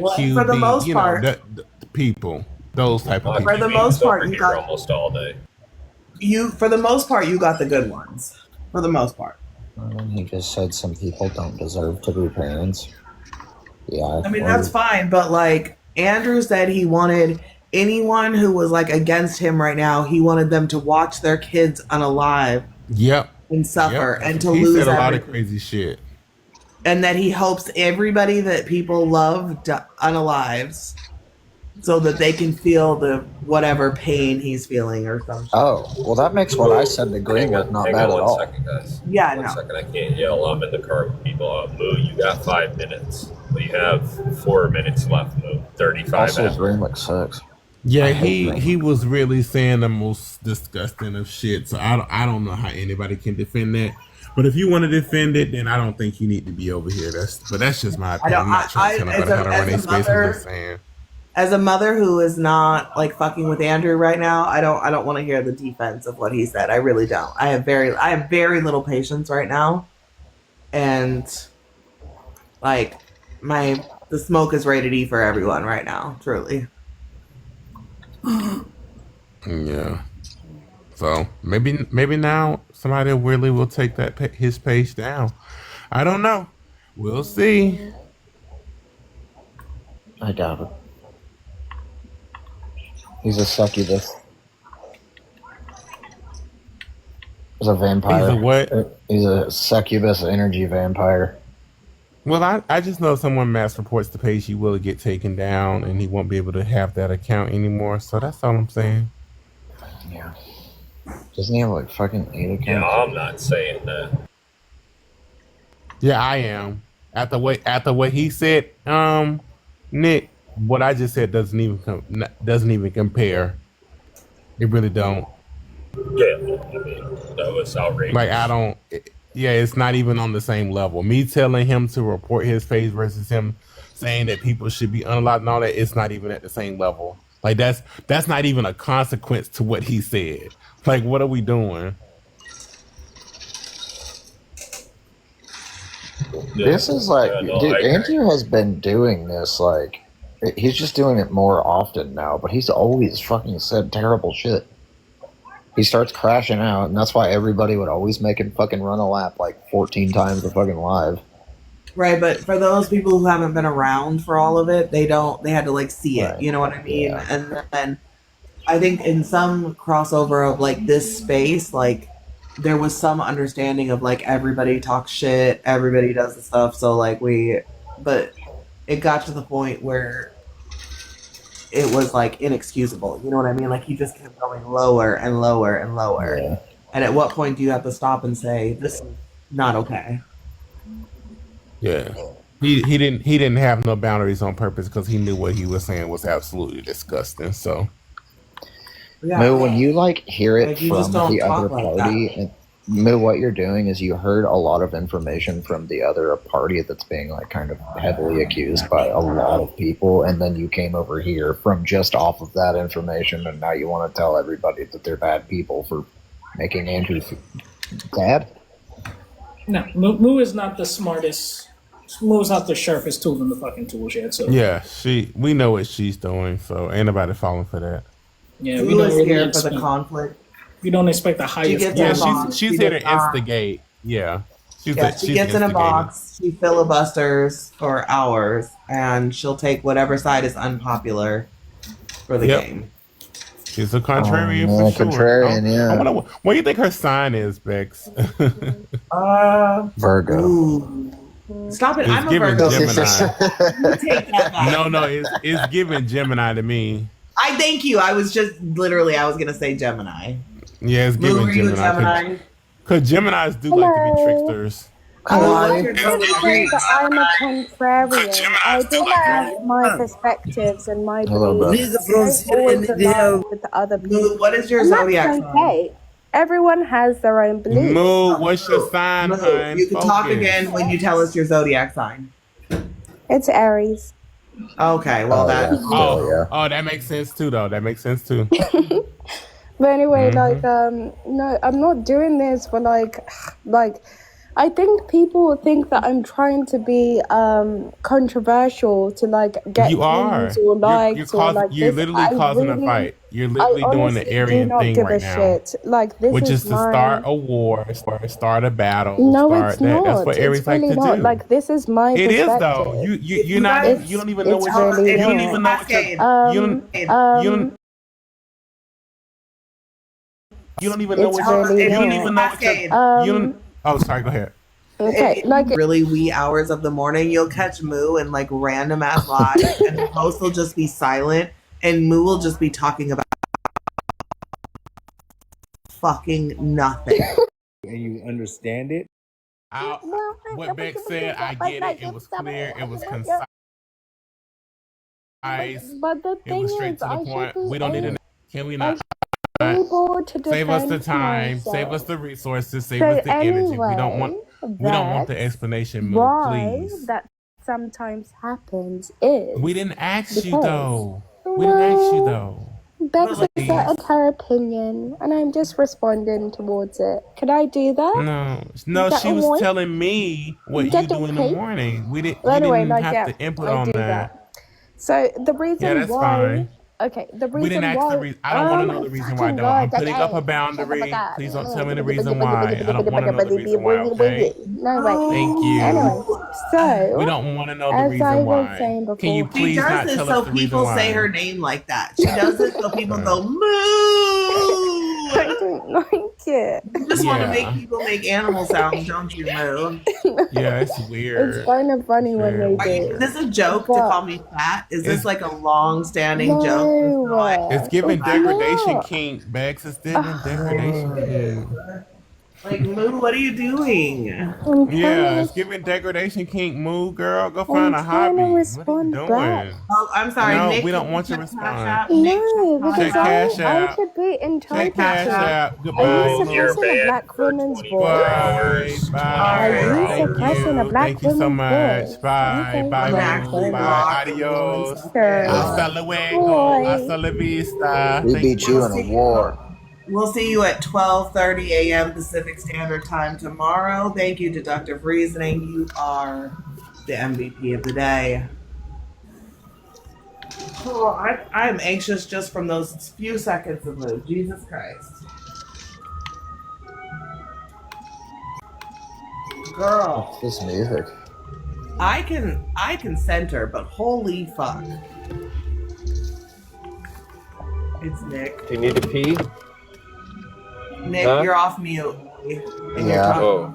Well, for the QB, most you know, part, the people, those type of My for people. the QB was most over part, you here got almost all day. you got the good ones. For the most part. And then he just said some people don't deserve to be parents. Yeah, I mean, that's or fine, but like Andrew said, he wanted anyone who was like against him right now, he wanted them to watch their kids unalive Yep, and yep. suffer and to He said lose a lot of everything. crazy shit. And that he hopes everybody that people love unalives so that they can feel the whatever pain he's feeling or some shit. oh, well, that makes what I said agreeing with not bad at all. Guys. Yeah, One no. second, I can't yell. I'm in the car with people. Moo, you got 5 minutes. We have 4 minutes left, Moo. 35 Also, after. Green like sucks. Yeah, he was really saying the most disgusting of shit. So I don't know how anybody can defend that. But if you want to defend it, then I don't think you need to be over here. That's just my I opinion. don't. I'm not trying to tell nobody how to run their space. I'm just saying. As a mother who is not like fucking with Andrew right now, I don't want to hear the defense of what he said. I really don't. I have very little patience right now, and like the smoke is rated E for everyone right now. Truly. Yeah. So maybe now somebody really will take his page down. I don't know. We'll see. I doubt it. He's a succubus. He's a vampire. He's a what? He's a succubus energy vampire. Well, I just know if someone mass reports the page, he will get taken down and he won't be able to have that account anymore. So that's all I'm saying. Yeah. Doesn't he have like fucking 8 accounts? Yeah, I'm not saying that. Yeah, I am. After what he said, Nick, what I just said doesn't even compare. It really don't. Yeah, I mean, that was outrageous. Like I don't. Yeah, it's not even on the same level. Me telling him to report his page versus him saying that people should be unlocked and all that, it's not even at the same level. Like that's not even a consequence to what he said. Like, what are we doing? This is like, dude, Andrew has been doing this, like, he's just doing it more often now, but he's always fucking said terrible shit. He starts crashing out, and that's why everybody would always make him fucking run a lap like 14 times a fucking live. Right, but for those people who haven't been around for all of it, they had to like see it, you know what I mean? Yeah. And then I think in some crossover of like this space, like there was some understanding of like everybody talks shit, everybody does the stuff, so like but it got to the point where it was like inexcusable, you know what I mean? Like he just kept going lower and lower and lower. Yeah. And at what point do you have to stop and say, this is not okay? Yeah. He didn't have no boundaries on purpose because he knew what he was saying was absolutely disgusting. So yeah, Moo, when you like hear it from the other party, and Moo, what you're doing is you heard a lot of information from the other party that's being like kind of heavily accused by a lot of people, and then you came over here from just off of that information, and now you want to tell everybody that they're bad people for making Andrew bad? No, Moo is not the smartest. Moo's not the sharpest tool in the fucking tool shed. So yeah, we know what she's doing, so ain't nobody falling for that. Yeah, we don't really here for the conflict. We don't expect the highest. She's here to instigate. Yeah. She gets in a box, she filibusters for hours, and she'll take whatever side is unpopular for the game. She's a contrarian for sure. Contrarian, yeah. What do you think her sign is, Bex? Virgo. Ooh. Stop it! I'm a Virgo. Gemini. Take that back. No, it's giving Gemini to me. I thank you. I was gonna say Gemini. Yeah, it's giving Gemini. Because Geminis do like to be tricksters. I'm a contrarian. I do have my perspectives and my beliefs. I always align with the other people. What is your zodiac sign? Everyone has their own beliefs. Moo, what's your sign, hun? You can talk again when you tell us your zodiac sign. It's Aries. Okay, well that makes sense too, though. That makes sense too. But anyway, no, I'm not doing this for like I think people think that I'm trying to be controversial to like get You views are. or You're likes or causing. like You're this. literally I causing a really, fight. You're I literally doing the honestly do Aryan not thing give a right now, shit. Like this which is is to start my. a war, start a battle, No, it's start that. That's not. what It's Aries like really to not. do. Like this is my It is though. perspective. You're You not even. guys, You don't even know It's what tell you're. us, really it You don't needs even not. know what you're. Cascade. You don't. You don't. You don't even know It's what Tell you're. us, really it You don't needs not. even know what you're. Cascade. You don't. Oh, sorry. Go ahead. Okay, like Really wee hours of the morning, you'll catch Moo in like random ass lives, and the host will just be silent, and Moo will just be talking about fucking nothing. And you understand it. What Beck said, I get it. It was clear. It was concise. but the It thing was straight is, to the I should point. be We don't need able, to. Can we I not? should be able to Save us the defend time. Save us myself. the resources. Save So us the energy. We don't anyway, want. We don't want the that's explanation, Moo. why Please. that sometimes happens is We didn't ask you because, though. We didn't ask you well, though. Bex has Please. said her opinion, and I'm just responding towards it. Could I do that? No. Is that She was alright? telling me what That you do in the okay? morning. We didn't. You Anyway, didn't like have yeah, to input I on do that. that. So the Yeah, reason that's why, fine. okay, the We didn't reason ask the why, reason. I don't want oh to know my the reason why, fucking though. I'm god, putting up a okay, shut the fuck boundary. up. Please don't tell me the reason why. I don't want to know the reason why, okay? No way. Thank you. Anyway, We so don't want to know the as I reason was why. saying Can you before, She please does not it tell so us the reason people say her why? name like that. She does it so people go moo. I don't like it. You just want to make Yeah. people make animal sounds, don't you, Moo? Yeah, it's It's weird. kind of funny It's when very they Is do. this a joke to But call me fat? Is this It's like a long-standing joke? no, it's giving it's degradation not. kink. Bex is giving degradation kink. Like, Moo, what are you doing? I'm Yeah, trying it's to, giving degradation kink. Move, girl. Go I'm find a trying hobby. to What are you respond back. doing? Oh, I'm sorry, No, Nick. we don't can want you your check Cash response. App? Nick, No, check because Check Cash I App. should be Check entitled Cash to. App. Are you Goodbye, Moo, you're suppressing a banned black for woman's 24 voice? hours, Bye. 24 Are you Bye. Thank suppressing a hours. you. black Thank you so woman's much. voice? Bye. Okay, Bye, I'm Moo. actually Bye. blocked for doing Adios. something. sure. Hasta luego. Boy. Hasta la vista. We Thank beat you. you in a war. We'll see you at 12:30 a.m. Pacific Standard Time tomorrow. Thank you, Deductive Reasoning. You are the MVP of the day. Oh, I am anxious just from those few seconds of mood. Jesus Christ. Girl, What's this music? I can center, but holy fuck. It's Nick. Do you need to pee? Nick, Huh? you're off mute. And you're Yeah. talking. Oh,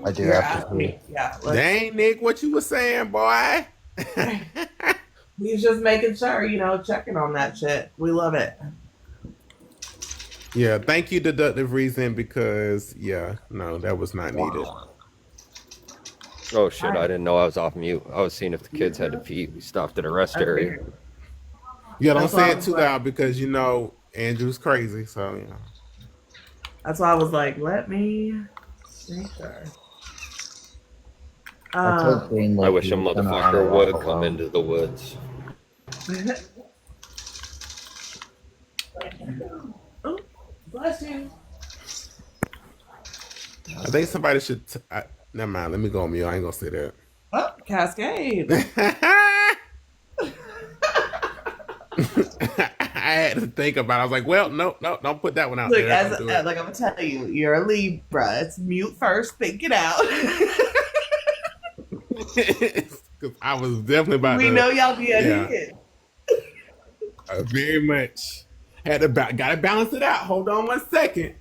I do You're have to asking pee. me. Yeah. let's- Dang, Nick, what you was saying, boy? He's just making sure, checking on that shit. We love it. Yeah, thank you, Deductive Reason, because, no, that was not needed. oh shit! I didn't know I was off mute. I was seeing if the kids had to pee. We stopped at a rest area. Yeah, don't That's say why I it was too like- loud because, Andrew's crazy, so, That's why I was like, let me make sure. I told Green I Lake wish he a was gonna motherfucker unlock would come alone. into the woods. Oh, bless you. I think somebody should. Never mind, let me go on mute. I ain't gonna say that. Oh, Cascade. I had to think about it. I was like, well, no, don't put that one out Look, there. as Don't do it. like I'm gonna tell you, you're a Libra. It's mute first, think it out. 'Cause I was definitely about We to. know y'all be Yeah. addicted. Very much. Gotta balance it out. Hold on 1 second.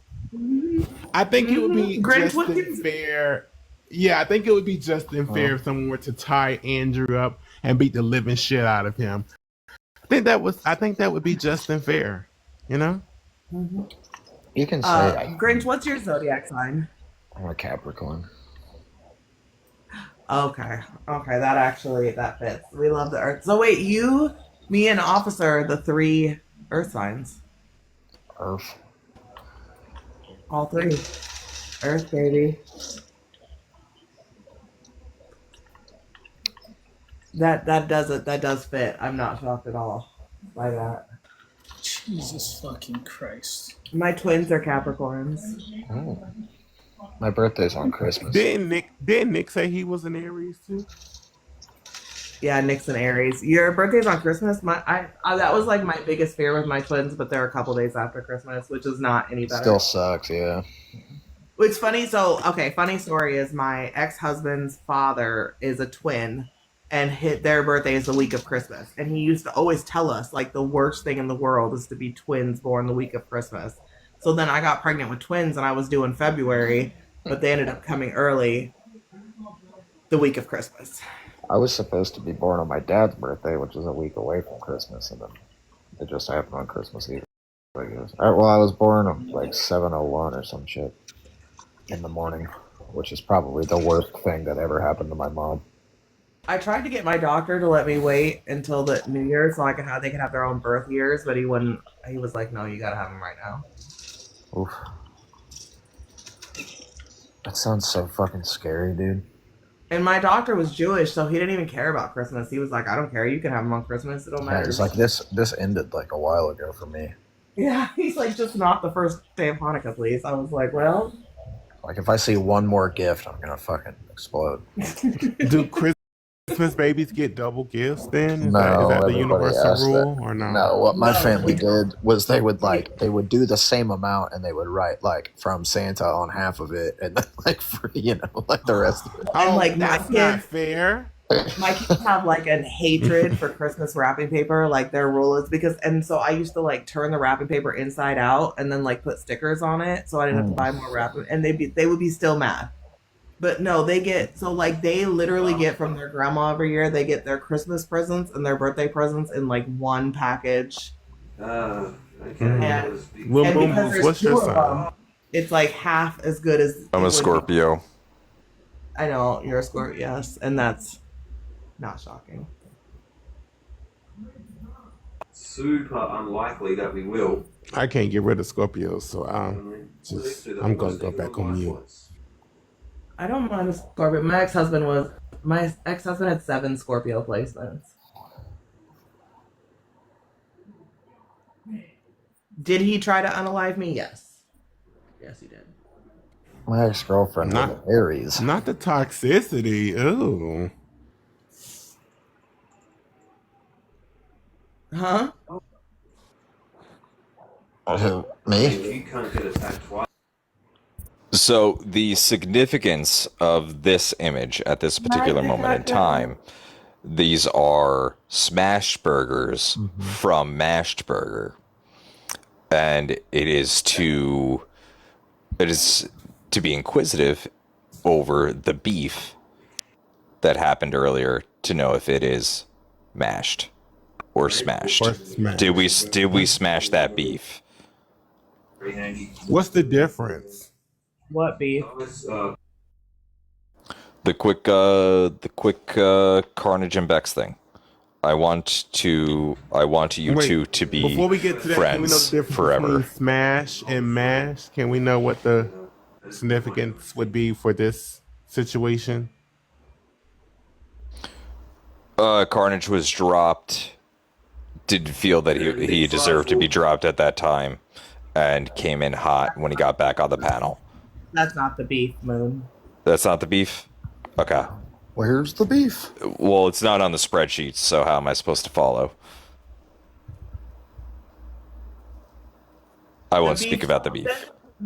I think it would be Grinch, just what and is- fair. Yeah, I think it would be just and fair if someone were to tie Andrew up and beat the living shit out of him. I think that would be just and fair. You know? You can say Grinch, what's your zodiac sign? I'm a Capricorn. Okay, that fits. We love the Earth. So wait, you, me, and Officer are the 3 Earth signs. Earth. All 3. Earth, baby. That does fit. I'm not shocked at all by that. Jesus fucking Christ. My twins are Capricorns. Oh. My birthday's on Christmas. Didn't Nick say he was an Aries too? Yeah, Nick's an Aries. Your birthday's on Christmas. That was like my biggest fear with my twins, but they're a couple days after Christmas, which is not any better. Still sucks, yeah. It's funny. So, okay, funny story is my ex-husband's father is a twin, and their birthday is the week of Christmas. And he used to always tell us, like, the worst thing in the world is to be twins born the week of Christmas. So then I got pregnant with twins, and I was due in February, but they ended up coming early the week of Christmas. I was supposed to be born on my dad's birthday, which is a week away from Christmas, and then it just happened on Christmas Eve, I guess. I was born on like 7:01 or some shit in the morning, which is probably the worst thing that ever happened to my mom. I tried to get my doctor to let me wait until the New Year so they could have their own birth years, but he wouldn't. He was like, "No, you gotta have them right now." Oof. That sounds so fucking scary, dude. And my doctor was Jewish, so he didn't even care about Christmas. He was like, "I don't care. You can have them on Christmas. It don't matter." Yeah, it's like this ended like a while ago for me. Yeah, he's like, "Just not the first day of Hanukkah, please." I was like, "Well." Like, if I see one more gift, I'm gonna fucking explode. Do Christmas babies get double gifts then? Is No, that the everybody universal asked rule that. or no? No, what my family did was they would do the same amount and they would write like from Santa on half of it and then like for like the rest of it. And like that's not fair. My kids have like a hatred for Christmas wrapping paper. Like their rule is and so I used to like turn the wrapping paper inside out and then like put stickers on it so I didn't have to buy more wrapping, and they would be still mad. But no, they literally get from their grandma every year. They get their Christmas presents and their birthday presents in like one package. What's your sign? It's like half as good as. I'm a Scorpio. I know you're a Scorpio, yes, and that's not shocking. Super unlikely that we will. I can't get rid of Scorpios, so I'm gonna go back on mute. I don't mind a Scorpio. My ex-husband had 7 Scorpio placements. Did he try to unalive me? Yes. Yes, he did. My ex-girlfriend was an Aries. Not the toxicity. Ooh. Huh? Me? You can't get attacked twice. So the significance of this image at this particular moment in time, these are smashed burgers from Mashed Burger. And it is to be inquisitive over the beef that happened earlier to know if it is mashed or smashed. Did we smash that beef? What's the difference? What beef? The quick Carnage and Bex thing. I want you two to be before we get to that, can we know the friends difference forever. between smash and mash? Can we know what the significance would be for this situation? Carnage was dropped. Didn't feel that he deserved to be dropped at that time, and came in hot when he got back on the panel. That's not the beef, Moon. That's not the beef? Okay. Where's the beef? Well, it's not on the spreadsheet, so how am I supposed to follow? I won't speak about the beef.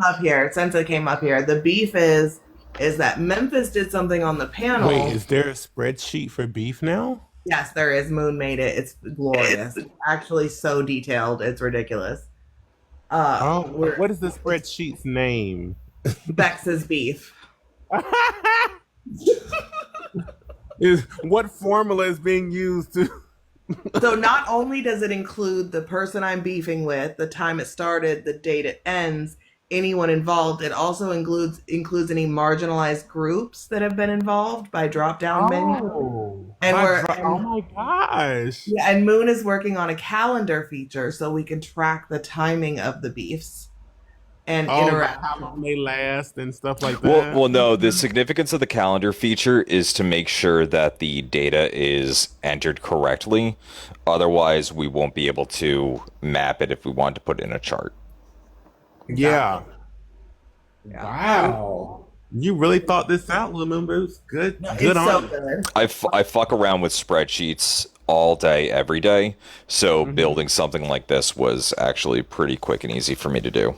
Up here, since it came up here, the beef is that Memphis did something on the panel. Wait, is there a spreadsheet for beef now? Yes, there is. Moon made it. It's glorious. It's actually so detailed. It's ridiculous. What is the spreadsheet's name? Bex's beef. What formula is being used to? So not only does it include the person I'm beefing with, the time it started, the date it ends, anyone involved, it also includes any marginalized groups that have been involved by drop-down menu. Oh my gosh. Yeah, and Moon is working on a calendar feature so we can track the timing of the beefs and interact. How long they last and stuff like that. Well, no. The significance of the calendar feature is to make sure that the data is entered correctly. Otherwise, we won't be able to map it if we want to put it in a chart. Yeah. Wow. You really thought this out, little members. Good, No, good it's on so you. good. I fuck around with spreadsheets all day, every day. So building something like this was actually pretty quick and easy for me to do.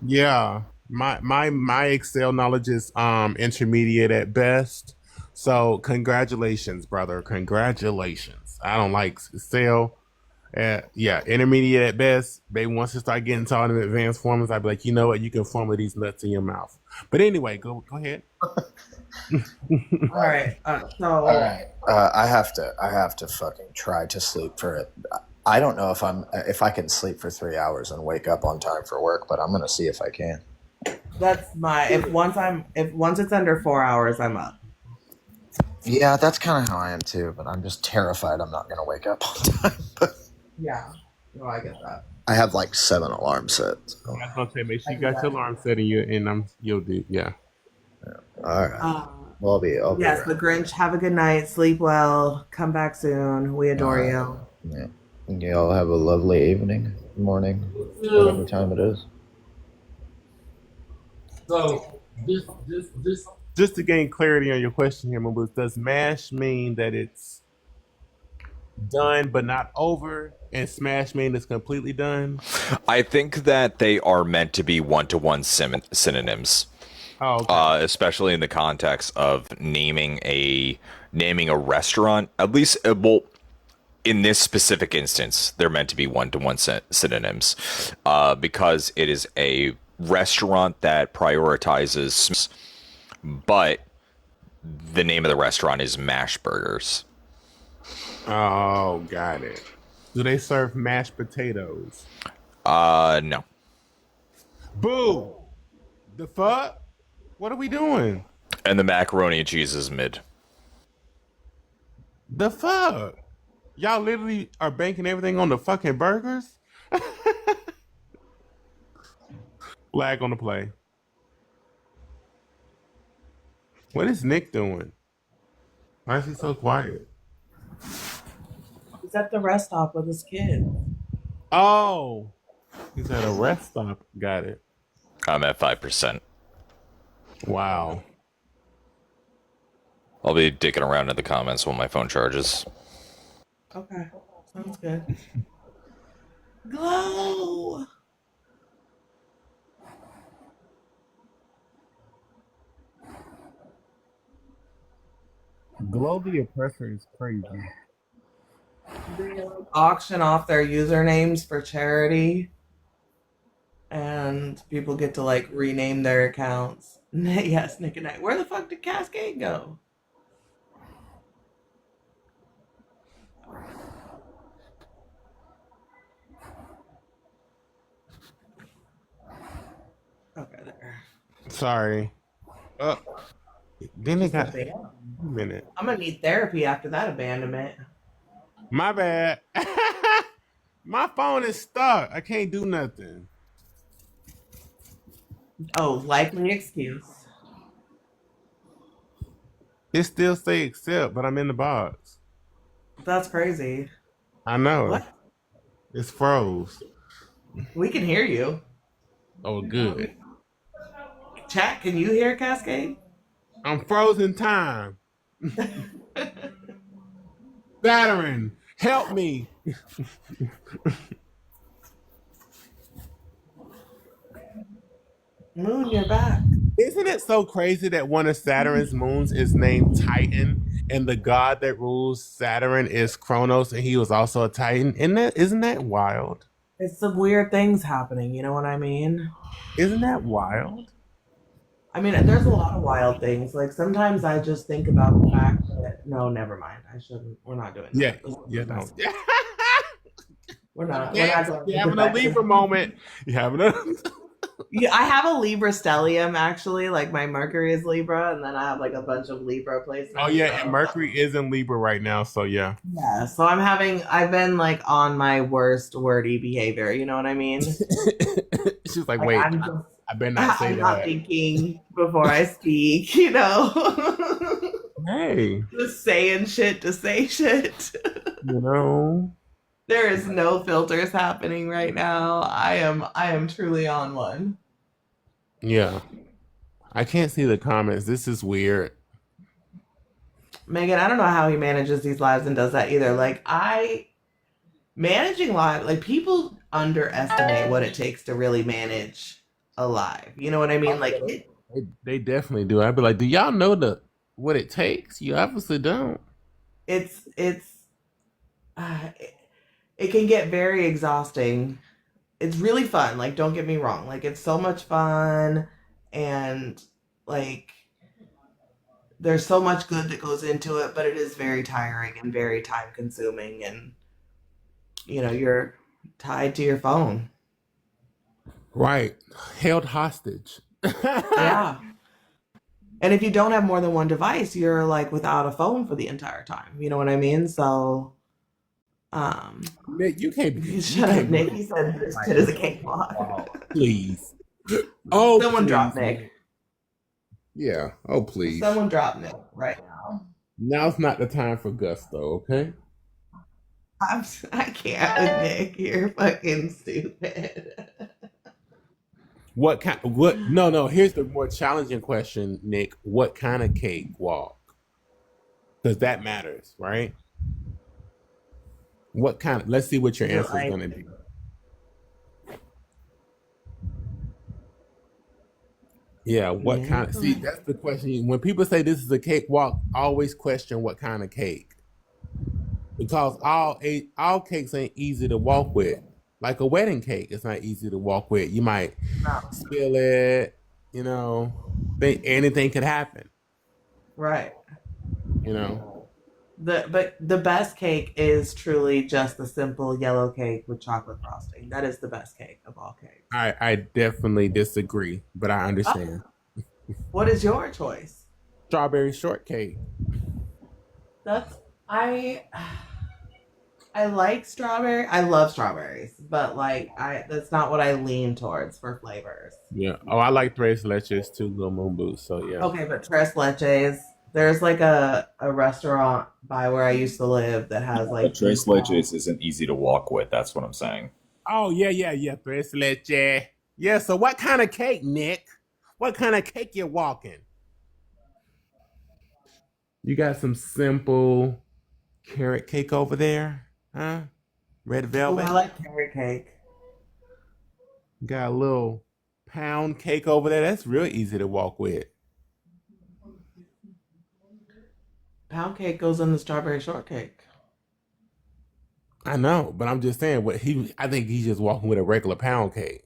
Yeah, my Excel knowledge is intermediate at best. So congratulations, brother. Congratulations. I don't like Excel. Yeah, intermediate at best. Baby, once you start getting taught in advanced formulas, I'd be like, you know what? You can formulate these nuts in your mouth. But anyway, go ahead. All right. So All right. I have to fucking try to sleep for it. I don't know if I can sleep for 3 hours and wake up on time for work, but I'm gonna see if I can. that's my if once it's under 4 hours, I'm up. Yeah, that's kind of how I am too, but I'm just terrified I'm not gonna wake up on time. Yeah. No, I get that. I have like 7 alarms set. So. I was gonna say, make sure you got your alarm set and you'll do. Yeah. All right. Well, I'll be yes, around. the Grinch. Have a good night. Sleep well. Come back soon. We adore you. Yeah. You all have a lovely evening, morning, whatever time it is. So just to gain clarity on your question here, Mabuz, does MASH mean that it's done but not over, and SMASH mean it's completely done? I think that they are meant to be one-to-one synonyms. Oh, okay. Especially in the context of naming a restaurant. At least, well, in this specific instance, they're meant to be one-to-one synonyms, because it is a restaurant that prioritizes, but the name of the restaurant is Mash Burgers. Oh, got it. Do they serve mashed potatoes? No. Boo! The fuck? What are we doing? And the macaroni and cheese is mid. The fuck? Y'all literally are banking everything on the fucking burgers? Flag on the play. What is Nick doing? Why is he so quiet? He's at the rest stop with his kids. Oh, he's at a rest stop. Got it. I'm at 5%. Wow. I'll be dicking around in the comments when my phone charges. Okay, sounds good. Glow. Glow the Oppressor is crazy. They auction off their usernames for charity, and people get to like rename their accounts. Yes, Nick and I. Where the fuck did Cascade go? Okay, there. Sorry. Then they got a minute. I'm gonna need therapy after that abandonment. My bad. My phone is stuck. I can't do nothing. Oh, likely excuse. It still say accept, but I'm in the box. That's crazy. I know. What? It's froze. We can hear you. Oh, good. Chat, can you hear Cascade? I'm frozen time. Battering, help me. Moon, you're back. Isn't it so crazy that one of Saturn's moons is named Titan, and the god that rules Saturn is Kronos, and he was also a Titan? Isn't that wild? It's some weird things happening, you know what I mean? Isn't that wild? I mean, there's a lot of wild things. Like, sometimes I just think about the fact that, no, never mind. I shouldn't. We're not doing that. No. We're not. You're having a Libra moment. You having a... Yeah, I have a Libra stellium, actually. Like, my Mercury is Libra, and then I have, like, a bunch of Libra placements. Oh, yeah, and Mercury is in Libra right now, so yeah. Yeah, so I've been, like, on my worst wordy behavior, you know what I mean? She's like, wait, I better not say I'm that. not thinking before I speak, you know? Hey. Just saying shit to say shit. You know? There is no filters happening right now. I am truly on one. Yeah. I can't see the comments. This is weird. Megan, I don't know how he manages these lives and does that either. Like managing live, like people underestimate what it takes to really manage a live. You know what I mean? Like they definitely do. I'd be like, do y'all know what it takes? You obviously don't. It's it can get very exhausting. It's really fun. Like, don't get me wrong. Like, it's so much fun, and like there's so much good that goes into it, but it is very tiring and very time consuming, and you're tied to your phone. Right. Held hostage. Yeah. And if you don't have more than one device, you're like without a phone for the entire time. You know what I mean? So Nick, you can't be. Shut up, Nick. He said this shit is a cakewalk. Please. Oh, someone please. drop Nick. Yeah. Oh, please. Someone drop Nick right now. Now's not the time for gusto, okay? I can't with Nick. You're fucking stupid. No, here's the more challenging question, Nick. What kind of cakewalk? Because that matters, right? Let's see what your answer is going to be. Yeah, what kind of, see, that's the question. When people say this is a cakewalk, always question what kind of cake. Because all cakes ain't easy to walk with. Like a wedding cake, it's not easy to walk with. You might spill it, anything could happen. Right. But the best cake is truly just the simple yellow cake with chocolate frosting. That is the best cake of all cakes. I definitely disagree, but I understand. What is your choice? Strawberry shortcake. I like strawberry. I love strawberries, but that's not what I lean towards for flavors. Yeah. Oh, I like tres leches too, Little Moon Boots. So yeah. Okay, but tres leches. There's like a restaurant by where I used to live that has like tres leches isn't easy to walk with. That's what I'm saying. Oh yeah. Tres leche. Yeah. So what kind of cake, Nick? What kind of cake you walking? You got some simple carrot cake over there, huh? Red velvet. I like carrot cake. Got a little pound cake over there. That's real easy to walk with. Pound cake goes in the strawberry shortcake. I know, but I'm just saying I think he's just walking with a regular pound cake.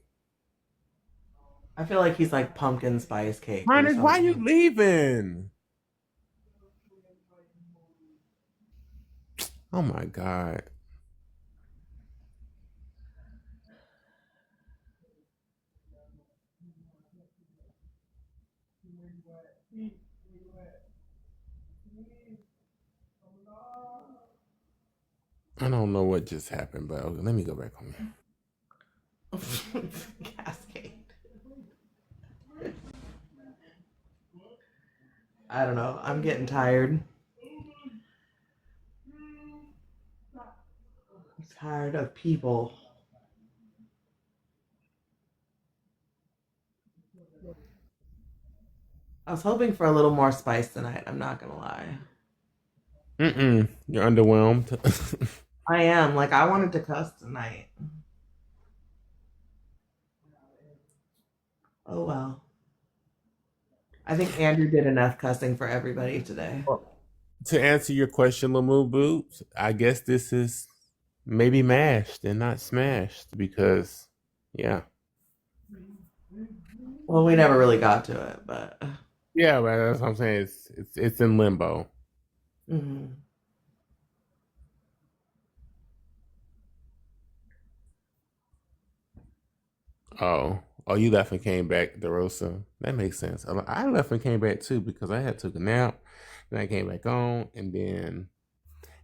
I feel like he's like pumpkin spice cake. Ernest, why you leaving? Oh my God. I don't know what just happened, but okay, let me go back home. Cascade. I don't know. I'm getting tired. I'm tired of people. I was hoping for a little more spice tonight. I'm not gonna lie. You're underwhelmed. I am. Like, I wanted to cuss tonight. Oh well. I think Andrew did enough cussing for everybody today. To answer your question, Lamu Boots, I guess this is maybe mashed and not smashed because, yeah. Well, we never really got to it, but yeah, but that's what I'm saying. It's in limbo. Mm-hmm. Oh, you left and came back, DeRosa. That makes sense. I left and came back too because I had took a nap, then I came back on, and then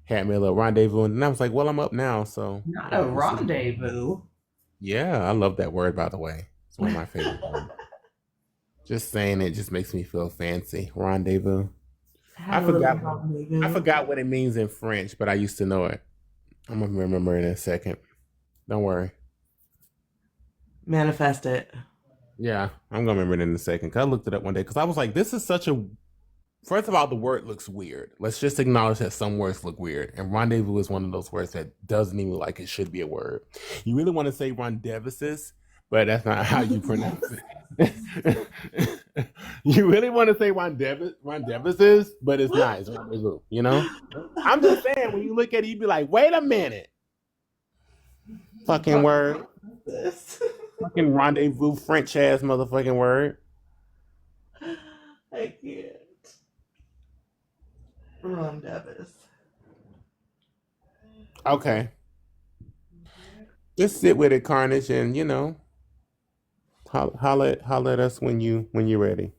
had me a little rendezvous, and then I was like, "Well, I'm up now, so." Not a rendezvous. Yeah, I love that word. By the way, it's one of my favorite words. Just saying it just makes me feel fancy. Rendezvous. I forgot what it means in French, but I used to know it. I'm gonna remember it in a second. Don't worry. Manifest it. Yeah, I'm gonna remember it in a second. Cause I looked it up one day because I was like, this is such a. First of all, the word looks weird. Let's just acknowledge that some words look weird, and rendezvous is one of those words that doesn't even like it should be a word. You really want to say rendezvous, but that's not how you pronounce it. You really want to say rendezvous, but it's not. It's rendezvous. You know. I'm just saying when you look at it, you be like, wait a minute, fucking word. Fucking rendezvous, French ass motherfucking word. I can't. Rendezvous. Okay. Just sit with it, Carnage, and you know, holler at us when you're ready.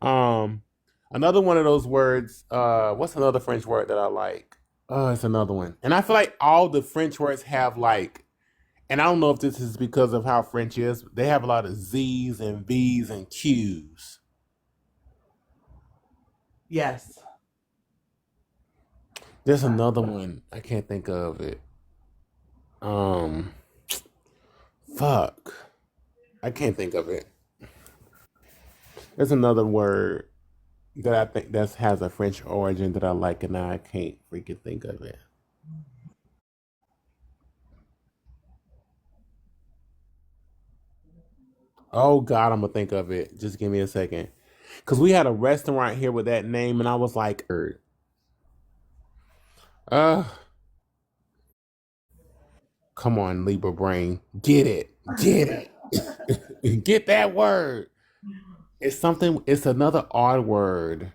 Another one of those words. What's another French word that I like? Oh, it's another one, and I feel like all the French words have like. And I don't know if this is because of how French is. They have a lot of Z's and V's and Q's. Yes. There's another one. I can't think of it. Fuck. I can't think of it. There's another word that I think that has a French origin that I like, and now I can't freaking think of it. Oh God, I'm gonna think of it. Just give me a second. Cause we had a restaurant here with that name, and I was like, come on, Libra brain, get it, get that word. It's something. It's another odd word.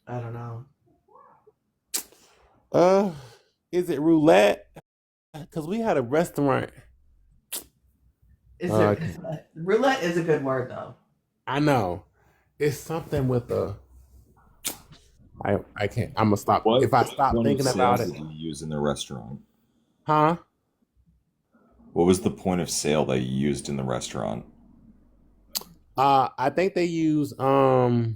I don't know. Is it roulette? Cause we had a restaurant. Is it roulette is a good word though. I know. It's something with a. I can't. I'm gonna stop. If I stop thinking about it. Did you use in the restaurant? Huh? What was the point of sale that you used in the restaurant? I think they use like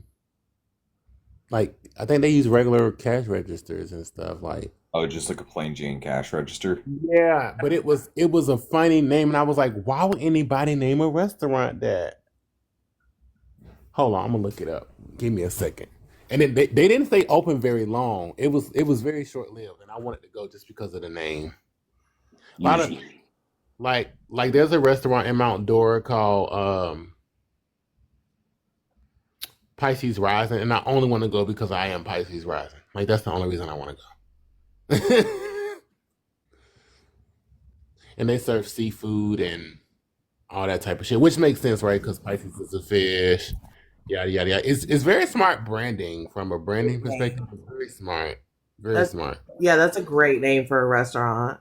I think they use regular cash registers and stuff like. Oh, just like a plain Jane cash register? Yeah, but it was a funny name, and I was like, why would anybody name a restaurant that? Hold on, I'm gonna look it up. Give me a second. And then they didn't stay open very long. It was very short lived, and I wanted to go just because of the name. A lot of like there's a restaurant in Mount Dora called Pisces Rising, and I only want to go because I am Pisces Rising. Like that's the only reason I want to go. And they serve seafood and all that type of shit, which makes sense, right? Because Pisces is a fish. Yada yada yada. It's very smart branding from a branding perspective. It's very smart. Very smart. Yeah, that's a great name for a restaurant.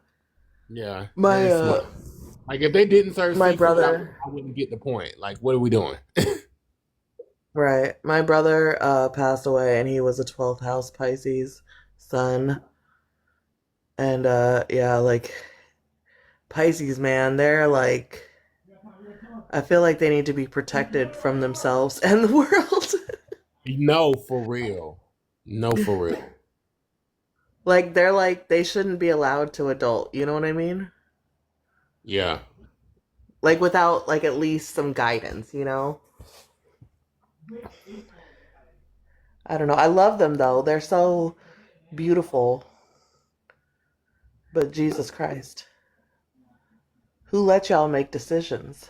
Yeah. My like if they didn't serve my seafood, brother, I wouldn't get the point. Like, what are we doing? Right. My brother passed away, and he was a 12th house Pisces sun. And yeah, like Pisces, man, they're like, I feel like they need to be protected from themselves and the world. No, for real. No, for real. Like they're like they shouldn't be allowed to adult. You know what I mean? Yeah. Like without like at least some guidance, you know? I don't know. I love them though. They're so beautiful. But Jesus Christ. Who let y'all make decisions?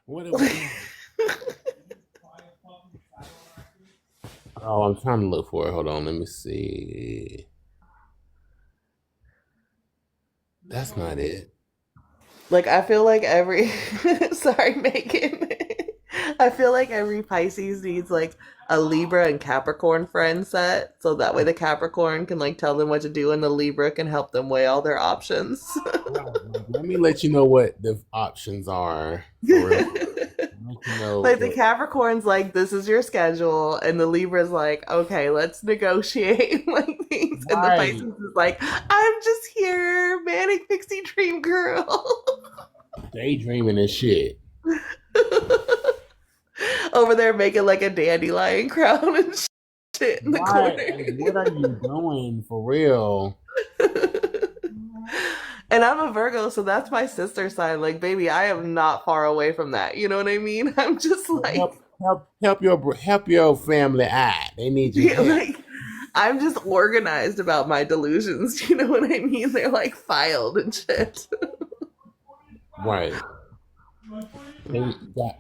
What are we Oh, I'm trying to look for it. Hold on, let me see. That's not it. Like I feel like every sorry, Megan. I feel like every Pisces needs like a Libra and Capricorn friend set, so that way the Capricorn can like tell them what to do, and the Libra can help them weigh all their options. Let me let you know what the options are. For real. Like the Capricorn's like, this is your schedule, and the Libra's like, okay, let's negotiate like things, and the Pisces is like, I'm just here, manic pixie dream girl, daydreaming and shit. Over there making like a dandelion crown and shit in the corner. Like, what are you doing for real? And I'm a Virgo, so that's my sister sign. Like, baby, I am not far away from that. You know what I mean? I'm just like, help your family out. They need you. yeah, like, I'm just organized about my delusions. You know what I mean? They're like filed and shit. Right.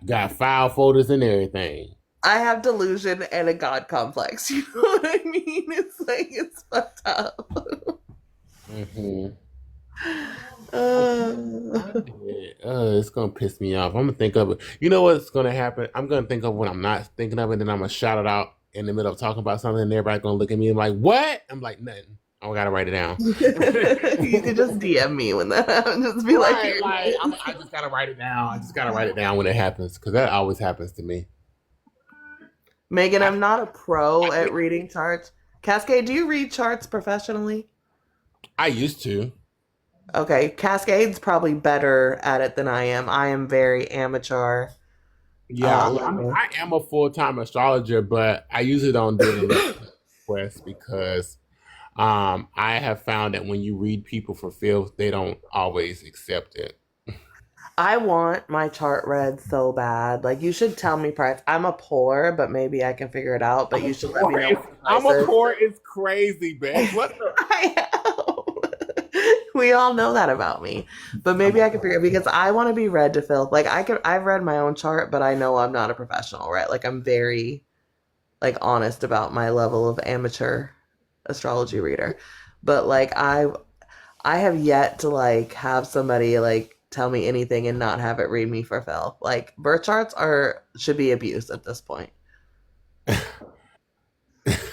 Got file folders and everything. I have delusion and a god complex. You know what I mean? It's like it's fucked up. Mm-hmm. It's gonna piss me off. I'm gonna think of it. You know what's gonna happen? I'm gonna think of what I'm not thinking of, and then I'm gonna shout it out in the middle of talking about something, and everybody's gonna look at me and like, "What?" I'm like, "Nothing." I gotta write it down. You can just DM me when that happens. Just be like, I just gotta write it down. I just gotta write it down when it happens, because that always happens to me. Megan, I'm not a pro at reading charts. Cascade, do you read charts professionally? I used to. Okay, Cascade's probably better at it than I am. I am very amateur. Yeah, I am a full-time astrologer, but I usually don't do it requests because I have found that when you read people for filth, they don't always accept it. I want my chart read so bad. Like, you should tell me price. I'm a poor, but maybe I can figure it out. But you should let me know. I'm a poor is crazy, bitch. What the? I know. We all know that about me. But maybe I can figure it because I want to be read to filth. Like, I've read my own chart, but I know I'm not a professional, right? Like, I'm very like honest about my level of amateur astrology reader. But like I have yet to like have somebody like tell me anything and not have it read me for filth. Like, birth charts should be abused at this point.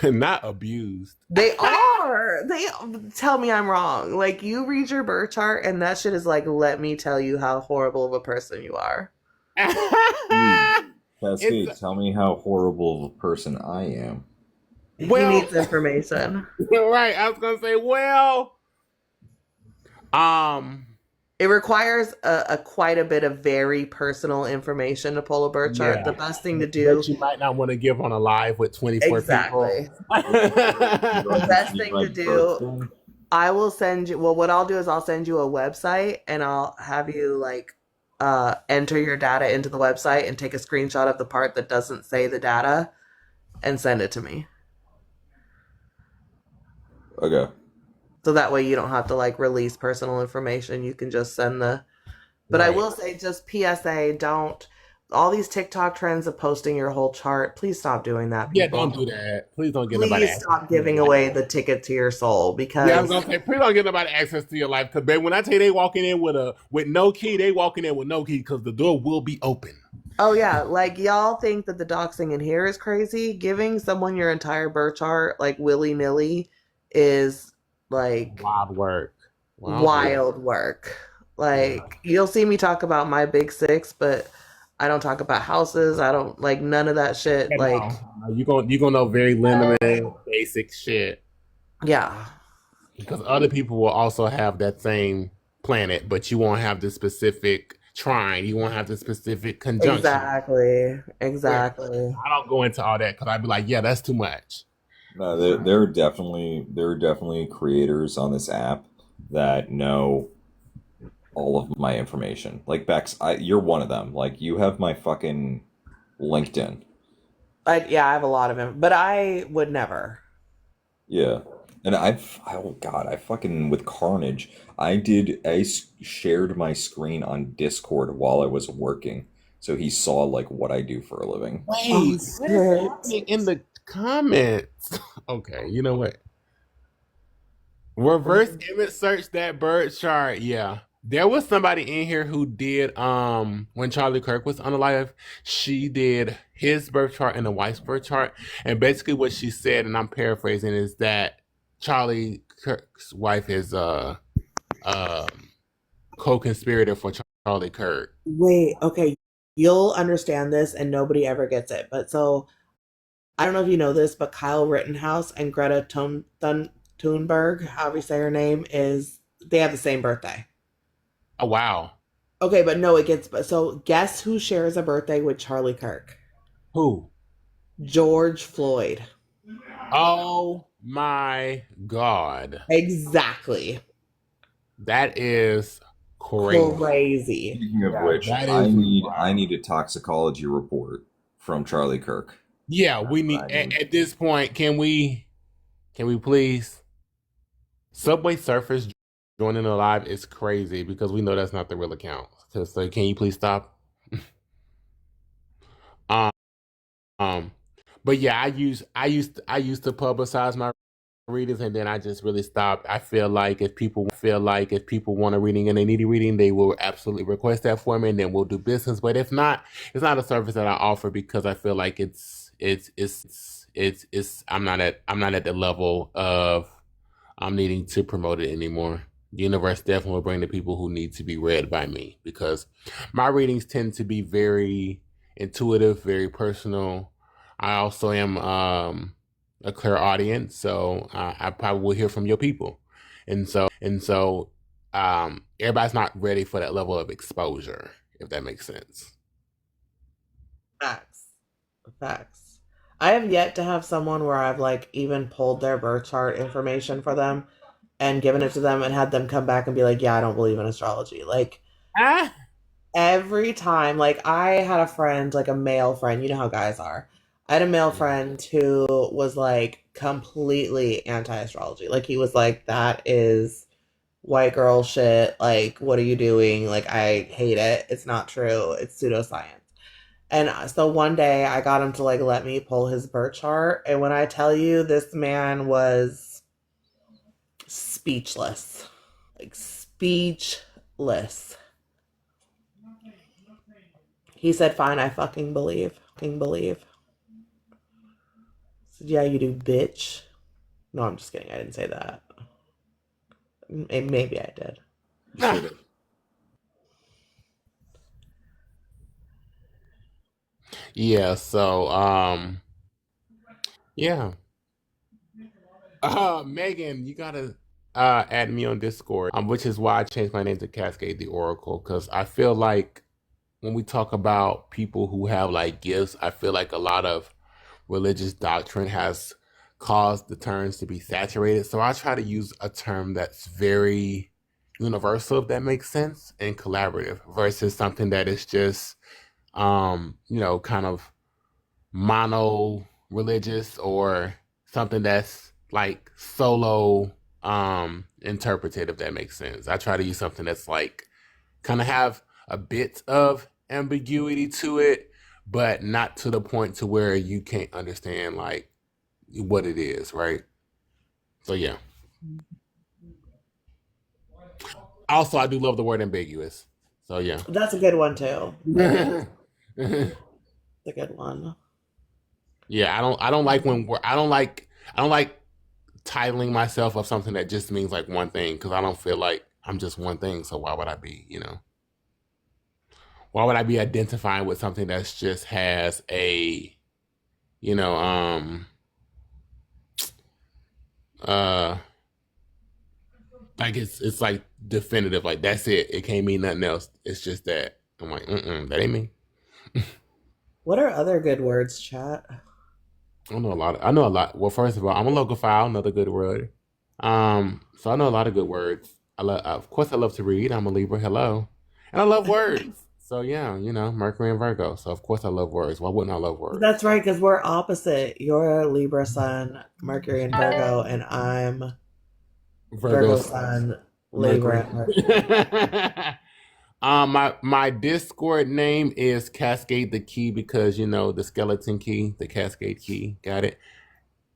Not abused. They are. They tell me I'm wrong. Like, you read your birth chart and that shit is like, let me tell you how horrible of a person you are. Cascade, tell me how horrible of a person I am. Well, he needs information. Right. I was gonna say, it requires quite a bit of very personal information to pull a birth chart. Yeah. The best thing to do that you might not want to give on a live with 24 people. The best thing to do, I will send you. Well, what I'll do is I'll send you a website and I'll have you like enter your data into the website and take a screenshot of the part that doesn't say the data and send it to me. Okay. So that way you don't have to like release personal information. You can just send the. But right. I will say, just PSA, don't. All these TikTok trends of posting your whole chart. Please stop doing that. People. Yeah, don't do that. Please don't get nobody. Please stop giving away the ticket to your soul because. Yeah, I was gonna say, please don't get nobody access to your life because, baby, when I tell you they walking in with no key, they walking in with no key because the door will be open. Oh yeah, like y'all think that the doxing in here is crazy. Giving someone your entire birth chart like willy nilly is. Like wild work. Like, you'll see me talk about my big six, but I don't talk about houses. I don't like none of that shit. Yeah, like you gonna know very limited basic shit. Yeah. Because other people will also have that same planet, but you won't have the specific trine. You won't have the specific conjunction. Exactly. Yeah. I don't go into all that because I'd be like, yeah, that's too much. No, there are definitely creators on this app that know all of my information. Like Bex, you're one of them. Like, you have my fucking LinkedIn. I have a lot of them, but I would never. Yeah, and I fucking with Carnage. I shared my screen on Discord while I was working, so he saw like what I do for a living. Wait, in the comments. Okay, you know what? Reverse image search that bird chart. Yeah. There was somebody in here who did when Charlie Kirk was unalive, she did his birth chart and the wife's birth chart. And basically what she said, and I'm paraphrasing, is that Charlie Kirk's wife is co-conspirator for Charlie Kirk. Wait, okay. You'll understand this and nobody ever gets it. But so I don't know if you know this, but Kyle Rittenhouse and Greta Thunberg, however you say her name, they have the same birthday. Oh, wow. Okay, but no, so guess who shares a birthday with Charlie Kirk? Who? George Floyd. Oh my God. Exactly. That is crazy. Crazy. Speaking of which, that I is need a toxicology report from Charlie Kirk. Yeah, we need at this point. Can we please? Subway Surfers joining the live is crazy because we know that's not the real account. So can you please stop? But yeah, I used to publicize my readings, and then I just really stopped. I feel like if people want a reading and they need a reading, they will absolutely request that for me, and then we'll do business. But if not, it's not a service that I offer because I feel like it's I'm not at the level of I'm needing to promote it anymore. The universe definitely will bring the people who need to be read by me because my readings tend to be very intuitive, very personal. I also am a clairaudient, so I probably will hear from your people, and so everybody's not ready for that level of exposure, if that makes sense. Facts. I have yet to have someone where I've like even pulled their birth chart information for them and given it to them and had them come back and be like, yeah, I don't believe in astrology. Like every time, like I had a friend, like a male friend, you know how guys are. I had a male friend who was like completely anti-astrology. Like he was like, that is white girl shit. Like, what are you doing? Like, I hate it. It's not true. It's pseudoscience. And so one day I got him to like let me pull his birth chart. And when I tell you this man was speechless, like speechless. He said, fine, I fucking believe. I said, yeah, you do, bitch. No, I'm just kidding. I didn't say that. Maybe I did. Yeah, so yeah. Megan, you gotta add me on Discord, which is why I changed my name to Cascade the Oracle, because I feel like when we talk about people who have like gifts, I feel like a lot of religious doctrine has caused the terms to be saturated. So I try to use a term that's very universal, if that makes sense, and collaborative versus something that is just kind of mono religious or something that's like solo interpreted, if that makes sense. I try to use something that's like kind of have a bit of ambiguity to it, but not to the point to where you can't understand like what it is, right? So yeah. Also, I do love the word ambiguous. So yeah. That's a good one too. It's a good one. Yeah, I don't like titling myself of something that just means like one thing, because I don't feel like I'm just one thing. So why would I be, why would I be identifying with something that's just has a, like it's like definitive, like that's it. It can't mean nothing else. It's just that. I'm like, that ain't me. What are other good words, chat? I know a lot. Well, first of all, I'm a logophile, another good word. So I know a lot of good words. Of course, I love to read. I'm a Libra. Hello, and I love words. So yeah, Mercury and Virgo. So of course I love words. Why wouldn't I love words? That's right, because we're opposite. You're a Libra sun, Mercury and Virgo, and I'm Virgo sun, Libra. My Discord name is Cascade the Key because the skeleton key, the Cascade key. Got it.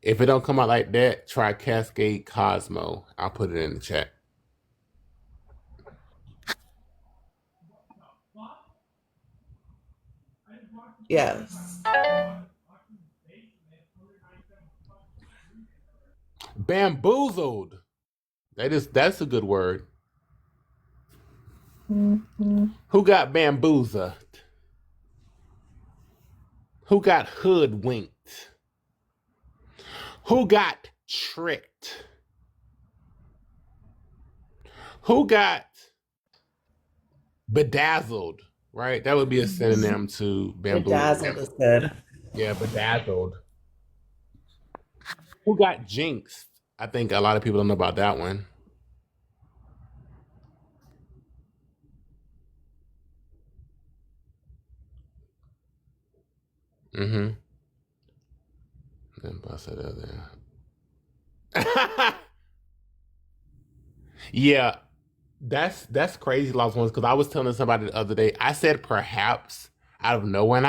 If it don't come out like that, try Cascade Cosmo. I'll put it in the chat. Yes. Bamboozled. That's a good word. Who got bamboozled? Who got hoodwinked? Who got tricked? Who got bedazzled? Right? That would be a synonym to bamboozled. Bedazzled is good. Yeah, bedazzled. Who got jinxed? I think a lot of people don't know about that one. Mm-hmm. Then bust it out there. Yeah, that's crazy, Lost Ones, because I was telling somebody the other day, I said perhaps out of nowhere, and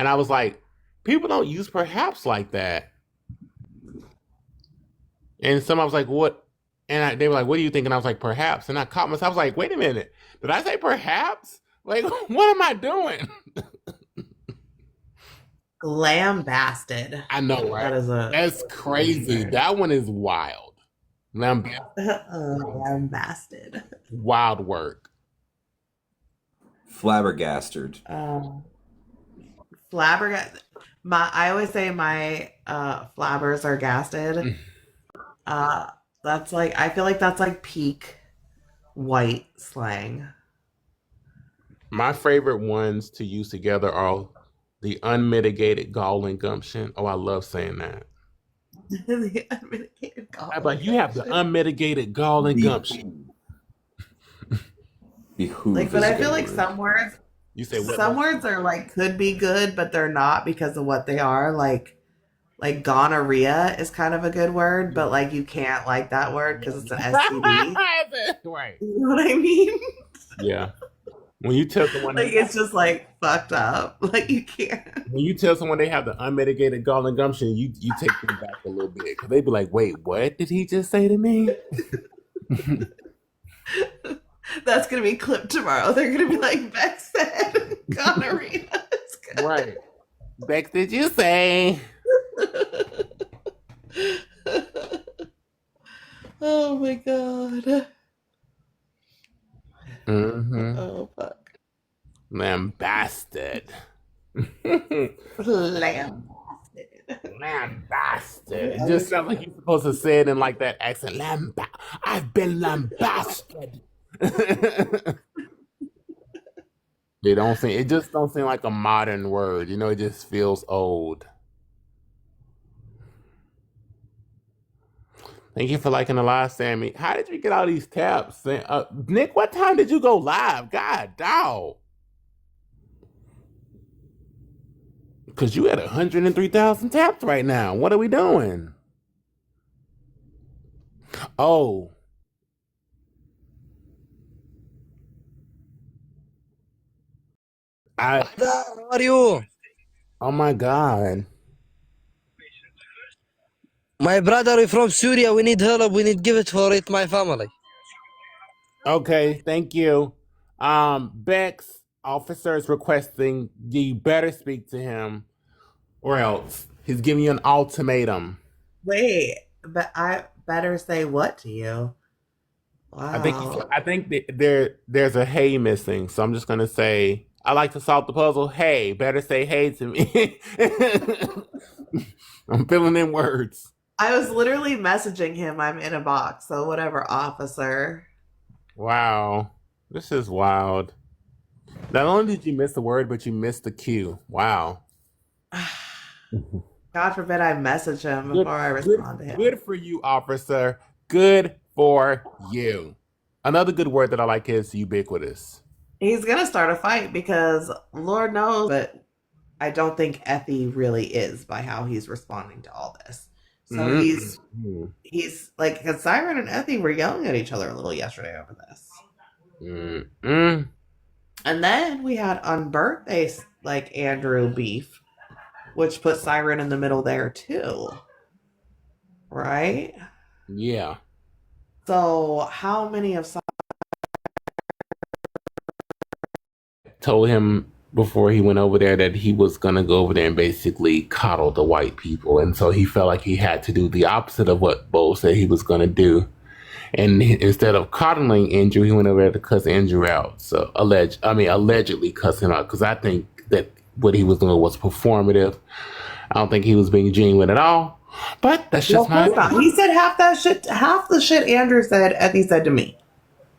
I was like, people don't use perhaps like that. And somebody was like, what? And they were like, what do you think? And I was like, perhaps. And I caught myself, I was like, wait a minute, did I say perhaps? Like, what am I doing? Lambasted. I know, right? That's crazy. That one is wild. Lambasted. Wild work. Flabbergasted. Flabbergasted. I always say my flabbers are gasted. That's like, I feel like that's like peak white slang. My favorite ones to use together are the unmitigated gall and gumption. Oh, I love saying that. The unmitigated gall. I'm like, you have the unmitigated gall and gumption. Like, but I feel like some words, you say what? Some words are like could be good, but they're not because of what they are. Like gonorrhea is kind of a good word, but like you can't like that word because it's an STD. Right. You know what I mean? Yeah. When you tell someone like it's just like fucked up. Like you can't. When you tell someone they have the unmitigated gall and gumption, you take them back a little bit because they be like, "Wait, what did he just say to me?" That's gonna be clipped tomorrow. They're gonna be like, "Bex said gonorrhea." Right. Bex, did you say? Oh my god. Mm-hmm. Oh fuck. Lambasted. Lambasted. It just sounds like you're supposed to say it in like that accent. I've been lambasted. It just don't seem like a modern word. You know, it just feels old. Thank you for liking the live, Sammy. How did you get all these taps? Nick, what time did you go live? God, dog. Because you had 103,000 taps right now. What are we doing? Oh. How are you? Oh my God. My brother is from Syria. We need help. We need give it for it, my family. Okay, thank you. Bex, officer is requesting you better speak to him or else he's giving you an ultimatum. Wait, but I better say what to you? Wow. I think there's a hey missing, so I'm just gonna say I like to solve the puzzle. Hey, better say hey to me. I'm filling in words. I was literally messaging him. I'm in a box, so whatever, officer. Wow, this is wild. Not only did you miss the word, but you missed the cue. Wow. God forbid I message him before I respond to him. Good for you, officer. Good for you. Another good word that I like is ubiquitous. He's gonna start a fight because Lord knows, but I don't think Effie really is by how he's responding to all this. So he's like, because Siren and Effie were yelling at each other a little yesterday over this. And then we had on birthdays like Andrew beef, which put Siren in the middle there too. Right? Yeah. So how many of told him before he went over there that he was going to go over there and basically coddle the white people. And so he felt like he had to do the opposite of what Bo said he was going to do. And instead of coddling Andrew, he went over there to cuss Andrew out. So allegedly cuss him out, because I think that what he was doing was performative. I don't think he was being genuine at all. But that's just my opinion. He said half the shit Andrew said, Effie said to me.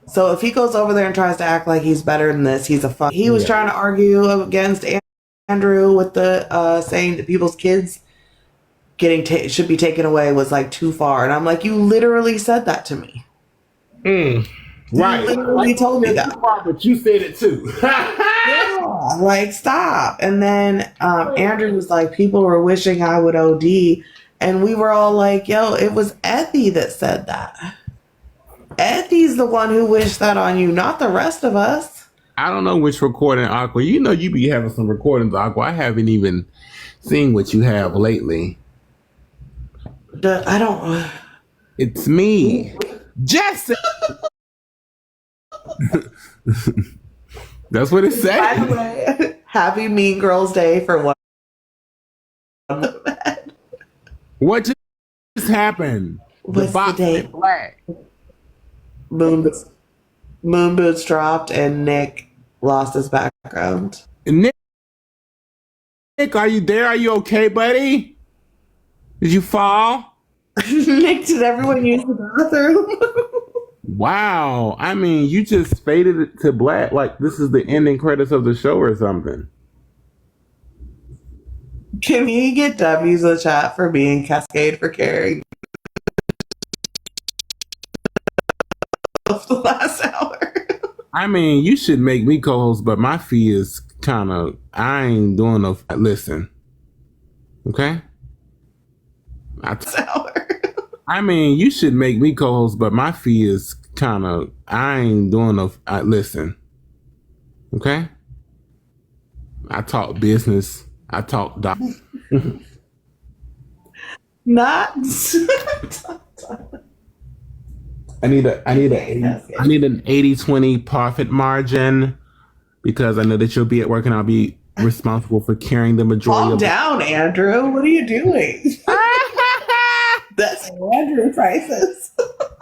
So if he goes over there and tries to act like he's better than this, he's a fuck. He was trying to argue against Andrew with the saying that people's kids should be taken away was like too far, and I'm like, you literally said that to me. Right. He literally told me that. But you said it too. Yeah, like stop. And then Andrew was like, people were wishing I would OD, and we were all like, yo, it was Ethy that said that. Ethy's the one who wished that on you, not the rest of us. I don't know which recording, Aqua. You know you be having some recordings, Aqua. I haven't even seen what you have lately. I don't. It's me, Jesse. That's what it said. By the way, happy Mean Girls Day for one. What just happened? What's the date? Black. Moon boots dropped and Nick lost his background. Nick, are you there? Are you okay, buddy? Did you fall? Nick, did everyone use the bathroom? Wow. I mean, you just faded it to black like this is the ending credits of the show or something. Can we get W's in the chat for being Cascade for caring of the last hour? I mean, you should make me co-host, but my fee is kind of, I ain't doing no, listen. Okay? I mean, you should make me co-host, but my fee is kind of, I ain't doing no, listen. Okay? I talk business. I talk doc. Not. I need an 80-20 profit margin because I know that you'll be at work and I'll be responsible for carrying the majority Calm of down, Andrew. What are you doing? That's Andrew prices.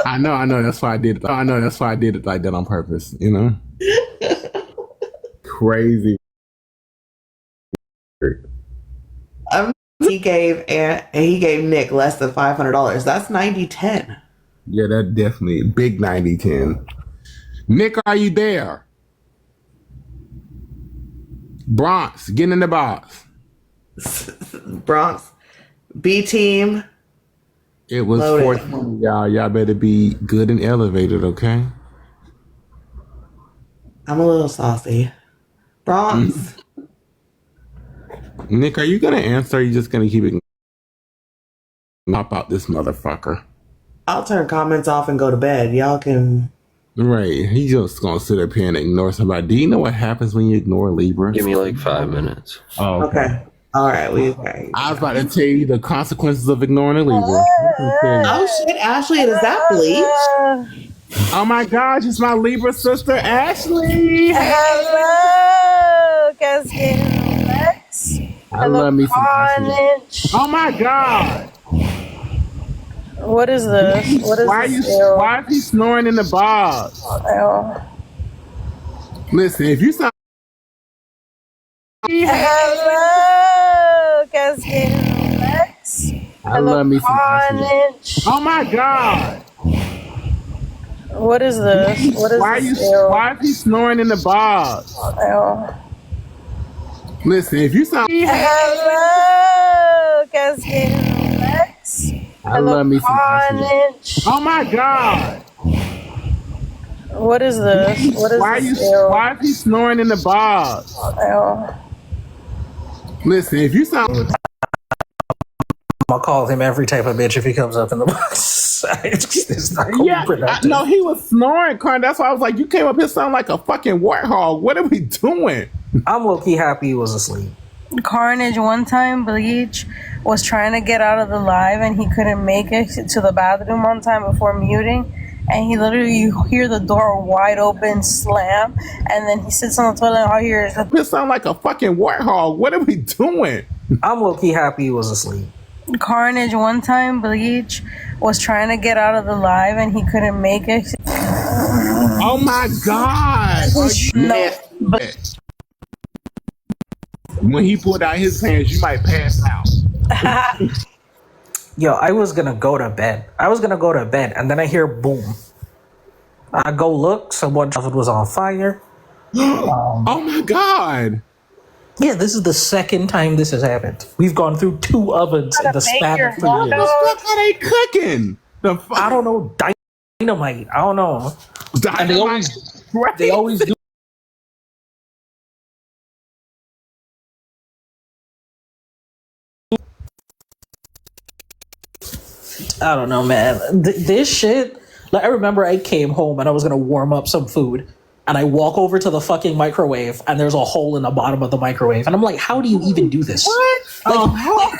I know. That's why I did it. I know. That's why I did it like that on purpose. You know, crazy. He gave Nick less than $500. That's 90-10. Yeah, that definitely big 90-10. Nick, are you there? Bronx, get in the box. Bronx, B team. It was 420, y'all. Y'all better be good and elevated, okay? I'm a little saucy. Bronx. Nick, are you gonna answer? Or are you just gonna keep it? Pop out this motherfucker. I'll turn comments off and go to bed. Y'all can. Right, he just gonna sit up here and ignore somebody. Do you know what happens when you ignore Libra? Give me like 5 minutes. Oh, okay. All right, okay. I was about to tell you the consequences of ignoring a Libra. Oh shit, Ashley, is that Bleach? Oh my gosh, it's my Libra sister, Ashley. Hello, Cascade Lex. I love me some Ashley. Oh my god. What is this? What is why is he snoring in the box? Listen, if you sound hello, Cascade Lex. I love me some Ashley. Oh my god. What is this? What is why is he snoring in the box? Listen, if you sound hello, Cascade Lex. I love me some Ashley. Oh my god. What is this? What is why is he snoring in the box? Listen, if you sound I'll call him every type of bitch if he comes up in the box. It's not gonna be productive. No, he was snoring, Carn. That's why I was like, you came up here sounding like a fucking warthog. What are we doing? I'm low-key happy he was asleep. Carnage, one time Bleach was trying to get out of the live and he couldn't make it to the bathroom one time before muting, and he literally, you hear the door wide open slam, and then he sits on the toilet and all you hear is this sound like a fucking warthog. What are we doing? I'm low-key happy he was asleep. Carnage, one time Bleach was trying to get out of the live and he couldn't make it. Oh my god. When he pulled out his pants, you might pass out. Yo, I was gonna go to bed. And then I hear boom. I go look, someone was on fire. Oh my god. Yeah, this is the second time this has happened. We've gone through 2 ovens in the span of 3 years. What the fuck are they cooking? I don't know. Dynamite. I don't know. And they always do. I don't know, man. This shit. Like, I remember I came home and I was gonna warm up some food, and I walk over to the fucking microwave, and there's a hole in the bottom of the microwave, and I'm like, "How do you even do this? What? Like,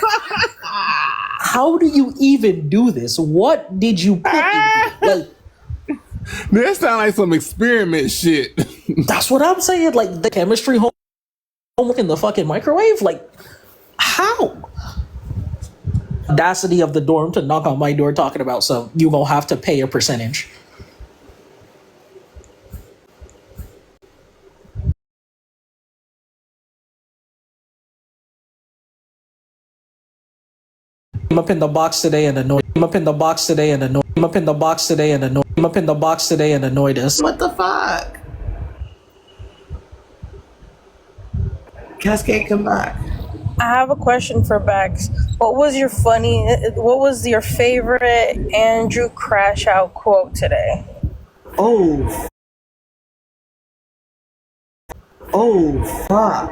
how do you even do this? What did you put in here? Like, that sounds like some experiment shit. That's what I'm saying. Like the chemistry homework in the fucking microwave. Like, how? Audacity of the dorm to knock on my door talking about some. You gonna have to pay a percentage. I'm up in the box today and annoyed. I'm up in the box today and annoyed. I'm up in the box today and annoyed. I'm up in the box today and annoyed us. What the fuck? Cascade, come back. I have a question for Bex. What was your favorite Andrew Crash Out quote today? Oh, fuck.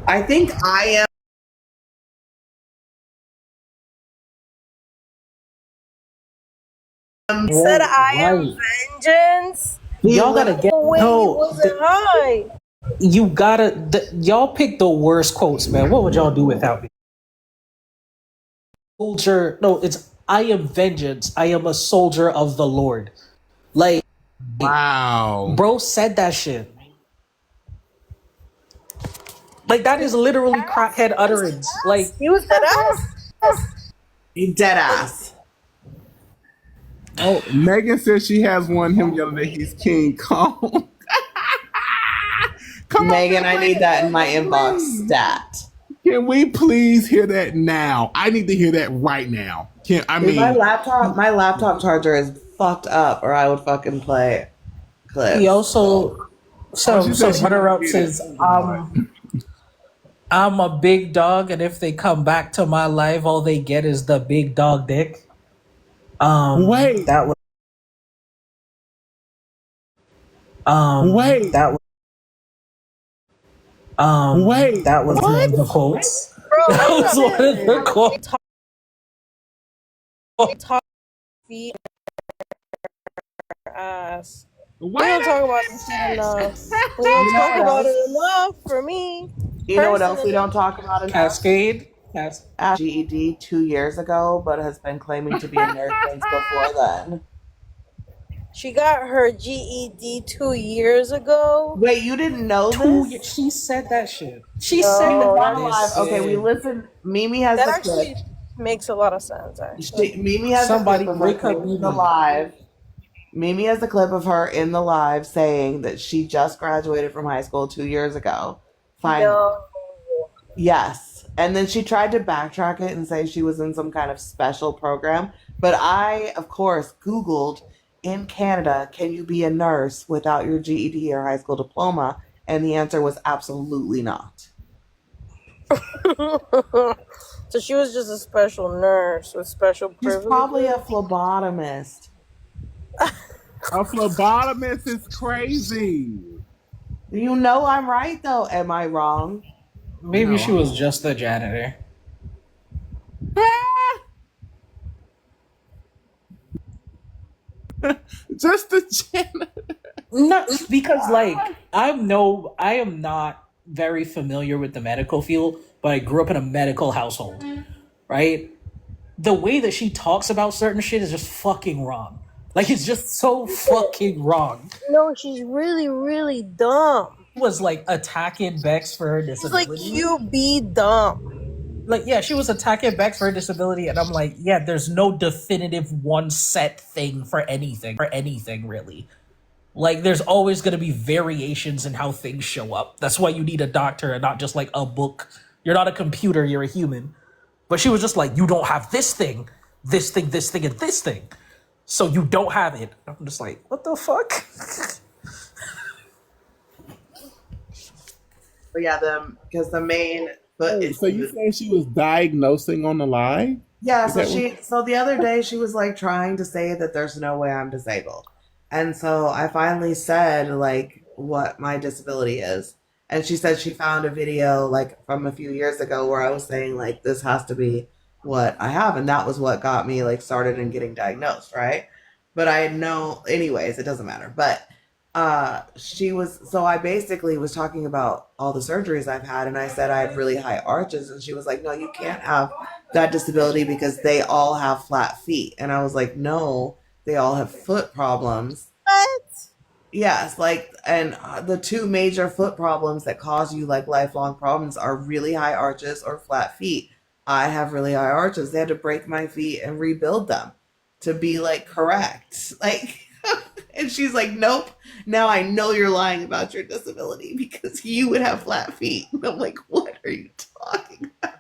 I think I am. Said I am vengeance. Y'all gotta get high. You gotta. Y'all pick the worst quotes, man. What would y'all do without me? Soldier. No, it's I am vengeance. I am a soldier of the Lord. Like, wow, bro said that shit. Like, that is literally crackhead utterance. Like, he was dead ass. Dead ass. Oh, Megan says she has one him yelling that he's King Kong. Come Megan, on, I need that in my inbox stat. Can we please hear that now? I need to hear that right now. My laptop charger is fucked up, or I would fucking play clips. He also runner up says I'm a big dog, and if they come back to my life, all they get is the big dog dick. Wait. That was. Wait. That was. Wait. That was one of the quotes. Bro, that was one of the quotes. Ass. We don't talk about this enough. We don't talk about it enough for me. You know what else we don't talk about enough? Cascade. GED 2 years ago, but has been claiming to be a nurse since before then. She got her GED 2 years ago. Wait, you didn't know this? She said that shit. She said that. Okay, we listened. Mimi has that the actually clip. Makes a lot of sense. Actually. Mimi has Somebody the clip break of her up in the live. Mimi has the clip of her in the live saying that she just graduated from high school 2 years ago. Finally. No. Yes. And then she tried to backtrack it and say she was in some kind of special program. But I, of course, Googled, in Canada, can you be a nurse without your GED or high school diploma? And the answer was absolutely not. So she was just a special nurse with special privileges. She's probably a phlebotomist. A phlebotomist is crazy. You know I'm right, though. Am I wrong? Maybe she was just the janitor. Just the janitor. No, because like I am not very familiar with the medical field, but I grew up in a medical household, right? The way that she talks about certain shit is just fucking wrong. Like, it's just so fucking wrong. No, she's really, really dumb. She was like attacking Bex for her disability. She's like, you be dumb. Like, yeah, she was attacking Bex for her disability, and I'm like, yeah, there's no definitive one set thing for anything really. Like, there's always going to be variations in how things show up. That's why you need a doctor and not just like a book. You're not a computer, you're a human. But she was just like, you don't have this thing, and this thing. So you don't have it. I'm just like, what the fuck? But yeah, because the main. But so you saying she was diagnosing on the line? Yeah. So the other day she was like trying to say that there's no way I'm disabled, And so I finally said like what my disability is. And she said she found a video like from a few years ago where I was saying like this has to be what I have, and that was what got me like started in getting diagnosed, right? But I know anyways, it doesn't matter. But she was so I basically was talking about all the surgeries I've had, and I said I had really high arches, and she was like, no, you can't have that disability because they all have flat feet. And I was like, no, they all have foot problems. What? Yes, like, and the two major foot problems that cause you like lifelong problems are really high arches or flat feet. I have really high arches. They had to break my feet and rebuild them to be like correct. Like, and she's like, nope. Now I know you're lying about your disability because you would have flat feet. And I'm like, what are you talking about?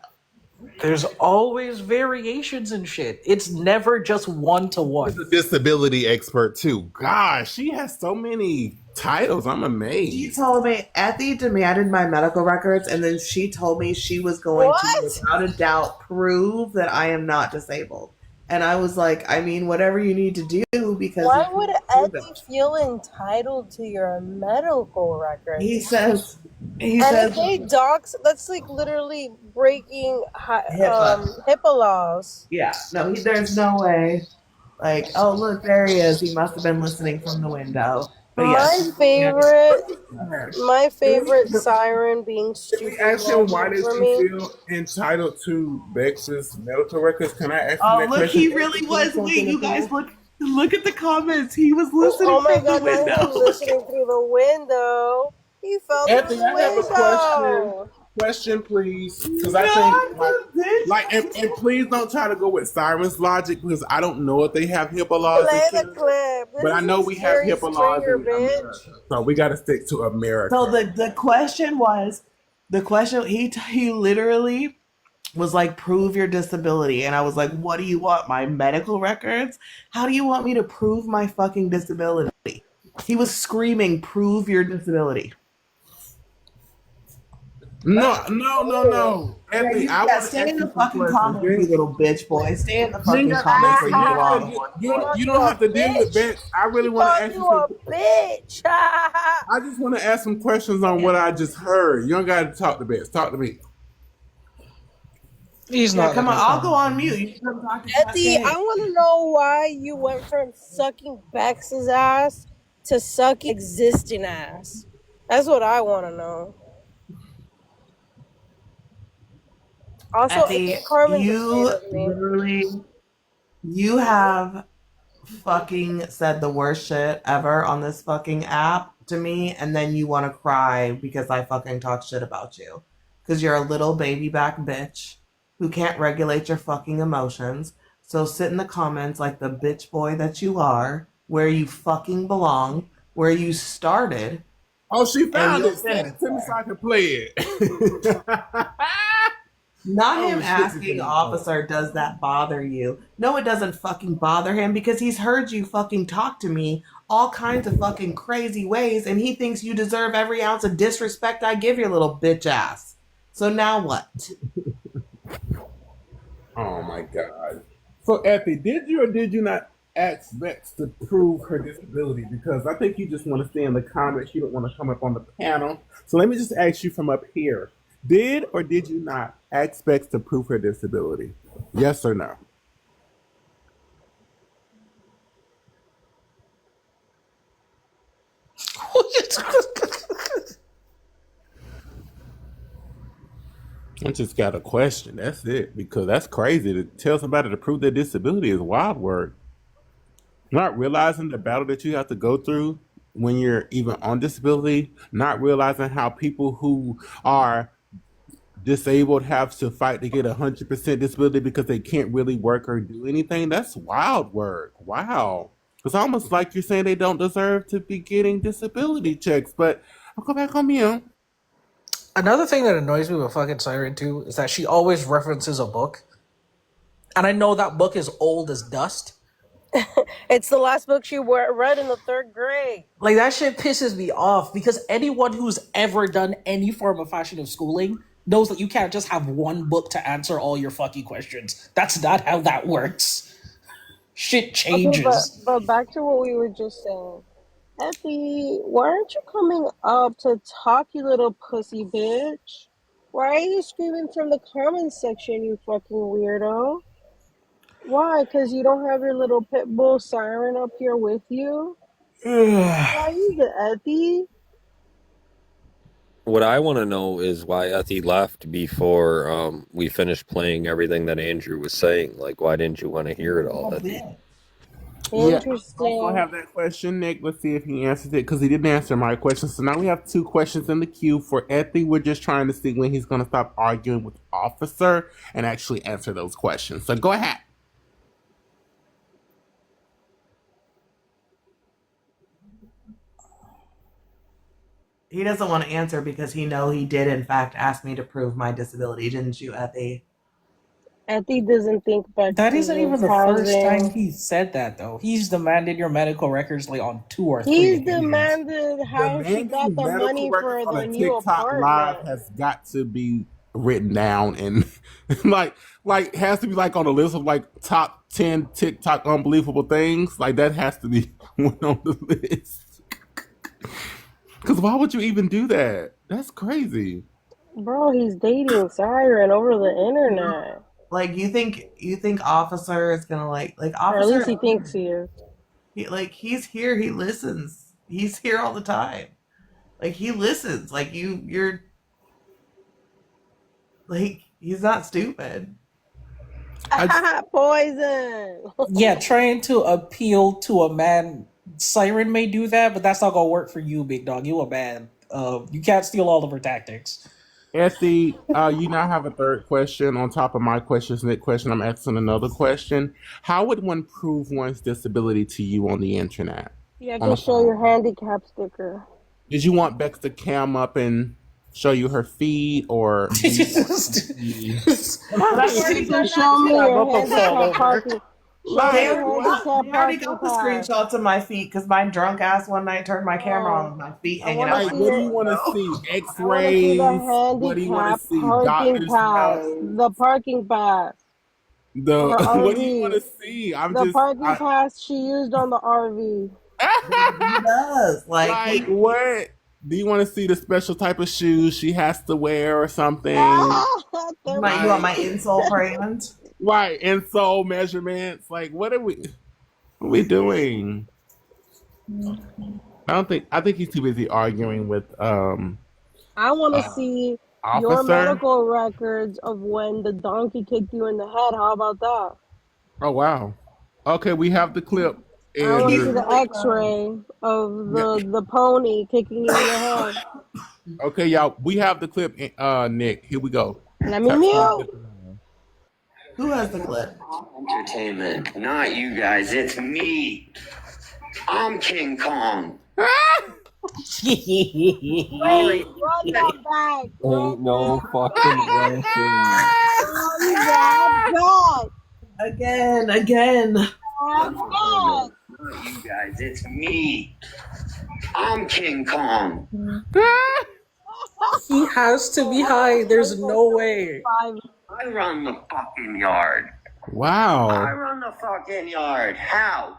There's always variations and shit. It's never just one to one. She's a disability expert too. Gosh, she has so many titles. I'm amazed. She told me Ethy demanded my medical records, and then she told me she was going to, without a doubt, prove that I am not disabled. And I was like, I mean, whatever you need to do, because why would Ethy feel entitled to your medical records? He says, if they docs, that's like literally breaking HIPAA laws. Yeah, no, there's no way. Like, oh look, there he is. He must have been listening from the window. But My favorite siren being stupid. Ask him why does for he me. feel entitled to Bex's medical records? Can I ask him Oh that look, question? he really was. Wait, you guys look at the comments. He was listening Oh my from god, the not window. him listening through the window. He fell through Anthony, the I have a window. Question, please, because I think and please don't try to go with Siren's logic because I don't know if they have HIPAA laws, Play in the Canada, clip. but I know we have Jerry HIPAA laws Springer, in America, so we got to stick to America. So the question was, he literally was like, prove your disability. And I was like, what do you want? My medical records? How do you want me to prove my fucking disability? He was screaming, prove your disability. No. Anthony, I want to stay ask in the you some fucking questions. comments, you little bitch boy. Stay in the fucking comments where you belong. You don't have to deal with Bex. I really want to ask you some. Bitch. I just want to ask some questions on what I just heard. You don't got to talk to Bex. Talk to me. He's Yeah, not. come on, gonna- I'll go on mute. You can come talk to Ethy, Cascade. I want to know why you went from sucking Bex's ass to sucking existing ass. That's what I want to know. Also, Ethy, Carmen's you afraid of me. literally, you have fucking said the worst shit ever on this fucking app to me, and then you want to cry because I fucking talk shit about you. Because you're a little baby back bitch who can't regulate your fucking emotions. So sit in the comments like the bitch boy that you are, where you fucking belong, where you started. Oh, she found And it. Send it to me so I can play it. Not Oh, him shit, asking, shit. officer, does that bother you? No, it doesn't fucking bother him because he's heard you fucking talk to me all kinds of fucking crazy ways, and he thinks you deserve every ounce of disrespect I give your little bitch ass. So now what? Oh my god. So, Effie, did you or did you not ask Bex to prove her disability? Because I think you just want to stay in the comments. You don't want to come up on the panel. So let me just ask you from up here. Did or did you not ask Bex to prove her disability? Yes or no? I just got a question. That's it. Because that's crazy. To tell somebody to prove their disability is wild work. Not realizing the battle that you have to go through when you're even on disability, not realizing how people who are disabled have to fight to get 100% disability because they can't really work or do anything. That's wild work. Wow. It's almost like you're saying they don't deserve to be getting disability checks. But I'll go back on mute. Another thing that annoys me with fucking Siren too is that she always references a book, and I know that book is old as dust. It's the last book she read in the 3rd grade. Like, that shit pisses me off because anyone who's ever done any form of fashion of schooling knows that you can't just have one book to answer all your fucking questions. That's not how that works. Shit Okay, changes. but back to what we were just saying. Effie, why aren't you coming up to talk, you little pussy bitch? Why are you screaming from the comments section, you fucking weirdo? Why? Because you don't have your little pit bull siren up here with you? Why you the Effie? What I want to know is why Ethy left before we finished playing everything that Andrew was saying. Like, why didn't you want to hear it all, Ethy? Yeah, Interesting. I have that question, Nick. Let's see if he answers it because he didn't answer my question. So now we have 2 questions in the queue for Ethy. We're just trying to see when he's going to stop arguing with Officer and actually answer those questions. So go ahead. He doesn't want to answer because he did in fact ask me to prove my disability, didn't you, Effie? Effie doesn't think back. That isn't even the first time he said that, though. He's demanded your medical records like on 2 or 3 He's occasions. demanded how she got the money for the new TikTok apartment. Live has got to be written down and like has to be like on a list of like top 10 TikTok unbelievable things. Like that has to be one on the list. Because why would you even do that? That's crazy. Bro, he's dating Siren over the internet. Like you think Officer is gonna like Or Officer? at least he thinks he is. He's here. He listens. He's here all the time. Like he listens. Like you're like he's not stupid. Poison. Yeah, trying to appeal to a man. Siren may do that, but that's not gonna work for you, big dog. You a man. You can't steal all of her tactics. Effie, you now have a 3rd question on top of my questions. Nick question. I'm asking another question. How would one prove one's disability to you on the internet? You have to show your handicap sticker. Did you want Bex to cam up and show you her feet, or? You can show me your handicap parking. They already got the screenshots of my feet because my drunk ass one night turned my camera on with my feet hanging out. What do you want to see? X-rays? What do you want to see? Doctor's pass. The parking pass. What do you want to see? The parking pass she used on the RV. He does. Like what? Do you want to see the special type of shoes she has to wear or something? You want my insole brand? Right, insole measurements. Like, what are we doing? I think he's too busy arguing with I want to see your medical records of when the donkey kicked you in the head. How about that? Oh wow. Okay, we have the clip. I want to see the X-ray of the pony kicking you in the head. Okay, y'all, we have the clip. Nick, here we go. Let me mute. Who has the clip? Entertainment, not you guys. It's me. I'm King Kong. Wait, run that back. Ain't no fucking way. Again. Not you guys. It's me. I'm King Kong. He has to be high. There's no way. I run the fucking yard. Wow. I run the fucking yard. How?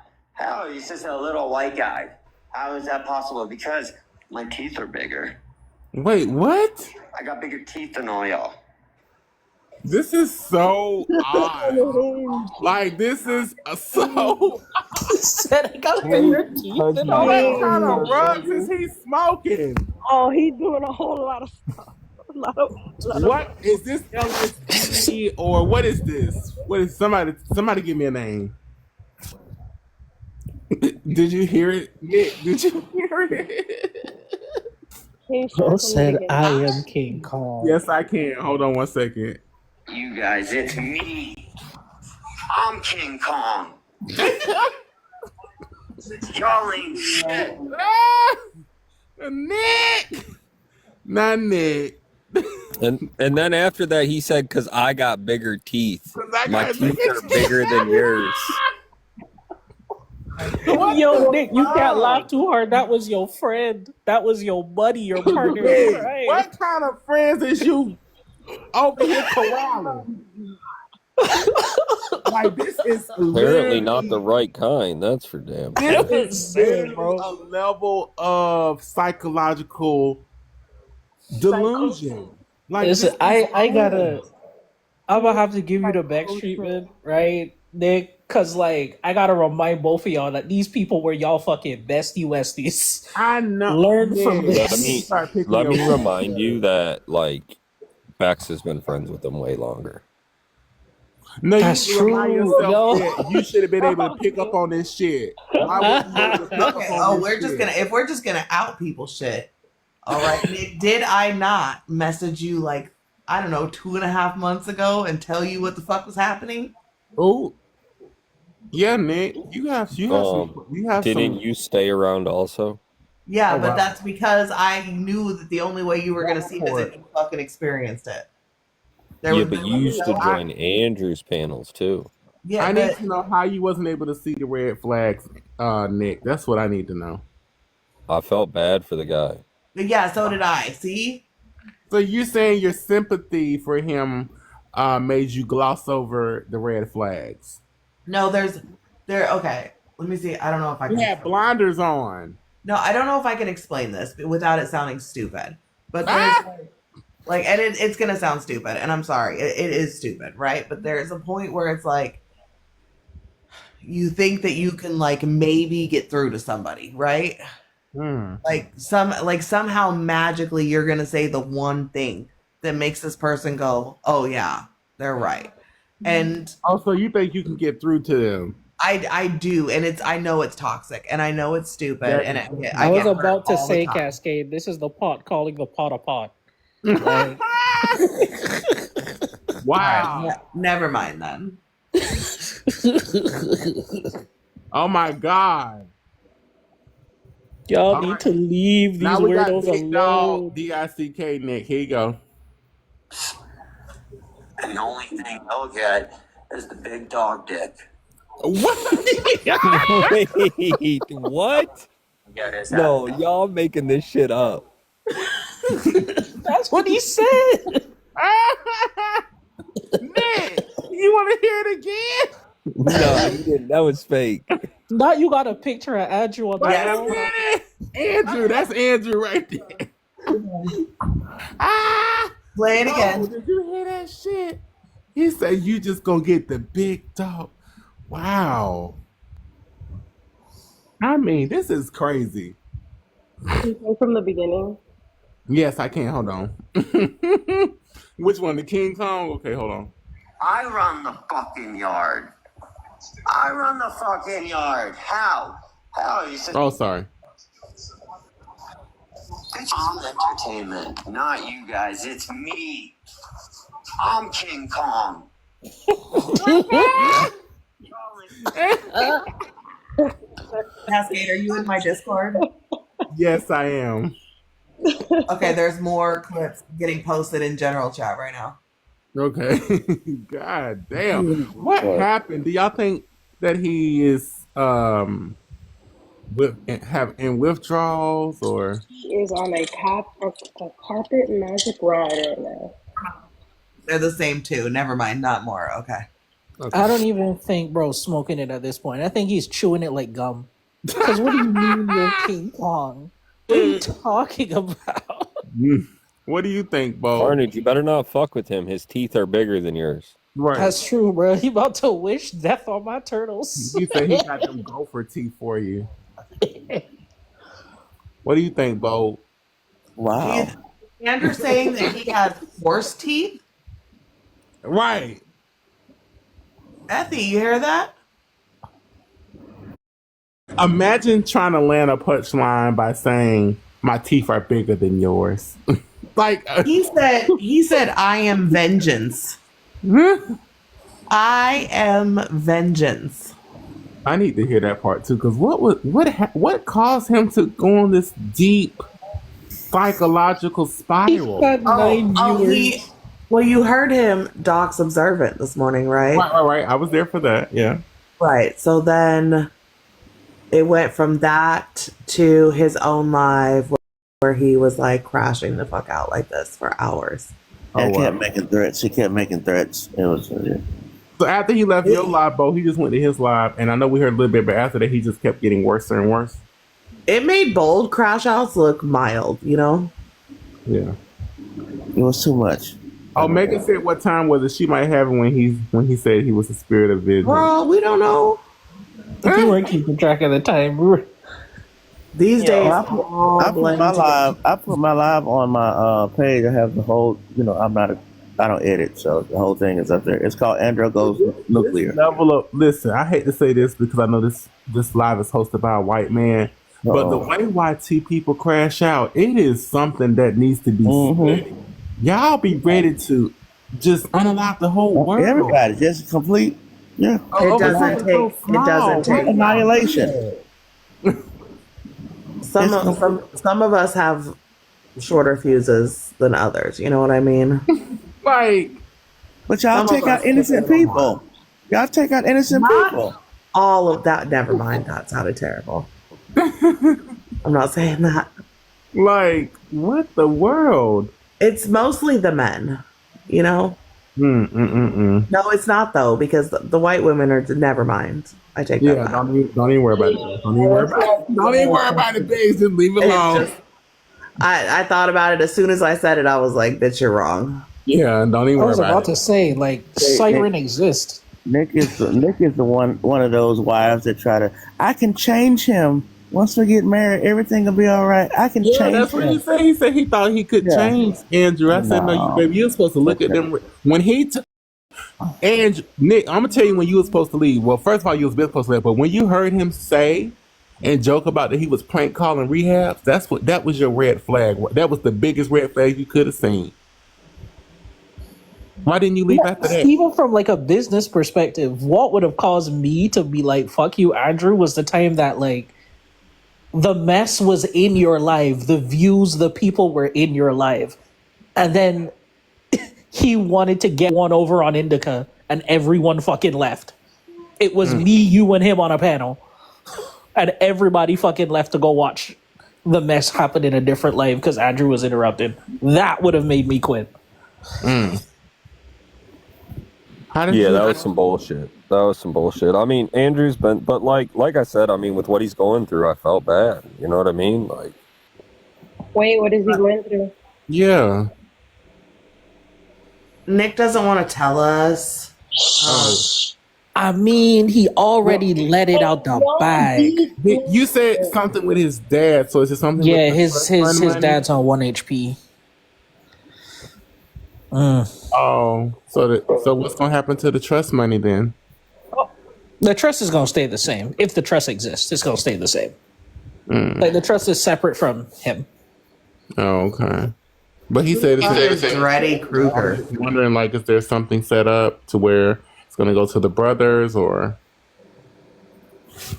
He's just a little white guy. How is that possible? Because my teeth are bigger. Wait, what? I got bigger teeth than all y'all. This is so odd. Like, this is so. Said I got bigger teeth than all What y'all. kind of rugs is he smoking? Oh, he's doing a whole lot of stuff. What is this LSD or what is this? What is somebody give me a name? Did you hear it? Nick, did you hear it? Bro said I am King Kong. Yes, I can. Hold on 1 second. You guys, it's me. I'm King Kong. Y'all ain't shit. Nick! Not Nick. And then after that, he said, "Cause I got bigger teeth. My teeth are bigger than yours." Yo, Nick, you can't laugh too hard. That was your friend. That was your buddy, your partner. Right? What kind of friends is you over here corralling? Like this is Apparently not the right kind. That's for damn sure. This is literally a level of psychological delusion. Like Listen, this I'm gonna have to give you the Bex treatment, right, Nick? Cause like I gotta remind both of y'all that these people were y'all fucking bestie westies. I know. Learn from Let this. me remind you that like Bex has been friends with them way longer. No, That's you remind true, yourself yo. that you should have been able to pick up on this shit. Why would you be able to pick up Okay. on Oh, this we're just shit? gonna if we're just gonna out people shit. All right, Nick. Did I not message you like I don't know 2.5 months ago and tell you what the fuck was happening? Oh, yeah, Nick. You have Didn't some. you stay around also? Yeah, Oh, but wow. that's because I knew that the only way you were gonna see this if you fucking experienced it. Yeah, but you used to join Andrew's panels too. Yeah, I need but to know how you wasn't able to see the red flags, Nick. That's what I need to know. I felt bad for the guy. yeah, so did I. See? So you're saying your sympathy for him made you gloss over the red flags? No, okay. Let me see. I don't know if I You can. had blinders on. No, I don't know if I can explain this without it sounding stupid. But there's like, and it's gonna sound stupid, and I'm sorry, it is stupid, right? But there's a point where it's like you think that you can like maybe get through to somebody, right? Like somehow magically you're gonna say the one thing that makes this person go, "Oh yeah, they're right," and also you think you can get through to them. I do, and I know it's toxic, and I know it's stupid, Yeah. and I was get hurt about to all the say, time. Cascade, this is the pot calling the pot a pot. Like, Wow. Alright, never mind then. Oh my God. y'all All need right. to leave these Now we got weirdos Big alone. Dog DICK Nick. Here you go. And the only thing they'll get is the big dog dick. Wait, what? Yeah, is No, y'all making this shit up. That's what he said. Nick, you want to hear it again? No, he didn't. That was fake. Now you got a picture of Andrew on the Wait a wall. minute. Andrew, that's Andrew right there. Play it Oh, again. did you hear that shit? He said you just gonna get the big dog. Wow. I mean, this is crazy. From the beginning. Yes, I can. Hold on. Which one? The King Kong? Okay, hold on. I run the fucking yard. I run the fucking yard. How? How? You said Oh, sorry. I'm entertainment, not you guys. It's me. I'm King Kong. Cascade, are you in my Discord? Yes, I am. Okay, there's more clips getting posted in general chat right now. Okay. God damn. What happened? Do y'all think that he is in withdrawals or? He is on a carpet magic ride right now. They're the same too. Never mind, not more. Okay. I don't even think bro's smoking it at this point. I think he's chewing it like gum. Because what do you mean you're King Kong? What are you talking about? What do you think, Bo? Carnage, you better not fuck with him. His teeth are bigger than yours. Right. That's true, bro. He about to wish death on my turtles. You said he got them gopher teeth for you. What do you think, Bo? Wow. Is Andrew saying that he has horse teeth? Right. Effie, you hear that? Imagine trying to land a punchline by saying my teeth are bigger than yours. Like he said I am vengeance. I am vengeance. I need to hear that part too, because what caused him to go on this deep psychological spiral? Well, you heard him, Doc's Observant this morning, right? Right. I was there for that. Yeah. Right. So then it went from that to his own live where he was like crashing the fuck out like this for hours. He kept making threats. It was. So after he left your live, Bo, he just went to his live, and I know we heard a little bit, but after that, he just kept getting worse and worse. It made bold crash outs look mild, you know? Yeah. It was too much. Oh, Megan said what time was it? She might have it when he said he was the spirit of vision. Bro, we don't know. We weren't keeping track of the time. We were these days. I put my live on my page. I have the whole. I don't edit, so the whole thing is up there. It's called Andrew Goes Nuclear. Level up. Listen, I hate to say this because I know this live is hosted by a white man, but the way YT people crash out, it is something that needs to be studied. Y'all be ready to just unlock the whole world. Everybody, just complete. Yeah, It doesn't take annihilation. Some of us have shorter fuses than others. You know what I mean? Like, but y'all take out innocent people. Y'all take out innocent people. All of that. Never mind. That sounded terrible. I'm not saying that. Like, what the world? It's mostly the men. You know. No, it's not though, because the white women are. Never mind. I take that back. Don't even worry about it. Don't even worry about it. Don't even worry about it, babes. Just leave it alone. I thought about it as soon as I said it. I was like, "Bitch, you're wrong." Yeah, don't even I worry was about about it. to say, like, Siren exists. Nick is the one of those wives that try to. I can change him. Once we get married, everything will be all right. I can change that's what him. he said. He said he thought he could change Andrew. I said, no, baby, you're supposed to look at them. When he Andrew, Nick, I'm gonna tell you when you were supposed to leave. Well, first of all, you was supposed to leave, but when you heard him say and joke about that he was prank calling rehabs, that was your red flag. That was the biggest red flag you could have seen. Why didn't you leave after that? Even from like a business perspective, what would have caused me to be like, fuck you, Andrew, was the time that like the mess was in your life, the views, the people were in your life. And then he wanted to get one over on Indica and everyone fucking left. It was me, you, and him on a panel. And everybody fucking left to go watch the mess happen in a different live because Andrew was interrupted. That would have made me quit. That was some bullshit. I mean, Andrew's been, but like I said, I mean, with what he's going through, I felt bad. You know what I mean? Like, Wait, what is he going through? Yeah. Nick doesn't want to tell us. I mean, he already let it out the bag. You said something with his dad, so is it something? Yeah, with his dad's on 1 HP. Oh, so what's gonna happen to the trust money then? The trust is gonna stay the same. If the trust exists, it's gonna stay the same. Like the trust is separate from him. Oh, okay. But he said it's Freddy Krueger. Wondering, like, is there something set up to where it's gonna go to the brothers or?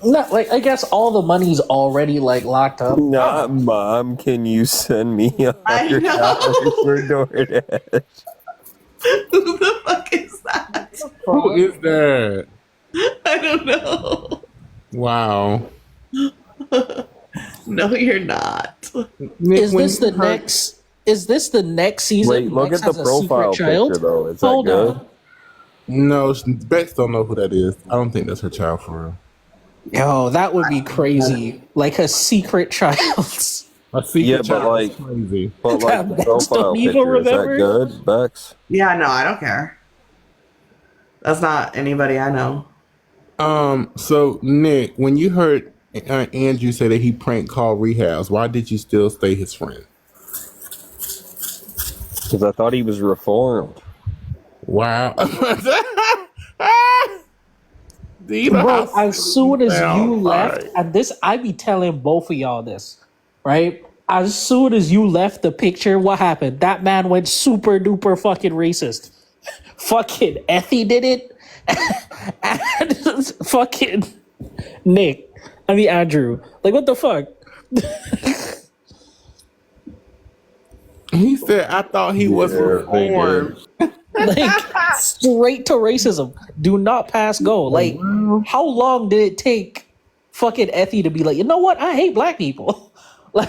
No, like I guess all the money's already like locked up. not Mom, can you send me $100 for DoorDash? Who the fuck is that? Who is that? I don't know. Wow. No, you're not. Nick, Is this the next? Is this the next season? Wait, look Lex at the has a secret profile child? picture though. Is that Hold good? on. No, Bex don't know who that is. I don't think that's her child for real. Yo, that would be crazy. Like a secret child. A secret child is crazy. But like the Bex profile don't even picture, is that remember? good, Bex? Yeah, no, I don't care. That's not anybody I know. So Nick, when you heard Andrew say that he prank called rehabs, why did you still stay his friend? Because I thought he was reformed. Wow. Bro, as soon as you left, and this, I be telling both of y'all this, right? As soon as you left the picture, what happened? That man went super duper fucking racist. Fucking Effie did it. And fucking Andrew. Like, what the fuck? He said, I thought he was reformed. Like, straight to racism. Do not pass go. Like, how long did it take fucking Effie to be like, you know what? I hate black people. Like,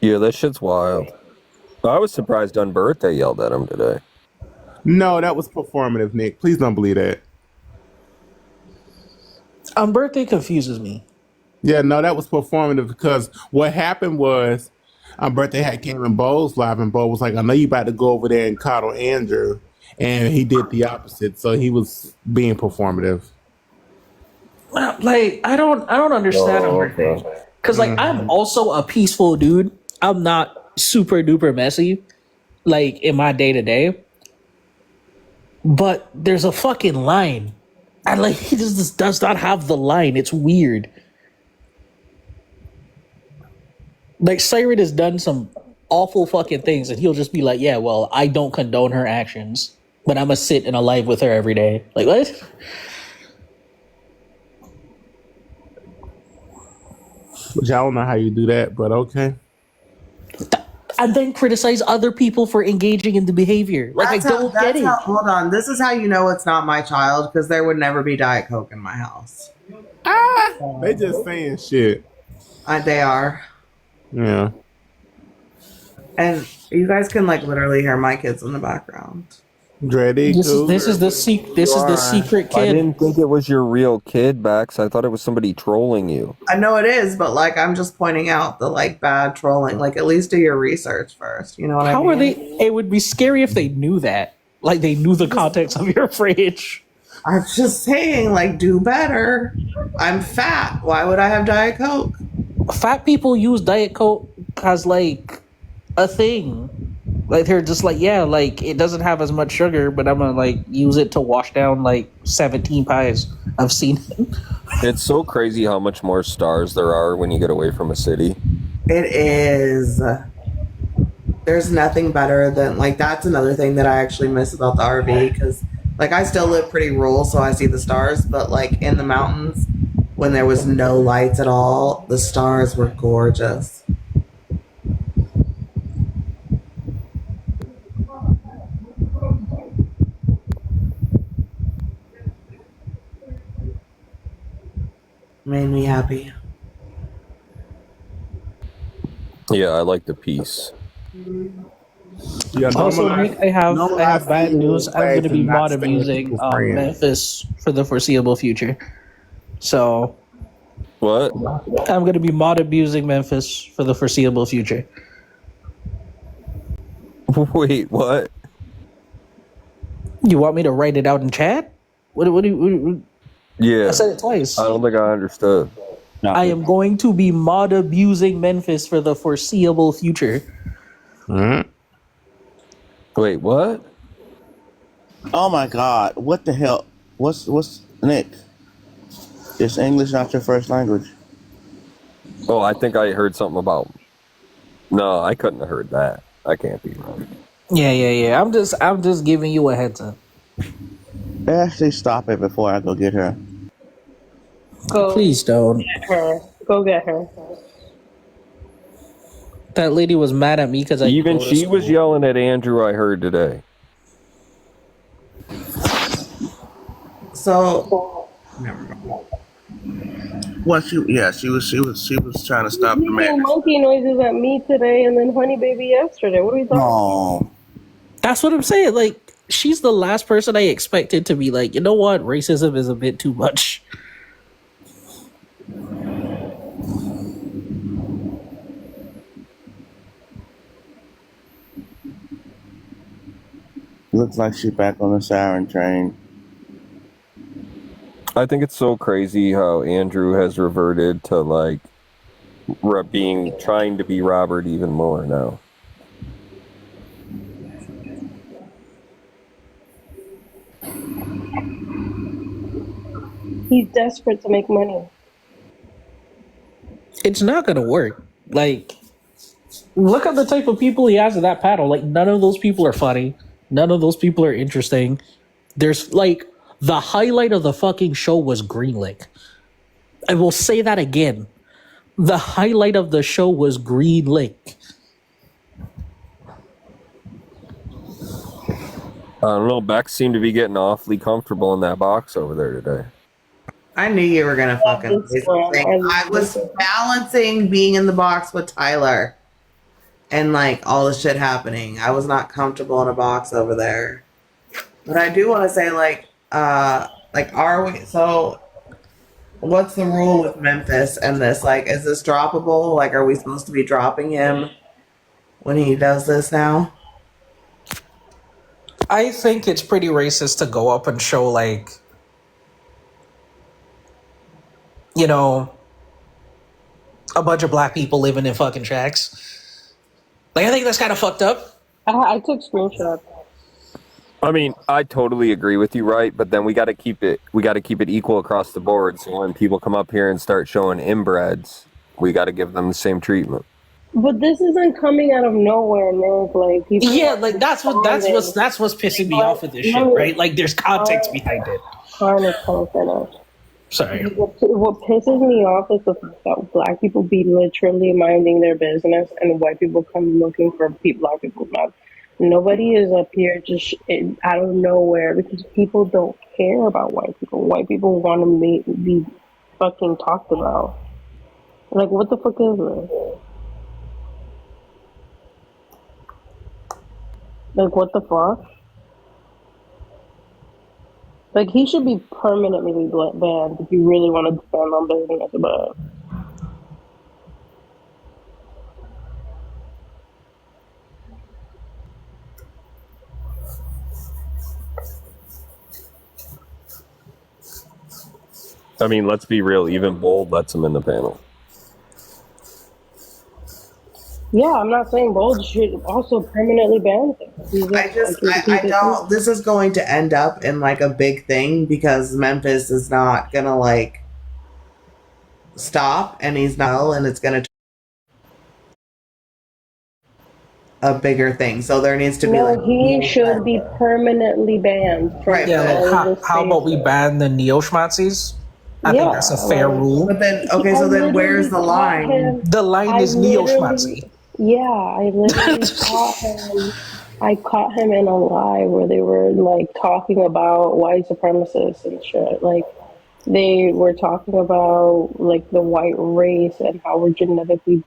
Yeah, that shit's wild. I was surprised Unbirthday yelled at him today. No, that was performative, Nick. Please don't believe that. Birthday confuses me. Yeah, no, that was performative because what happened was Birthday had Cameron Bowles live, and Bo was like, I know you about to go over there and coddle Andrew. And he did the opposite. So he was being performative. Like, I don't understand Birthday. Because, like, I'm also a peaceful dude. I'm not super duper messy, like, in my day to day. But there's a fucking line. And, like, he just does not have the line. It's weird. Like, Siren has done some awful fucking things, and he'll just be like, yeah, well, I don't condone her actions, but I'm gonna sit in a live with her every day. Like, what? Which I don't know how you do that, but okay. And then criticize other people for engaging in the behavior. Like, I don't get it. Hold on. This is how you know it's not my child, because there would never be Diet Coke in my house. They just saying shit. They are. Yeah. And you guys can like literally hear my kids in the background. Dreddy, this is the secret kid. I didn't think it was your real kid, Bax. I thought it was somebody trolling you. I know it is, but like I'm just pointing out the like bad trolling. Like at least do your research first. You know what I mean? How are they? It would be scary if they knew that. Like they knew the context of your fridge. I'm just saying, like, do better. I'm fat. Why would I have Diet Coke? Fat people use Diet Coke as like a thing. Like they're just like, yeah, like it doesn't have as much sugar, but I'm gonna like use it to wash down like 17 pies. I've seen it. It's so crazy how much more stars there are when you get away from a city. It is. There's nothing better than like that's another thing that I actually miss about the RV because like I still live pretty rural, so I see the stars, but like in the mountains when there was no lights at all, the stars were gorgeous. Made me happy. Yeah, I like the peace. Yeah, also, Nick, I have bad news. I'm going to be mod abusing Memphis for the foreseeable future. So, what? I'm going to be mod abusing Memphis for the foreseeable future. Wait, what? You want me to write it out in chat? What do you? Yeah, I said it twice. I don't think I understood. I am going to be mod abusing Memphis for the foreseeable future. Wait, what? Oh my God! What the hell? What's Nick? Is English not your first language? Oh, I think I heard something about. No, I couldn't have heard that. I can't be wrong. Yeah. I'm just giving you a heads up. Actually, stop it before I go get her. Please don't. Get her. Go get her. That lady was mad at me because Even she was yelling at Andrew. I heard today. So, Well, she was trying to stop the You man. made monkey noises at me today, and then Honey Baby yesterday. What are we talking about? That's what I'm saying. Like, she's the last person I expected to be like, you know what? Racism is a bit too much. Looks like she's back on the siren train. I think it's so crazy how Andrew has reverted to like trying to be Robert even more now. He's desperate to make money. It's not gonna work. Like, look at the type of people he has in that panel. Like, none of those people are funny. None of those people are interesting. There's like the highlight of the fucking show was Greenlick. I will say that again. The highlight of the show was Greenlick. I don't know. Beck seemed to be getting awfully comfortable in that box over there today. I knew you were gonna fucking say something. I was balancing being in the box with Tyler and like all the shit happening. I was not comfortable in a box over there. But I do want to say, are we? So, what's the rule with Memphis and this? Like, is this droppable? Like, are we supposed to be dropping him when he does this now? I think it's pretty racist to go up and show, like, you know, a bunch of black people living in fucking shacks. Like, I think that's kind of fucked up. I took screenshots. I mean, I totally agree with you, right? But then we got to keep it equal across the board. So when people come up here and start showing inbreds, we got to give them the same treatment. But this isn't coming out of nowhere, man. Like people. Yeah, like that's what's pissing me off with this shit, right? Like there's context behind it. Sorry. What pisses me off is the fact that black people be literally minding their business and white people come looking for black people's mouth. Nobody is up here just out of nowhere because people don't care about white people. White people want to be fucking talked about. Like, what the fuck is this? Like, what the fuck? Like, he should be permanently banned if you really want to stand on business about it. I mean, let's be real. Even Bold lets him in the panel. Yeah, I'm not saying Bold should also permanently ban him. I don't. This is going to end up in like a big thing because Memphis is not gonna like stop, and he's not, and it's gonna a bigger thing. So there needs to be he should be permanently banned. Right. Yeah, like, how about we ban the neo-schmazis? I think that's a fair rule. But then, okay, so then where's the line? The line is neo-schmazi. Yeah, I literally I caught him in a lie where they were like talking about white supremacists and shit. Like they were talking about like the white race and how we're genetically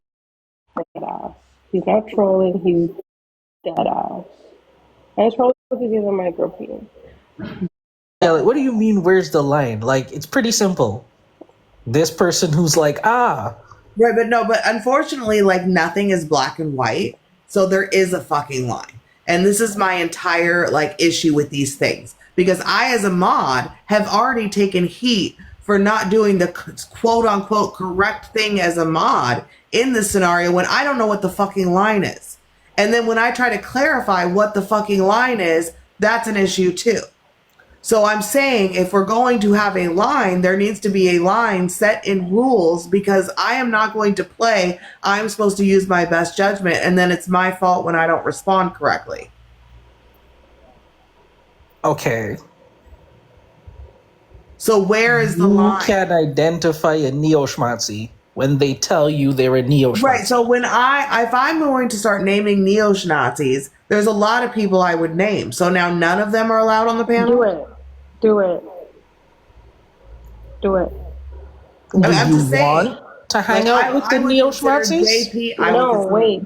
dead ass. He's not trolling, he's dead ass. And it's probably because he's a micro-penis. Yeah, like, what do you mean, where's the line? Like, it's pretty simple. This person who's like, Right, but unfortunately, like, nothing is black and white, so there is a fucking line. And this is my entire, like, issue with these things. Because I, as a mod, have already taken heat for not doing the quote-unquote correct thing as a mod in this scenario when I don't know what the fucking line is. And then when I try to clarify what the fucking line is, that's an issue too. So I'm saying if we're going to have a line, there needs to be a line set in rules because I am not going to play. I'm supposed to use my best judgment, and then it's my fault when I don't respond correctly. okay. So where is the line? You can identify a neo-schmazi when they tell you they're a neo-schmazi. Right. So when if I'm going to start naming neo-Nazis, there's a lot of people I would name. So now none of them are allowed on the panel? Do it. Do you want to hang out with the neo-schmazis?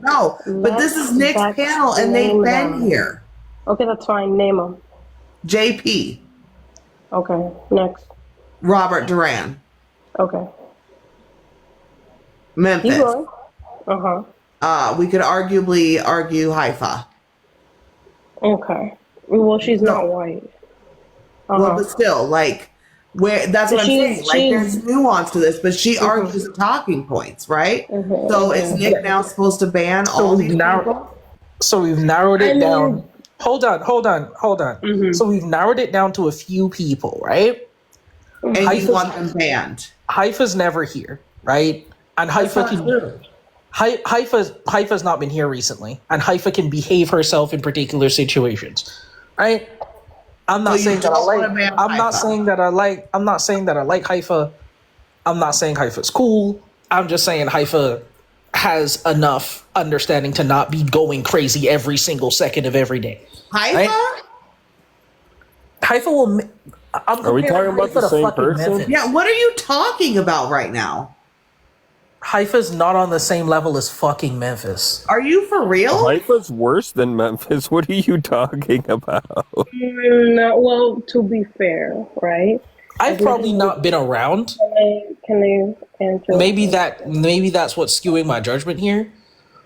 No, but this is Nick's panel and they've been here. Okay, that's fine. Name them. JP. Okay, next. Robert Duran. Okay. Memphis. Uh-huh. We could arguably argue Haifa. Okay. Well, she's not white. Well, but still, like, that's what I'm saying. Like, there's nuance to this, but she argues the talking points, right? So is Nick now supposed to ban all these people? So we've narrowed it down. Hold on. So we've narrowed it down to a few people, right? And you want them banned. Haifa's never here, right? And Haifa's not been here recently, and Haifa can behave herself in particular situations, right? I'm not saying that I like Haifa. I'm not saying Haifa's cool. I'm just saying Haifa has enough understanding to not be going crazy every single second of every day. Haifa? Right? Haifa will. Are we talking about the same person? Yeah, what are you talking about right now? Haifa's not on the same level as fucking Memphis. Are you for real? Haifa's worse than Memphis. What are you talking about? No, well, to be fair, right? I've probably not been around. Can I answer? Maybe that's what's skewing my judgment here.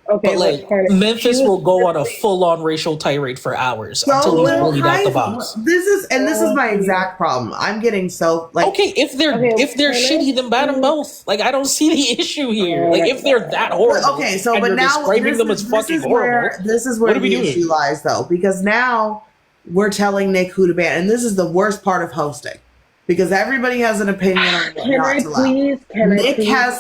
Okay, But like Memphis will go on a full-on racial tirade for hours until he's bullied out the box. This is my exact problem. I'm getting so like okay if they're shitty, then ban them both. Like I don't see the issue here. Like if they're that horrible, okay, so and but you're now describing them as fucking horrible. This is where what are we the doing? issue lies, though, because now we're telling Nick who to ban, and this is the worst part of hosting. Because everybody has an opinion on what not to allow.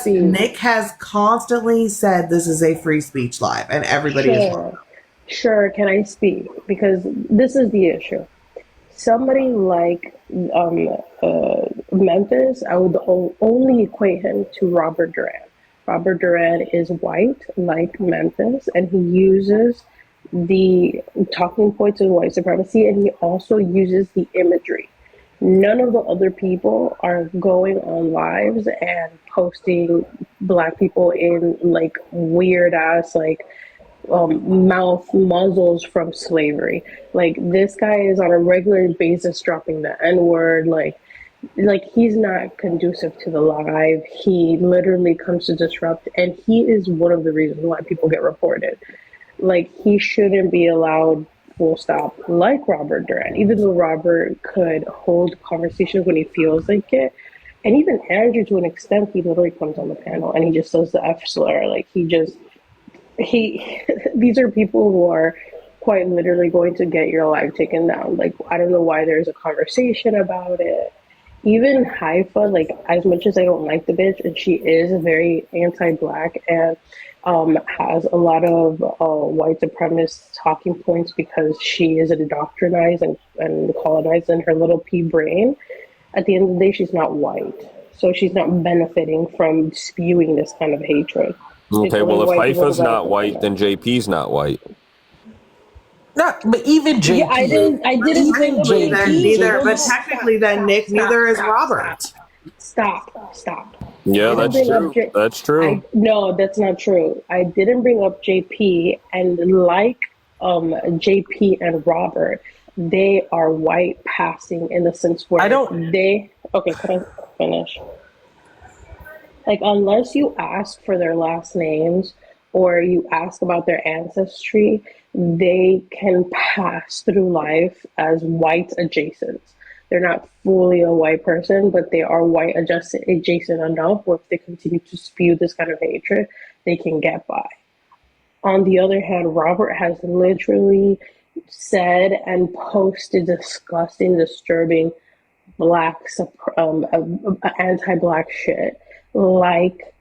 Nick has constantly said this is a free speech live, and everybody is wrong. Sure, can I speak? Because this is the issue. Somebody like Memphis, I would only equate him to Robert Duran. Robert Duran is white, like Memphis, and he uses the talking points of white supremacy, and he also uses the imagery. None of the other people are going on lives and posting black people in like weird ass like mouth muzzles from slavery. Like this guy is on a regular basis dropping the N-word. Like he's not conducive to the live. He literally comes to disrupt, and he is one of the reasons why people get reported. Like he shouldn't be allowed. Full stop. Like Robert Duran, even though Robert could hold conversations when he feels like it, and even Andrew to an extent, he literally comes on the panel and he just says the F slur. Like these are people who are quite literally going to get your life taken down. Like I don't know why there's a conversation about it. Even Haifa, like as much as I don't like the bitch, and she is very anti-black and has a lot of white supremacist talking points because she is indoctrinized and colonized in her little pea brain. At the end of the day, she's not white. So she's not benefiting from spewing this kind of hatred. Okay, well, if Haifa's not white, then JP's not white. Not, but even JP. Yeah, I didn't even JP. Neither, but technically, then Nick, neither is Robert. Stop. Yeah, that's true. That's true. No, that's not true. I didn't bring up JP, and like JP and Robert, they are white passing in the sense where okay, can I finish? Like unless you ask for their last names or you ask about their ancestry, they can pass through life as white adjacent. They're not fully a white person, but they are white adjacent enough where if they continue to spew this kind of hatred, they can get by. On the other hand, Robert has literally said and posted disgusting, disturbing anti-black shit like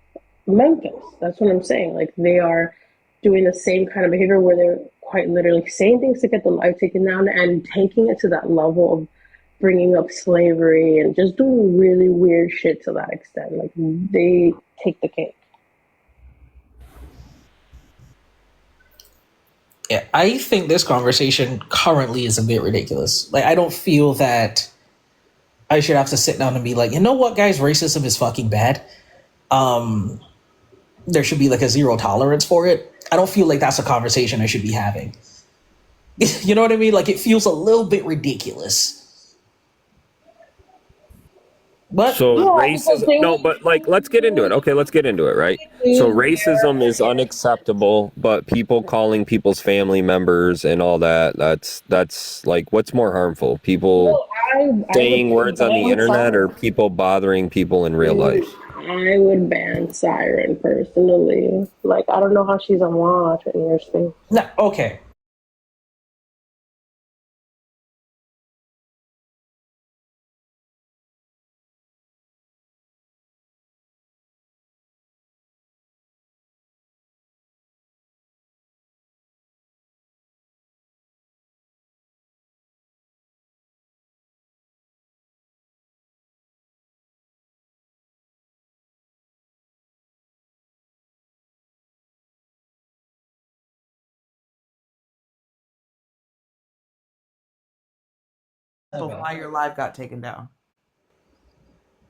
Memphis. That's what I'm saying. Like they are doing the same kind of behavior where they're quite literally saying things to get the life taken down and taking it to that level of bringing up slavery and just doing really weird shit to that extent. Like they take the cake. Yeah, I think this conversation currently is a bit ridiculous. Like I don't feel that I should have to sit down and be like, you know what, guys, racism is fucking bad. There should be like a zero tolerance for it. I don't feel like that's a conversation I should be having. You know what I mean? Like it feels a little bit ridiculous. But so racism, no, but like, let's get into it. Okay, let's get into it, right? So racism is unacceptable, but people calling people's family members and all that's like, what's more harmful? People saying words on the internet or people bothering people in real life? I would ban Siren personally. Like, I don't know how she's on watch in your space. No, okay. Why your live got taken down.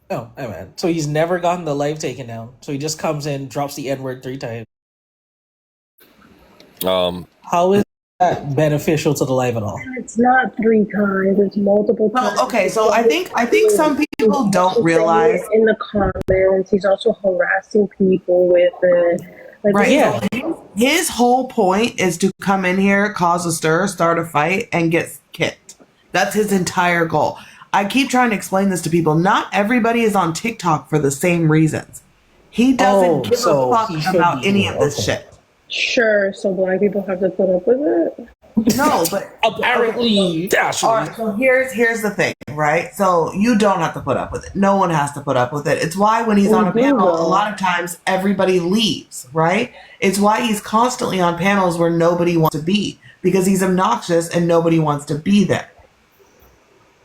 Oh, hey man. So he's never gotten the live taken down. So he just comes in, drops the N word 3 times. How is that beneficial to the live at all? It's not 3 times. It's multiple times. Well, okay, so I think some people don't realize in the comments. He's also harassing people with it. Like, right. Yeah. So his whole point is to come in here, cause a stir, start a fight, and get kicked. That's his entire goal. I keep trying to explain this to people. Not everybody is on TikTok for the same reasons. He doesn't give a fuck about any of this shit. Sure, so black people have to put up with it? No, but apparently, all right, so here's the thing, right? So you don't have to put up with it. No one has to put up with it. It's why when he's on a panel, a lot of times everybody leaves, right? It's why he's constantly on panels where nobody wants to be, because he's obnoxious and nobody wants to be there.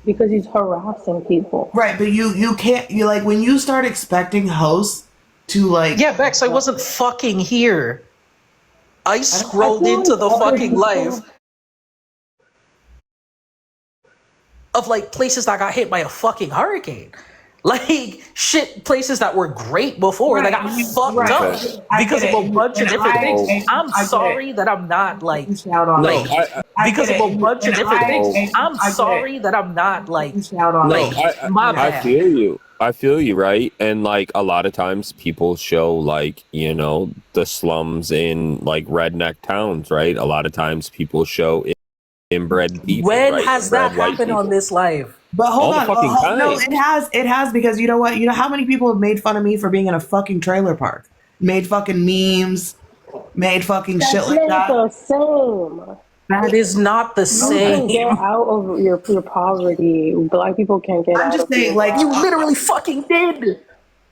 Because he's harassing people. Right, but you can't, you like, when you start expecting hosts to like... Yeah, Bex, I wasn't fucking here. I scrolled into the fucking live of like places that got hit by a fucking hurricane. Like shit, places that were great before that got fucked up because of a bunch of different things. I'm sorry that I'm not like because of a bunch of different things. I'm sorry that I'm not like my bad. I feel you, right? And like a lot of times people show like, you know, the slums in like redneck towns, right? A lot of times people show inbred people. When right? has that happened on this live? But hold on, no, it has because you know what? You know how many people have made fun of me for being in a fucking trailer park? Made fucking memes, made fucking shit like that. That's the same. That is not the same. You can get out of your poverty. Black people can't get out. I'm just saying, like, you literally fucking did.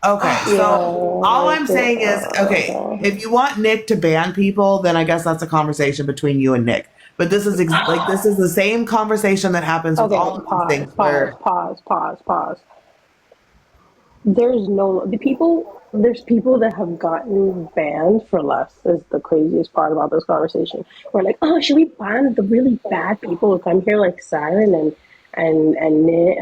Okay, so all I'm saying is, okay, if you want Nick to ban people, then I guess that's a conversation between you and Nick. But this is like this is the same conversation that happens with all of these things. Pause. There's people that have gotten banned for less is the craziest part about this conversation. We're like, oh, should we ban the really bad people who come here like Siren and Nick,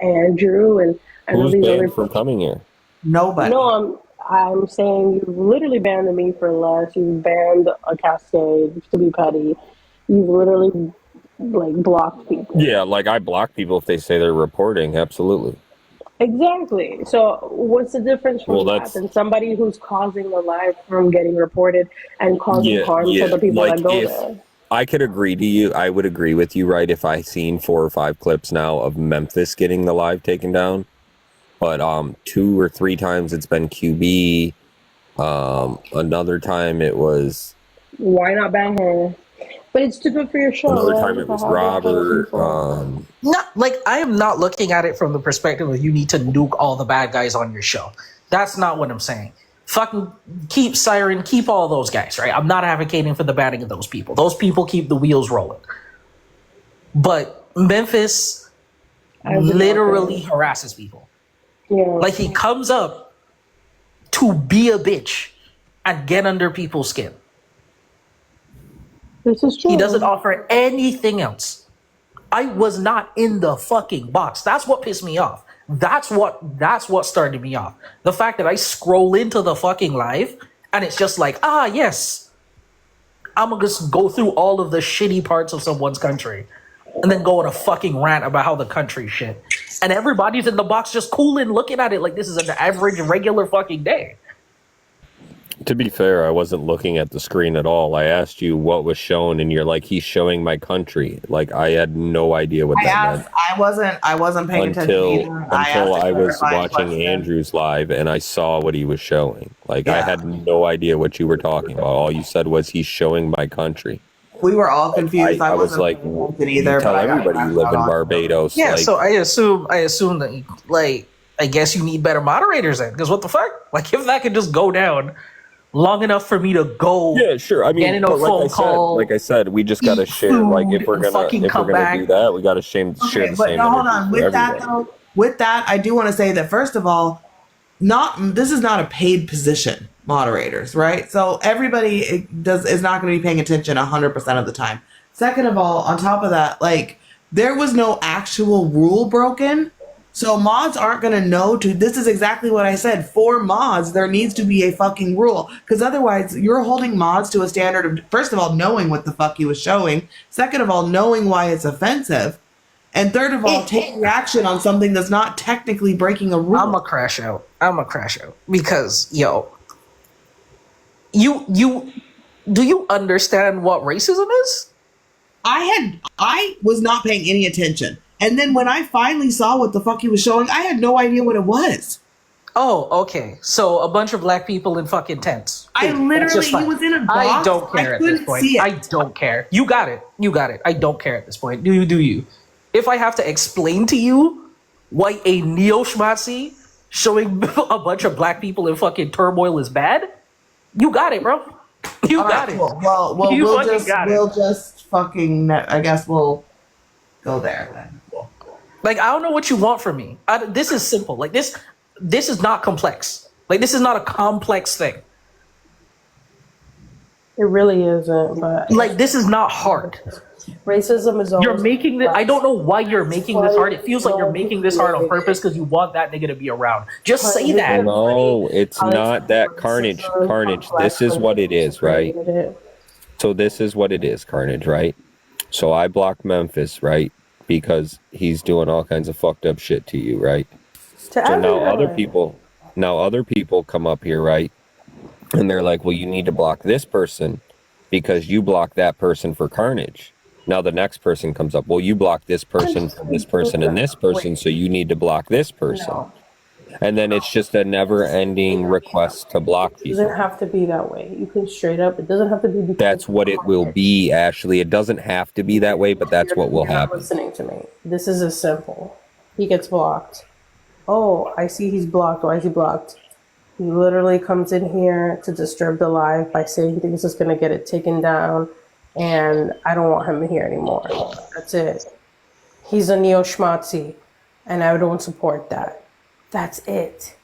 Andrew and who's all these banned other from coming here? Nobody. No, I'm saying you literally banned me for less. You banned a Cascade to be petty. You've literally like blocked people. Yeah, like I block people if they say they're reporting. Absolutely. Exactly. So what's the difference from that and somebody who's causing the live from getting reported and causing harm to the people like that go if there? I could agree to you. I would agree with you, right? If I seen 4 or 5 clips now of Memphis getting the live taken down, but 2 or 3 times it's been QB. Another time it was. Why not ban her? But it's too good for your show. Another time it was Robert. Not like I am not looking at it from the perspective of you need to nuke all the bad guys on your show. That's not what I'm saying. Fucking keep Siren, keep all those guys, right? I'm not advocating for the banning of those people. Those people keep the wheels rolling. But Memphis literally harasses people. Yeah. Like he comes up to be a bitch and get under people's skin. This is true. He doesn't offer anything else. I was not in the fucking box. That's what pissed me off. That's what started me off. The fact that I scroll into the fucking live and it's just like, yes, I'm gonna just go through all of the shitty parts of someone's country and then go on a fucking rant about how the country's shit. And everybody's in the box just cooling, looking at it like this is an average, regular fucking day. To be fair, I wasn't looking at the screen at all. I asked you what was shown, and you're like, "He's showing my country." Like I had no idea what that meant. I wasn't paying attention until I was watching Andrew's live, and I saw what he was showing. Like I had no idea what you were talking about. All you said was, "He's showing my country." We were all confused. I was like, either. Tell everybody you live in Barbados. Yeah, like, so I assume that like I guess you need better moderators then, because what the fuck? Like if that could just go down long enough for me to go. Yeah, sure. I mean, get in a phone call. Like I said, we just gotta share. Like if we're gonna do that, we gotta share the same. But no, hold on. With that though, I do want to say that first of all, this is not a paid position, moderators, right? So everybody is not going to be paying attention 100% of the time. Second of all, on top of that, like there was no actual rule broken. So mods aren't going to know to, this is exactly what I said. For mods, there needs to be a fucking rule. Because otherwise, you're holding mods to a standard of, first of all, knowing what the fuck he was showing. Second of all, knowing why it's offensive. And third of all, taking action on something that's not technically breaking a rule. I'm a crash out. Because, yo, do you understand what racism is? I was not paying any attention. And then when I finally saw what the fuck he was showing, I had no idea what it was. Oh, okay. So a bunch of black people in fucking tents. I literally, he was in a box. I don't care at this point. I don't care. You got it. I don't care at this point. Do you? If I have to explain to you why a neo-schmatzi showing a bunch of black people in fucking turmoil is bad, you got it, bro. You got it. Well, we'll just fucking, I guess we'll go there then. Like, I don't know what you want from me. This is simple. Like, this is not complex. Like, this is not a complex thing. It really isn't, but like, this is not hard. Racism is always you're making this. I don't know why you're making this hard. It feels like you're making this hard on purpose because you want that nigga to be around. Just say that. No, it's not that, Carnage. Carnage. This is what it is, right? So this is what it is, Carnage, right? So I blocked Memphis, right? Because he's doing all kinds of fucked up shit to you, right? So now other people come up here, right? And they're like, well, you need to block this person because you blocked that person for Carnage. Now the next person comes up, well, you blocked this person from this person and this person, so you need to block this person. And then it's just a never-ending request to block It people. doesn't have to be that way. You can straight up. It doesn't have to be. That's what it will be, Ashley. It doesn't have to be that way, but that's what will You're not happen. listening to me. This is as simple. He gets blocked. Oh, I see he's blocked. Why is he blocked? He literally comes in here to disturb the live by saying things that's gonna get it taken down, and I don't want him here anymore. That's it. He's a neo-schmatzi, and I don't support that. That's it.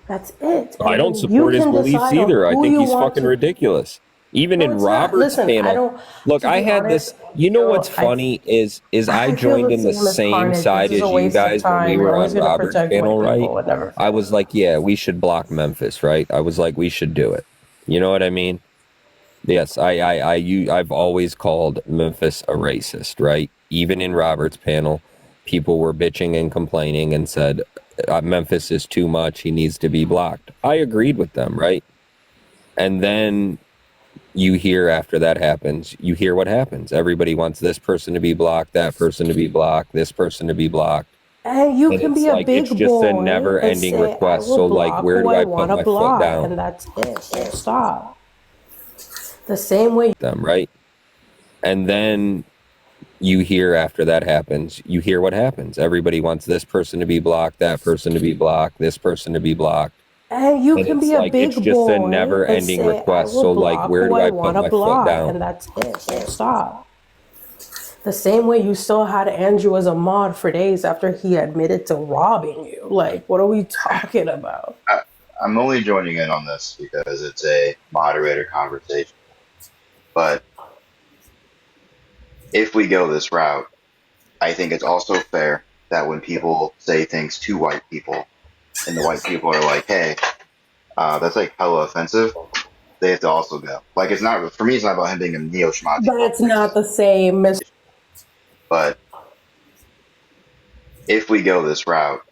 That's it. I don't You support his can beliefs decide on either. I who think you he's want fucking to- ridiculous. Even in it's not. Robert's Listen, I panel. don't- Look, to I be had honest, this. You know what's funny is I feel joined the in the same as same Carnage. side This as is a you waste of guys when we time. were We're on always gonna Robert's protect panel, white people, right? whatever. I was like, yeah, we should block Memphis, right? I was like, we should do it. You know what I mean? Yes, I've always called Memphis a racist, right? Even in Robert's panel, people were bitching and complaining and said, Memphis is too much. He needs to be blocked. I agreed with them, right? And then you hear after that happens, you hear what happens. Everybody wants this person to be blocked, that person to be blocked, this person to be blocked. And you And can it's be a like, big it's just boy a never-ending and say, request. I will So, like, block where who do I put wanna my block, foot down? and that's it. Full stop. The same way. Them, right? And then you hear after that happens, you hear what happens. Everybody wants this person to be blocked, that person to be blocked, this person to be blocked. And you And can it's be a like, big it's just boy a never-ending and say, request. I will So, like, block where who do I I put wanna my foot block, down? and that's it. Full stop. The same way you still had Andrew as a mod for days after he admitted to robbing you. Like, what are we talking about? I'm only joining in on this because it's a moderator conversation. But if we go this route, I think it's also fair that when people say things to white people, and the white people are like, hey, that's like hella offensive, they have to also go. Like, it's not, for me, it's not about him being a neo-schmatzi. That's not the same, Mr. But if we go this route,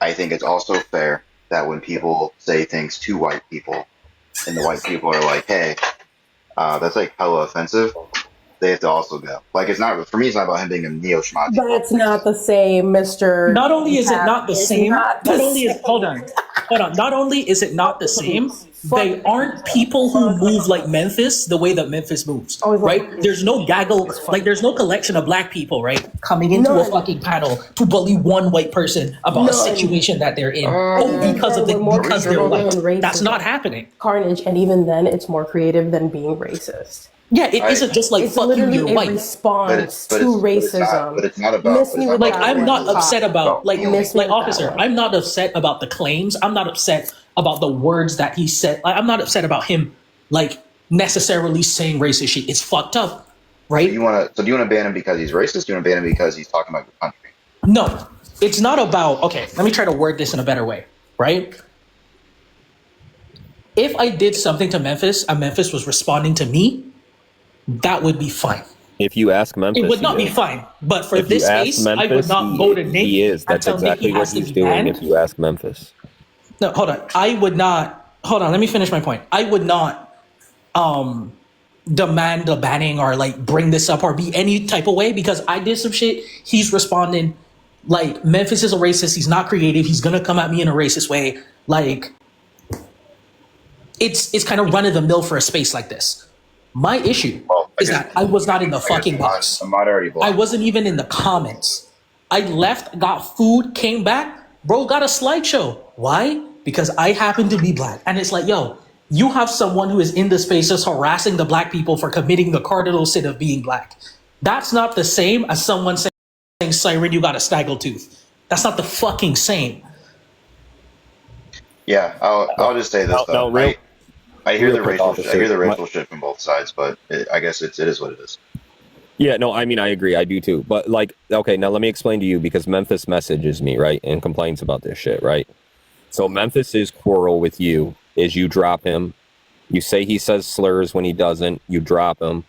I think it's also fair that when people say things to white people, and the white people are like, hey, that's like hella offensive, they have to also go. Like, it's not, for me, it's not about him being a neo-schmatzi. That's not the same, Mr. Not only is it not the It's same, not the hold on. Not only is it not the same, they aren't people who move like Memphis the way that Memphis moves, right? There's no gaggle, like there's no collection of black people, right, coming into a fucking panel to bully one white person about a situation that they're in, because they're white. That's not happening. Carnage, and even then, it's more creative than being racist. Yeah, it isn't just like it's fuck you, literally you're a white. response to racism. But it's not about, Miss me with Like, that I'm word. not upset about like Miss me with that officer. word. I'm not upset about the claims. I'm not upset about the words that he said. Like, I'm not upset about him like necessarily saying racist shit. It's fucked up, right? do you want to ban him because he's racist? Do you want to ban him because he's talking about your country? No, it's not about, okay, let me try to word this in a better way, right? If I did something to Memphis and Memphis was responding to me, that would be fine. If you ask Memphis, It would not he be is. fine. But for If this you ask case, I would Memphis, not go to Nick he is. and That's tell Nick exactly he what has to he's be doing. banned. If you ask Memphis, No, hold on. I would not. Hold on. Let me finish my point. I would not demand the banning or like bring this up or be any type of way because I did some shit. He's responding like Memphis is a racist. He's not creative. He's gonna come at me in a racist way. Like it's kind of run of the mill for a space like this. My issue is that I was not in the fucking box. I'm already I wasn't even in the comments. I left, got food, came back. Bro got a slideshow. Why? Because I happen to be black. And it's like, yo, you have someone who is in the spaces harassing the black people for committing the cardinal sin of being black. That's not the same as someone saying, Siren, you got a snaggle tooth. That's not the fucking same. Yeah, I'll just say this though. I hear the racial shit from both sides, but I guess it is what it is. yeah, no, I mean, I agree. I do too. But like, okay, now let me explain to you because Memphis messages me, right, and complains about this shit, right? So Memphis's quarrel with you is you drop him. You say he says slurs when he doesn't. You drop him.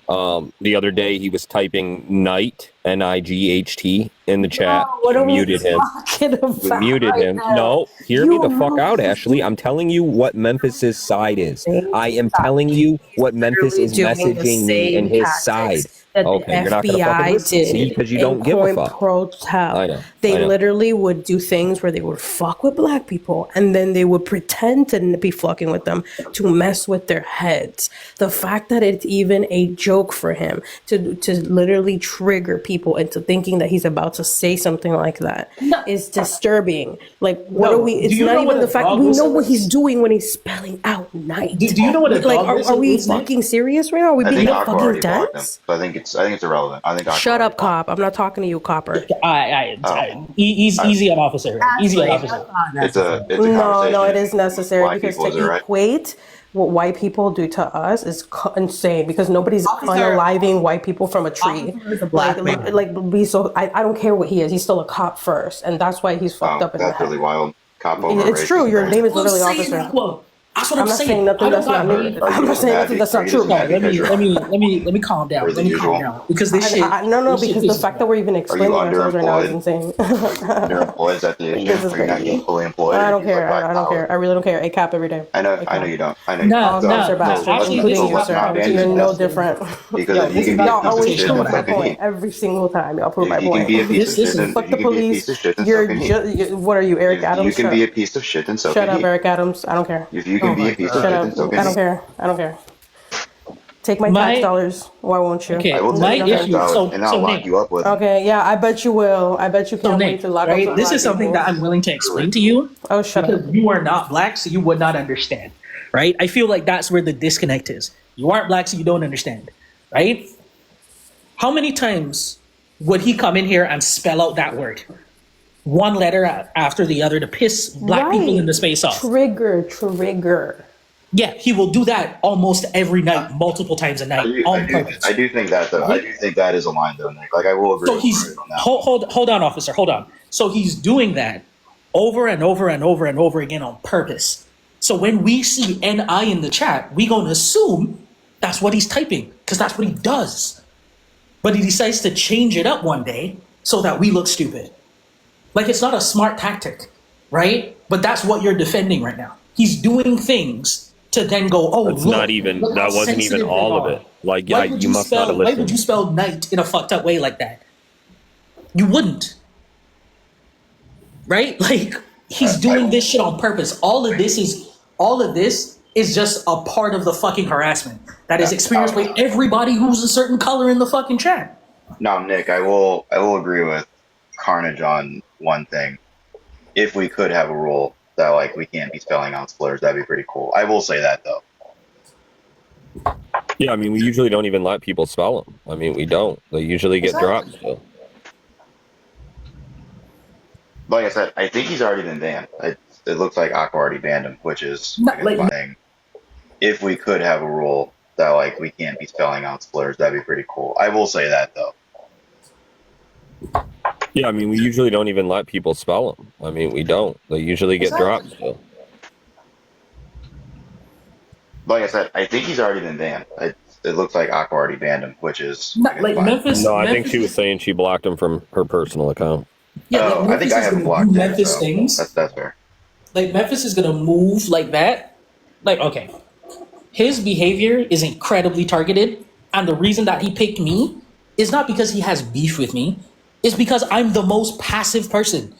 The other day he was typing Night, N-I-G-H-T, in the chat. What You are we muted him. talking about You muted right him. now? No, hear me the fuck out, You- Ashley. I'm telling you what Memphis's side is. I am telling you what Memphis is doing the messaging me same and his tactics side. that the Okay, you're not gonna fucking FBI listen. See, did because you in don't give a Point fuck. Protel. I know. They I know. literally would do things where they would fuck with black people and then they would pretend to be fucking with them to mess with their heads. The fact that it's even a joke for him to literally trigger people into thinking that he's about to say something like that is disturbing. Like, what No, are we? It's do you not know what even the a fact dog we know whistle what is? he's doing when he's spelling out night. Do you know what a Like, dog whistle are we is, Nick? fucking serious right now? Are we I being think Aqua fucking already blocked him, dense? so I think it's irrelevant. I think Aqua Shut up, cop. I'm not talking to you, copper. Easy on officer. Easy on officer. It's a No, conversation. it is necessary Black because people, to is it right? equate what white people do to us is insane because nobody's Officer- unaliving white people from a tree. Officer is a black man. I don't care what he is. He's still a cop first, and that's why he's fucked up in the That's head. really wild. Cop over It's true. racism, Your right? name is literally officer. Well, that's what I'm I'm not saying. saying nothing I don't that's not got me. mad. I'm not saying nothing that's not true. No, let me calm down. Or the Let me calm usual. down because this shit. No, this shit because the is- fact that we're even explaining ourselves right now is insane. Underemployed, is that the issue? This is Are you not crazy. getting fully employed? I or don't you like care. black I don't power? care. I really don't care. A cap every day. I know you don't. I know you No, don't. no, Officer Bastard, actually, including this you, is sir. not You're no dangerous. different. Because Yo, if you this can is be a Y'all piece of always shit, prove then my so can he. point every single time. Y'all prove my If you can point. be a piece This of is shit, then Fuck you the can be a police. piece of shit, then so You're can he. what are you, Eric If Adams? you can Shut be a up. piece of shit, then so Shut can up, he. Eric Adams. I don't care. If you can be a piece of Shut shit, up. then so I can don't he. care. I don't care. Take my My- tax dollars. Why won't you? Okay, I will my take your issue. $10 and I'll So lock Nick, you up with it. Okay, yeah, I bet you will. I bet you so can't wait Nick, to lock up right? some This black is something people. that I'm willing to explain to you Oh, shut up. because you are not black, so you would not understand, right? I feel like that's where the disconnect is. You aren't black, so you don't understand, right? How many times would he come in here and spell out that word? One letter after the other to piss black people in the space off. Trigger. Yeah, he will do that almost every night, multiple times a night, on purpose. I do think that though. I do think that is a line though, Nick. Like I will agree So with he's you on that. hold on, officer, hold on. So he's doing that over and over and over and over again on purpose. So when we see NI in the chat, we gonna assume that's what he's typing because that's what he does. But he decides to change it up one day so that we look stupid. Like it's not a smart tactic, right? But that's what you're defending right now. He's doing things to then go, oh, That's look, not even. look That how wasn't even sensitive all they of are. it. Like, Why yeah, would you must not have Why listened. would you spell night in a fucked up way like that? You wouldn't. Right? Like he's doing this shit on purpose. All of this is just a part of the fucking harassment that is experienced by everybody who's a certain color in the fucking chat. No, Nick, I will agree with Carnage on one thing. If we could have a rule that like we can't be spelling out slurs, that'd be pretty cool. I will say that though. Yeah, I mean, we usually don't even let people spell them. I mean, we don't. They usually get dropped still. Like I said, I think he's already been banned. It looks like Aqua already banned him, which is Not like a like- fun thing. If we could have a rule that like we can't be spelling out slurs, that'd be pretty cool. I will say that though. Yeah, I mean, we usually don't even let people spell them. I mean, we don't. They usually get dropped still. Like I said, I think he's already been banned. It looks like Aqua already banned him, which is Like fine. Memphis. No, I think Memphis she was saying she blocked him from her personal account. Yeah, like I think Memphis I is haven't gonna blocked do him. Memphis So things. that's fair. Like Memphis is gonna move like that. Like, okay, his behavior is incredibly targeted, and the reason that he picked me is not because he has beef with me. It's because I'm the most passive person.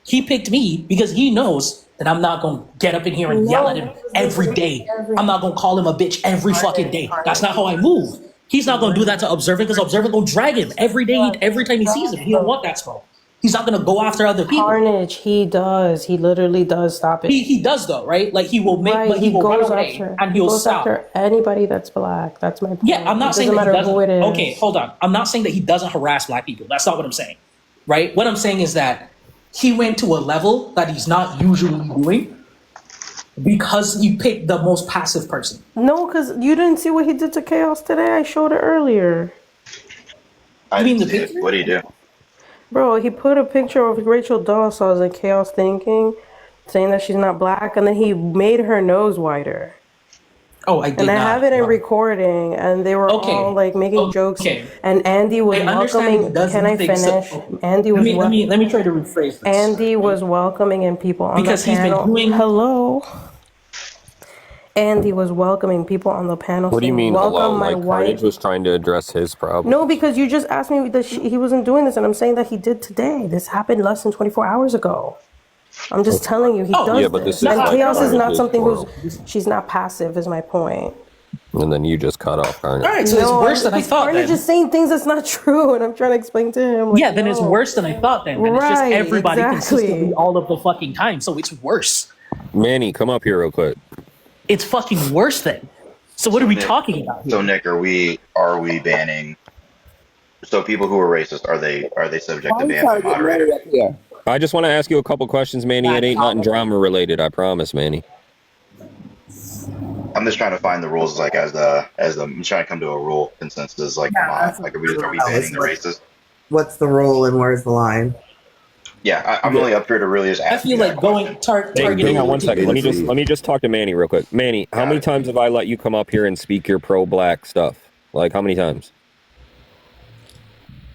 He picked me because he knows that I'm not gonna get up in here and yell at him every day. I'm not gonna call him a bitch every fucking day. That's not how I move. He's not gonna do that to Observant because Observant gonna drag him every day, every time he sees him. He don't want that smoke. He's not gonna go after other people. Carnage, he does. He literally does stop it. He does though, right? Like he will make, Right, but he will run away after, and he'll goes stop. after anybody that's black. That's my point. Yeah, I'm not saying doesn't that he matter who it doesn't. is. Okay, hold on. I'm not saying that he doesn't harass black people. That's not what I'm saying, right? What I'm saying is that he went to a level that he's not usually doing because he picked the most passive person. No, because you didn't see what he did to Chaos today. I showed it earlier. I didn't see it. What do you do? Bro, he put a picture of Rachel Dawes in Chaos Thinking, saying that she's not black, and then he made her nose wider. Oh, I did And I not. have it in recording, and they were Okay. all like making jokes. Okay. And Andy was I understand he welcoming. does Can I things so- finish? Andy was. Let me try to rephrase this. Andy was welcoming people on Because the he's been panel. doing- Hello. Andy was welcoming people on the panel. What do you saying, mean, Welcome hello? my Like, white. Carnage was trying to address his problem. No, because you just asked me that he wasn't doing this, and I'm saying that he did today. This happened less than 24 hours ago. I'm just telling you, he does yeah, but this is And like Chaos is not Carnage's something world. she's not passive, is my point. And then you just cut off Carnage. All right, so it's worse than I thought. Carnage Then. is saying things that's not true, and I'm trying to explain to him. Like, Yeah, then it's no. worse than I thought. Then it's just Right, everybody exactly. consistently all of the fucking time. So it's worse. Manny, come up here real quick. It's fucking worse then. So what are we Nick- talking about here? So Nick, are we banning? So people who are racist, are they subject to ban by moderators? Yeah. I just want to ask you a couple questions, Manny. It ain't nothing drama related, I promise, Manny. I'm just trying to find the rules, like I'm trying to come to a rule consensus. Like, come on, like are we banning the racist? What's the rule and where's the line? Yeah, I'm really up here to really just I ask. feel like going targeting. Hang on one second. Let me just talk to Manny real quick. Manny, how many times have I let you come up here and speak your pro-black stuff? Like how many times?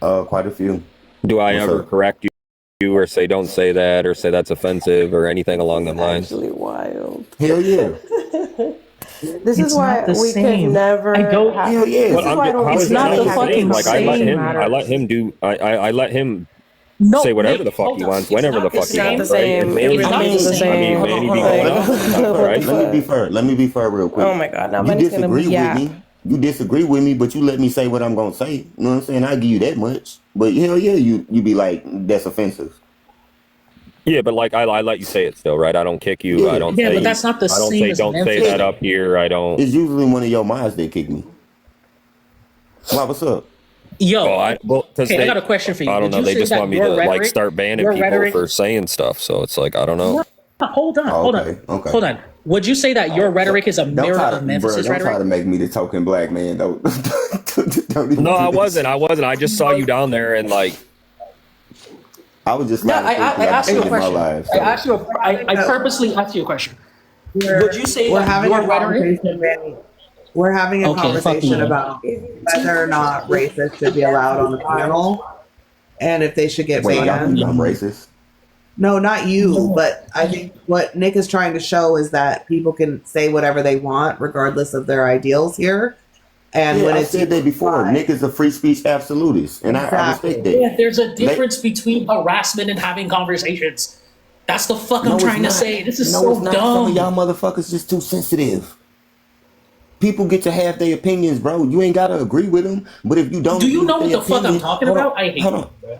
Quite a few. Do I What's ever up? correct you or say don't say that or say that's offensive or anything along them lines? Actually wild. Hell yeah. This is why we could never. I don't. Hell yeah. This is why I don't. How It's is it not not the the fucking same? Like same. I let him do. I let him No, say whatever Nick, the fuck hold he on. wants, It's whenever not the the fuck he same. wants, the right? same. And Manny, Everything's the same. I mean, Manny be Hold going on. off, right? Let me be fair. Let me be fair real quick. Oh my God! Now You Manny's gonna disagree yap. with me. You disagree with me, but you let me say what I'm gonna say. You know what I'm saying? I give you that much. But hell yeah, you be like, that's offensive. Yeah, but like I let you say it still, right? I don't kick you. Yeah. I don't. Yeah, say, but that's not the I don't same say as don't say Memphis. that up here. I don't. It's usually one of your minds that kick me. Why, what's up? Yo, Because okay, I got a question for you. I don't Did know. you They say just that want me your to like rhetoric- start banning your people rhetoric- for saying stuff. So it's like I don't know. Hold on, Oh, hold okay, on, okay. hold on. Would you say that your rhetoric is a Don't mirror try of to, Memphis's don't try rhetoric? to make me the token black man. Don't even No, do I this. wasn't. I just saw you down there and like. I was just No, lying I asked you a my question. life. I asked you. I purposely asked you a question. Would you say We're that having your a rhetoric? conversation, Manny. We're having a Okay, fuck conversation you. about whether or not racists should be allowed on the panel, and if they should get Wait, y'all banned. think I'm racist? No, not you, but I think what Nick is trying to show is that people can say whatever they want, regardless of their ideals here. And Yeah, when I it's said that before. Nick is a free speech absolutist, and I respect that. Yeah, there's a difference between harassment and having conversations. That's the fuck I'm it's trying to not. say. This is No, so it's not. Some of dumb. y'all motherfuckers just too sensitive. People get to have their opinions, bro. You ain't gotta agree with them, but if you don't, Do you agree know with what their the fuck I'm opinion- talking hold on, about? I hate hold you. on.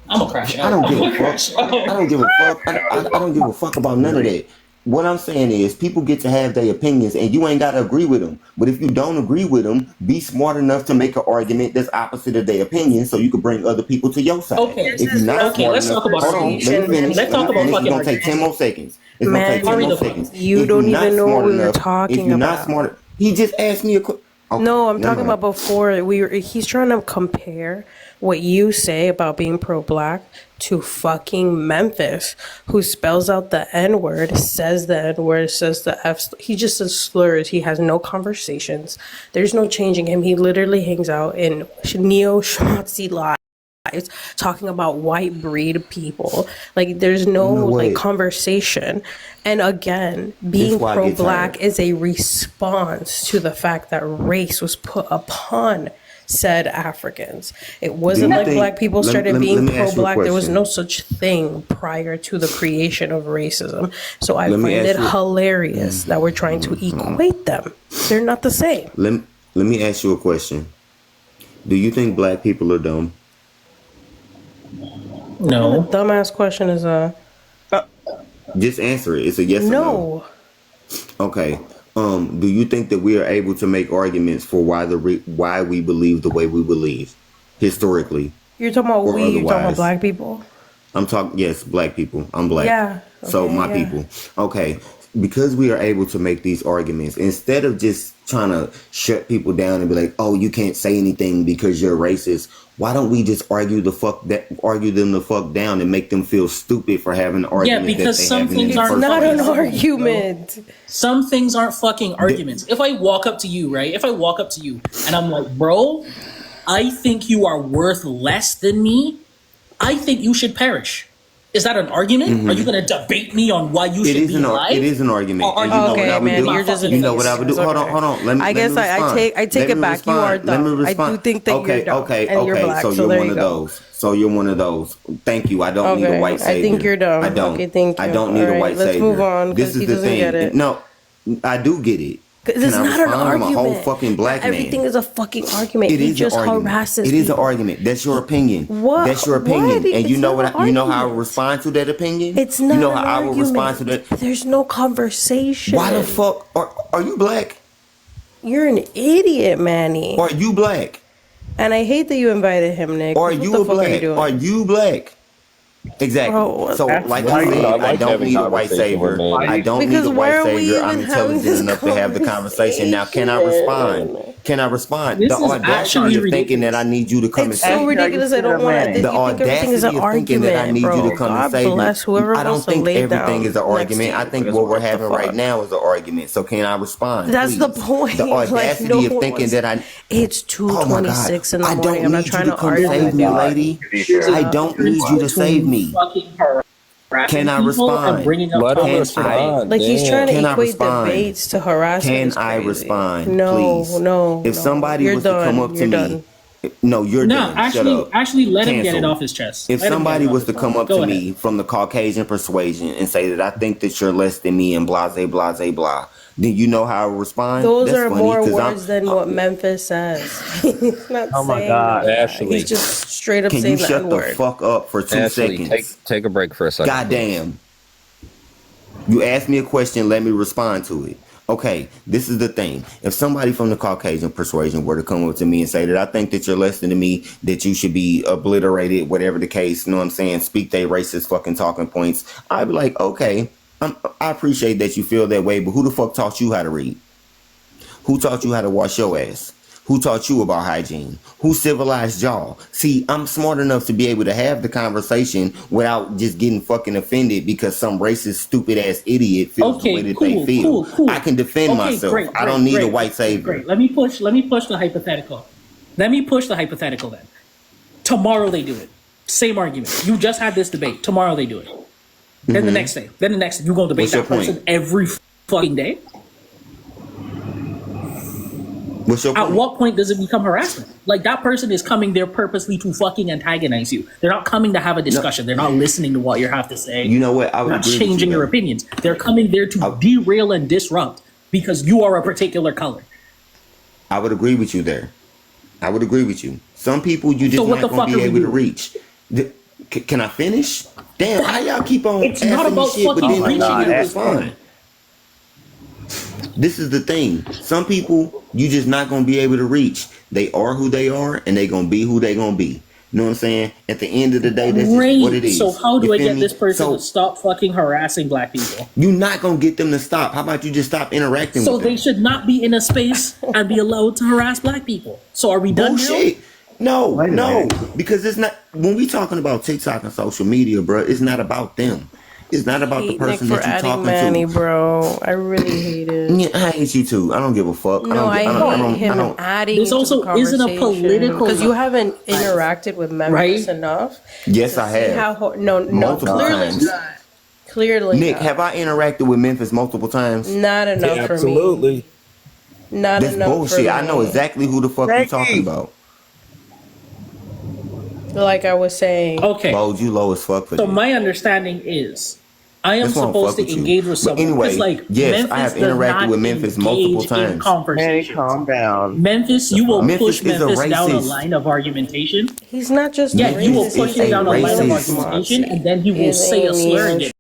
I'm a crash out. I don't give I'm a a crash fuck. I don't give a fuck. I don't give a fuck about none of that. What I'm saying is, people get to have their opinions, and you ain't gotta agree with them. But if you don't agree with them, be smart enough to make an argument that's opposite of their opinion, so you can bring other people to your side. Okay. If you're not Okay, smart let's enough, talk about hold on, arguments. let me finish. Let's talk about It's fucking gonna take 10 more seconds. It's gonna Man, take 10 hurry more the fuck seconds. You If don't you're not even know smart what we were enough- talking If you're not about. smart, he just asked me a question. Okay, No, I'm never talking mind. about before he's trying to compare what you say about being pro-black to fucking Memphis, who spells out the N-word, says the N-word, says the F. He just says slurs. He has no conversations. There's no changing him. He literally hangs out in neo-Schmatzi lives talking about white breed people. Like there's no You know like what? conversation. And again, This being why I get pro-black tired. is a response to the fact that race was put upon said Africans. It Do wasn't you like think? black people started Let being me ask you a pro-black. There was question. no such thing prior to the creation of racism. So I Let me find ask it you. hilarious that we're trying to equate them. They're not the same. Let me ask you a question. Do you think black people are dumb? What kind of dumbass question is Just answer it. It's a yes or no. no. Okay. Do you think that we are able to make arguments for why we believe the way we believe, historically You're talking about or we, you're talking about otherwise? black people? I'm talking, yes, black people. I'm black. Yeah. So Okay, my yeah. people. Okay. Because we are able to make these arguments, instead of just trying to shut people down and be like, oh, you can't say anything because you're racist, why don't we just argue them the fuck down and make them feel stupid for having an Yeah, argument that because they some haven't in things the aren't first Not fucking an place? argument. Some things aren't fucking arguments. If I walk up to you, right? If I walk up to you and I'm like, bro, I think you are worth less than me, I think you should perish. Is that an argument? Are you going to debate me on why you It should is be alive? it is an argument. Or are And you you know what I Okay, would man, do? you're just You know what I would do? it's Hold on, okay. hold on. Let me I let guess me I respond. take Let it me back. You are respond. Let me dumb. I respond. do think that you're Okay, dumb. okay, And you're okay. black, So so you're there one you of go. those. So you're one of those. Thank you. I don't need a Okay, white savior. I think you're dumb. I don't. Okay, thank you. I don't need a Alright, white let's savior. move on, This 'cause is he the doesn't thing. get it. No, I do get it. Because Can it's I not an respond? I'm a whole argument. fucking black man. Everything is a fucking argument. It He is just an argument. harasses It is an people. argument. That's your opinion. What? That's your What? opinion. And you It's know not what? an You know how I argument. respond to that opinion. It's You not know an how I will respond to argument. that. There's no conversation. Why the fuck are you black? You're an idiot, Manny. Are you black? And I hate that you invited him, Nick. Are What you the a fuck are you black? doing? Are you black? Exactly. Bro, what So, the like fuck? I said, I I like don't having need a white conversation with savior. Manny. I don't need Because a why white are we savior. I'm even having intelligent this enough to have the conversation. Now, can I respond? Can I respond? This The is audacity actually of thinking that ridiculous. I need you to come and It's so say ridiculous. I don't want to. the You think everything is an audacity of thinking that I argument, need you bro. to come and God save me. bless whoever I don't wants to think lay everything down is an next to argument. I you. think Because what we're what the having right fuck? now is an argument. So can I respond, That's please? the point. The Like, audacity no of one thinking wants. that I It's oh my God, 2:26 in the I morning. don't I'm not need you trying to to come argue save with me, you. lady. Shut I up. don't You're need you to too save me. Fucking Can harassing I people and respond? bringing up Let him Can topics. I? respond. Like he's trying to Can I equate respond? debates to harassment. Can Is I crazy. respond, No, please? no, If no. somebody You're was to come done. up to You're me, done. no, you're No, done. Shut up. actually, let him get it Cancel. off his chest. If Let him get somebody it off was his to come chest. up Go to ahead. me from the Caucasian persuasion and say that I think that you're less than me and blase, blase, blah, then you know how I would respond? Those That's are funny more because words than what Memphis says. He's not Oh my saying God. none of that. Ashley, He's just straight up can saying you the shut the N-word. fuck up for 2 Ashley, seconds? take a break for a second. Please. Goddamn. You asked me a question, let me respond to it. Okay, this is the thing. If somebody from the Caucasian persuasion were to come up to me and say that I think that you're less than me, that you should be obliterated, whatever the case, you know what I'm saying, speak they racist fucking talking points, I'd be like, okay, I appreciate that you feel that way, but who the fuck taught you how to read? Who taught you how to wash your ass? Who taught you about hygiene? Who civilized y'all? See, I'm smart enough to be able to have the conversation without just getting fucking offended because some racist, stupid ass idiot feels the way Okay, that they cool, feel. cool. I can defend Okay, myself. great, I don't need a great, white savior. great. Let me push the hypothetical. Let me push the hypothetical then. Tomorrow they do it. Same argument. You just had this debate. Tomorrow they do it. Then the next day. Then the next day. You gonna debate What's your that person point? every fucking day? What's your At point? what point does it become harassment? Like that person is coming there purposely to fucking antagonize you. They're not coming to have a discussion. They're not listening to what you have to say. You know what? I They're would not agree with you, changing your though. opinions. They're coming there to derail and disrupt because you are a particular color. I would agree with you there. I would agree with you. Some people you just So what not the gonna fuck be are we able to doing? reach. Can I finish? Damn, how y'all keep on It's asking not me about shit, but fucking then you want me to reaching. respond? This is the thing. Some people you just not gonna be able to reach. They are who they are, and they gonna be who they gonna be. You know what I'm saying? At the end of the day, that's just what it Great. is. So how do You I feel get me? this person So to stop fucking harassing black people? you're not gonna get them to stop. How about you just stop interacting So with them? they should not be in a space and be allowed to harass black people. So are we done now? Bullshit. No, because it's not. When we talking about TikTok and social media, bro, it's not about them. It's not about the hate Nick person for that you're adding talking Manny, to. bro. I really hate it. Yeah, I hate you too. I don't give a fuck. No, I hate him adding This to also the isn't a conversation political- because you haven't interacted with Memphis Right? enough. Yes, to I see have. How no, Multiple clearly times. not. Clearly Nick, not. have I interacted with Memphis multiple times? Not enough for me. Absolutely. Not That's enough bullshit. for I know me. exactly who the fuck you talking about. Like I was saying. Okay. Bode, you low as fuck for So that. my understanding is I am That's why I don't supposed fuck to with you. engage with But someone. anyway, Because like yes, Memphis I have does interacted not with Memphis engage multiple in times. conversations. Calm down. Memphis, you will Memphis push is a Memphis down a racist. line of argumentation. He's not just Yeah, racist. you will Memphis push is him a down a line of racist. argumentation, and then he will say a slur again.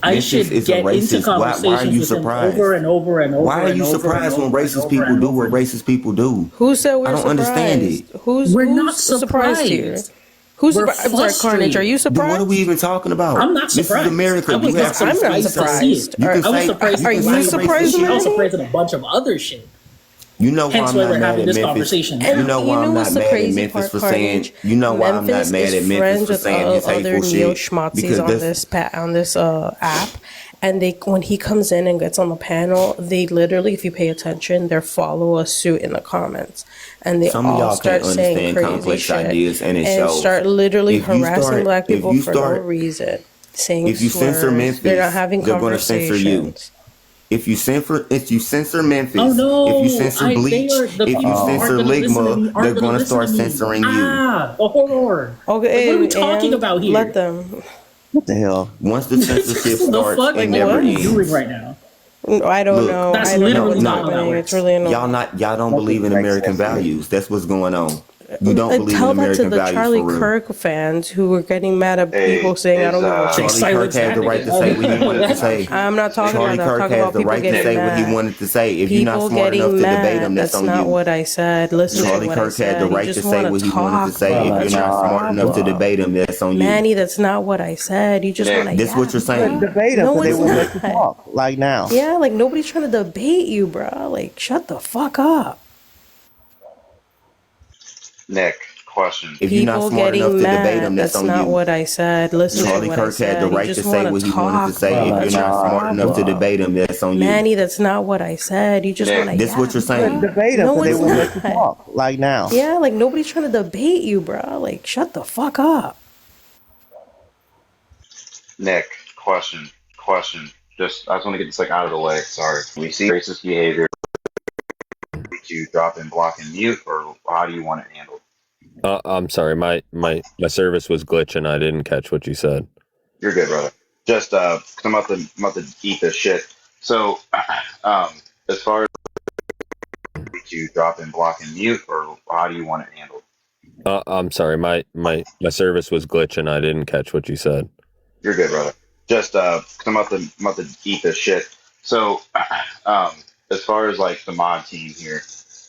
I Memphis should is a get into racist. Why are conversations you with him surprised? over and over and over. Why are and you over surprised and when over and racist over people and do over what racist people do? Who said we're I don't understand it. surprised? Who's We're not surprised here? surprised. Who's We're surprised? I'm sorry, Carnage. frustrated. Are you Then what surprised? are we even talking about? I'm not This surprised. is America. I was You have not some I'm not surprised to surprised. see it. You can I was say- surprised. Are you you can say surprised, racist I was shit. surprised at a bunch of other shit. You know why Hence I'm why not we're mad having at this Memphis. conversation now. You know why I'm what's not the mad at crazy Memphis part, for saying. Carnage? You know why I'm not Memphis mad is at Memphis friends for with saying his other hateful neo shit. schmazzies Because on that's this app, and they when he comes in and gets on the panel, they literally, if you pay attention, they follow a suit in the comments, and they some of all y'all start can't saying understand crazy complex shit ideas, and it and shows. start literally If you harassing start- black if people you for no start- reason, saying If you censor slurs. Memphis, They're not having they're going to censor you. conversations. If you censor Memphis, Oh no! if you censor Bleach, if you censor Ligma, they're going to start censoring you. Ah, the horror. Okay, What are we talking and about here? let them. What the hell? Once the censorship the starts, fuck? it Like, never what are you ends. doing right now? I don't Look, know. That's I don't know literally what's not how that happening. works. It's really annoying. Y'all don't believe in American values. That's what's going on. You don't believe in Tell that to American the values Charlie for real. Kirk fans who were getting mad at Hey, people saying, "I don't give a is, shit." Charlie Kirk has the right to say what he wanted to say. I'm not talking Charlie about that. I'm Kirk talking has about the people right to getting say what he mad. wanted to say. If you're not People smart enough getting to debate him, mad. that's That's on not you. what I said. Listen Charlie to what I Kirk had the said. You right to just say want what to he wanted to talk. say. If you're not smart enough to debate him, that's on you. Manny, that's not what I said. You just Nick, want to. This what you're saying. Debate them No, because they it's won't let you not. talk. Like now. Yeah, like nobody's trying to debate you, bro. Like, shut the fuck up. Nick, question. If you're not People smart enough getting to debate him, mad. that's That's on not you. what I said. Listen Charlie to what I Kirk had said. the You right to just say want what to he wanted to talk, say. bro. If That's you're your not smart enough to problem. debate him, that's on you. Manny, that's not what I said. You just want to. This what you're saying. Debate them No, because they it's won't let you not. talk. Like now. Yeah, like nobody's trying to debate you, bro. Like, shut the fuck up. Nick, question. Just, I just want to get this like out of the way. Sorry. We see racist behavior. Do you drop and block and mute, or how do you want it handled? I'm sorry, my service was glitching. I didn't catch what you said. You're good, brother. Just, 'cause I'm about to eat this shit. So, as far as do you drop and block and mute, or how do you want it handled? I'm sorry, my service was glitching. I didn't catch what you said. You're good, brother. Just, 'cause I'm about to eat this shit. So, as far as like the mod team here,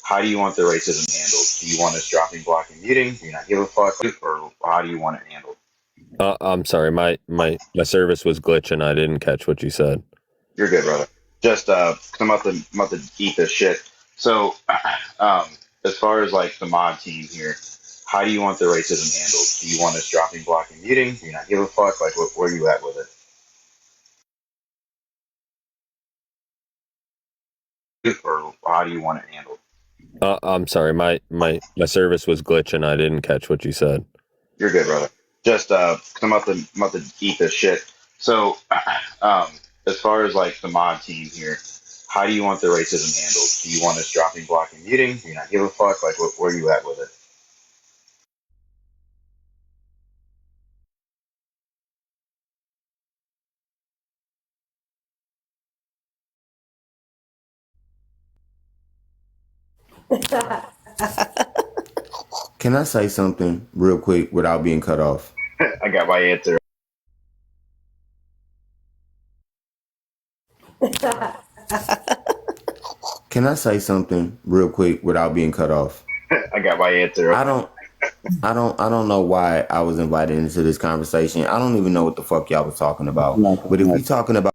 how do you want the racism handled? Do you want us dropping, blocking, muting? Do you not give a fuck, or how do you want it handled? I'm sorry, my service was glitching. I didn't catch what you said. You're good, brother. Just, 'cause I'm about to eat this shit. So, as far as like the mod team here, how do you want the racism handled? Do you want us dropping, blocking, muting? Do you not give a fuck? Like, where are you at with it? Or how do you want it handled? I'm sorry, my service was glitching. I didn't catch what you said. You're good, brother. Just, 'cause I'm about to eat this shit. So, as far as like the mod team here, how do you want the racism handled? Do you want us dropping, blocking, muting? Do you not give a fuck? Like, where are you at with it? Can I say something real quick without being cut off? I got my answer. Can I say something real quick without being cut off? I got my answer. I don't I don't know why I was invited into this conversation. I don't even know what the fuck y'all was talking about. But if we talking about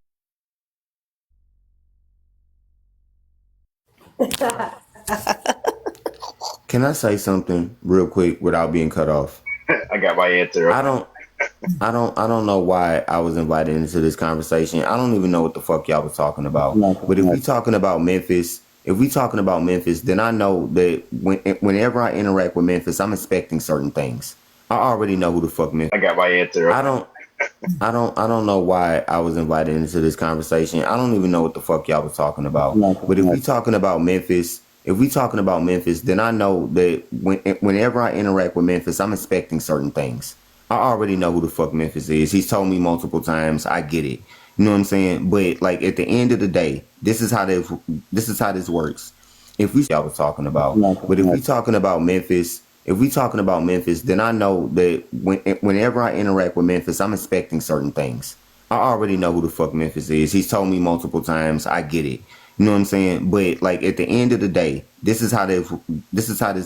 Can I say something real quick without being cut off? I got my answer. I don't know why I was invited into this conversation. I don't even know what the fuck y'all was talking about. But if we talking about Memphis, then I know that whenever I interact with Memphis, I'm expecting certain things. I already know who the fuck Memphis. I got my answer. I don't know why I was invited into this conversation. I don't even know what the fuck y'all was talking about. But if we talking about Memphis, then I know that whenever I interact with Memphis, I'm expecting certain things. I already know who the fuck Memphis is. He's told me multiple times. I get it. You know what I'm saying? But like at the end of the day, this is how this works. If we y'all was talking about, but if we talking about Memphis, then I know that whenever I interact with Memphis, I'm expecting certain things. I already know who the fuck Memphis is. He's told me multiple times. I get it. You know what I'm saying? But like at the end of the day, this is how this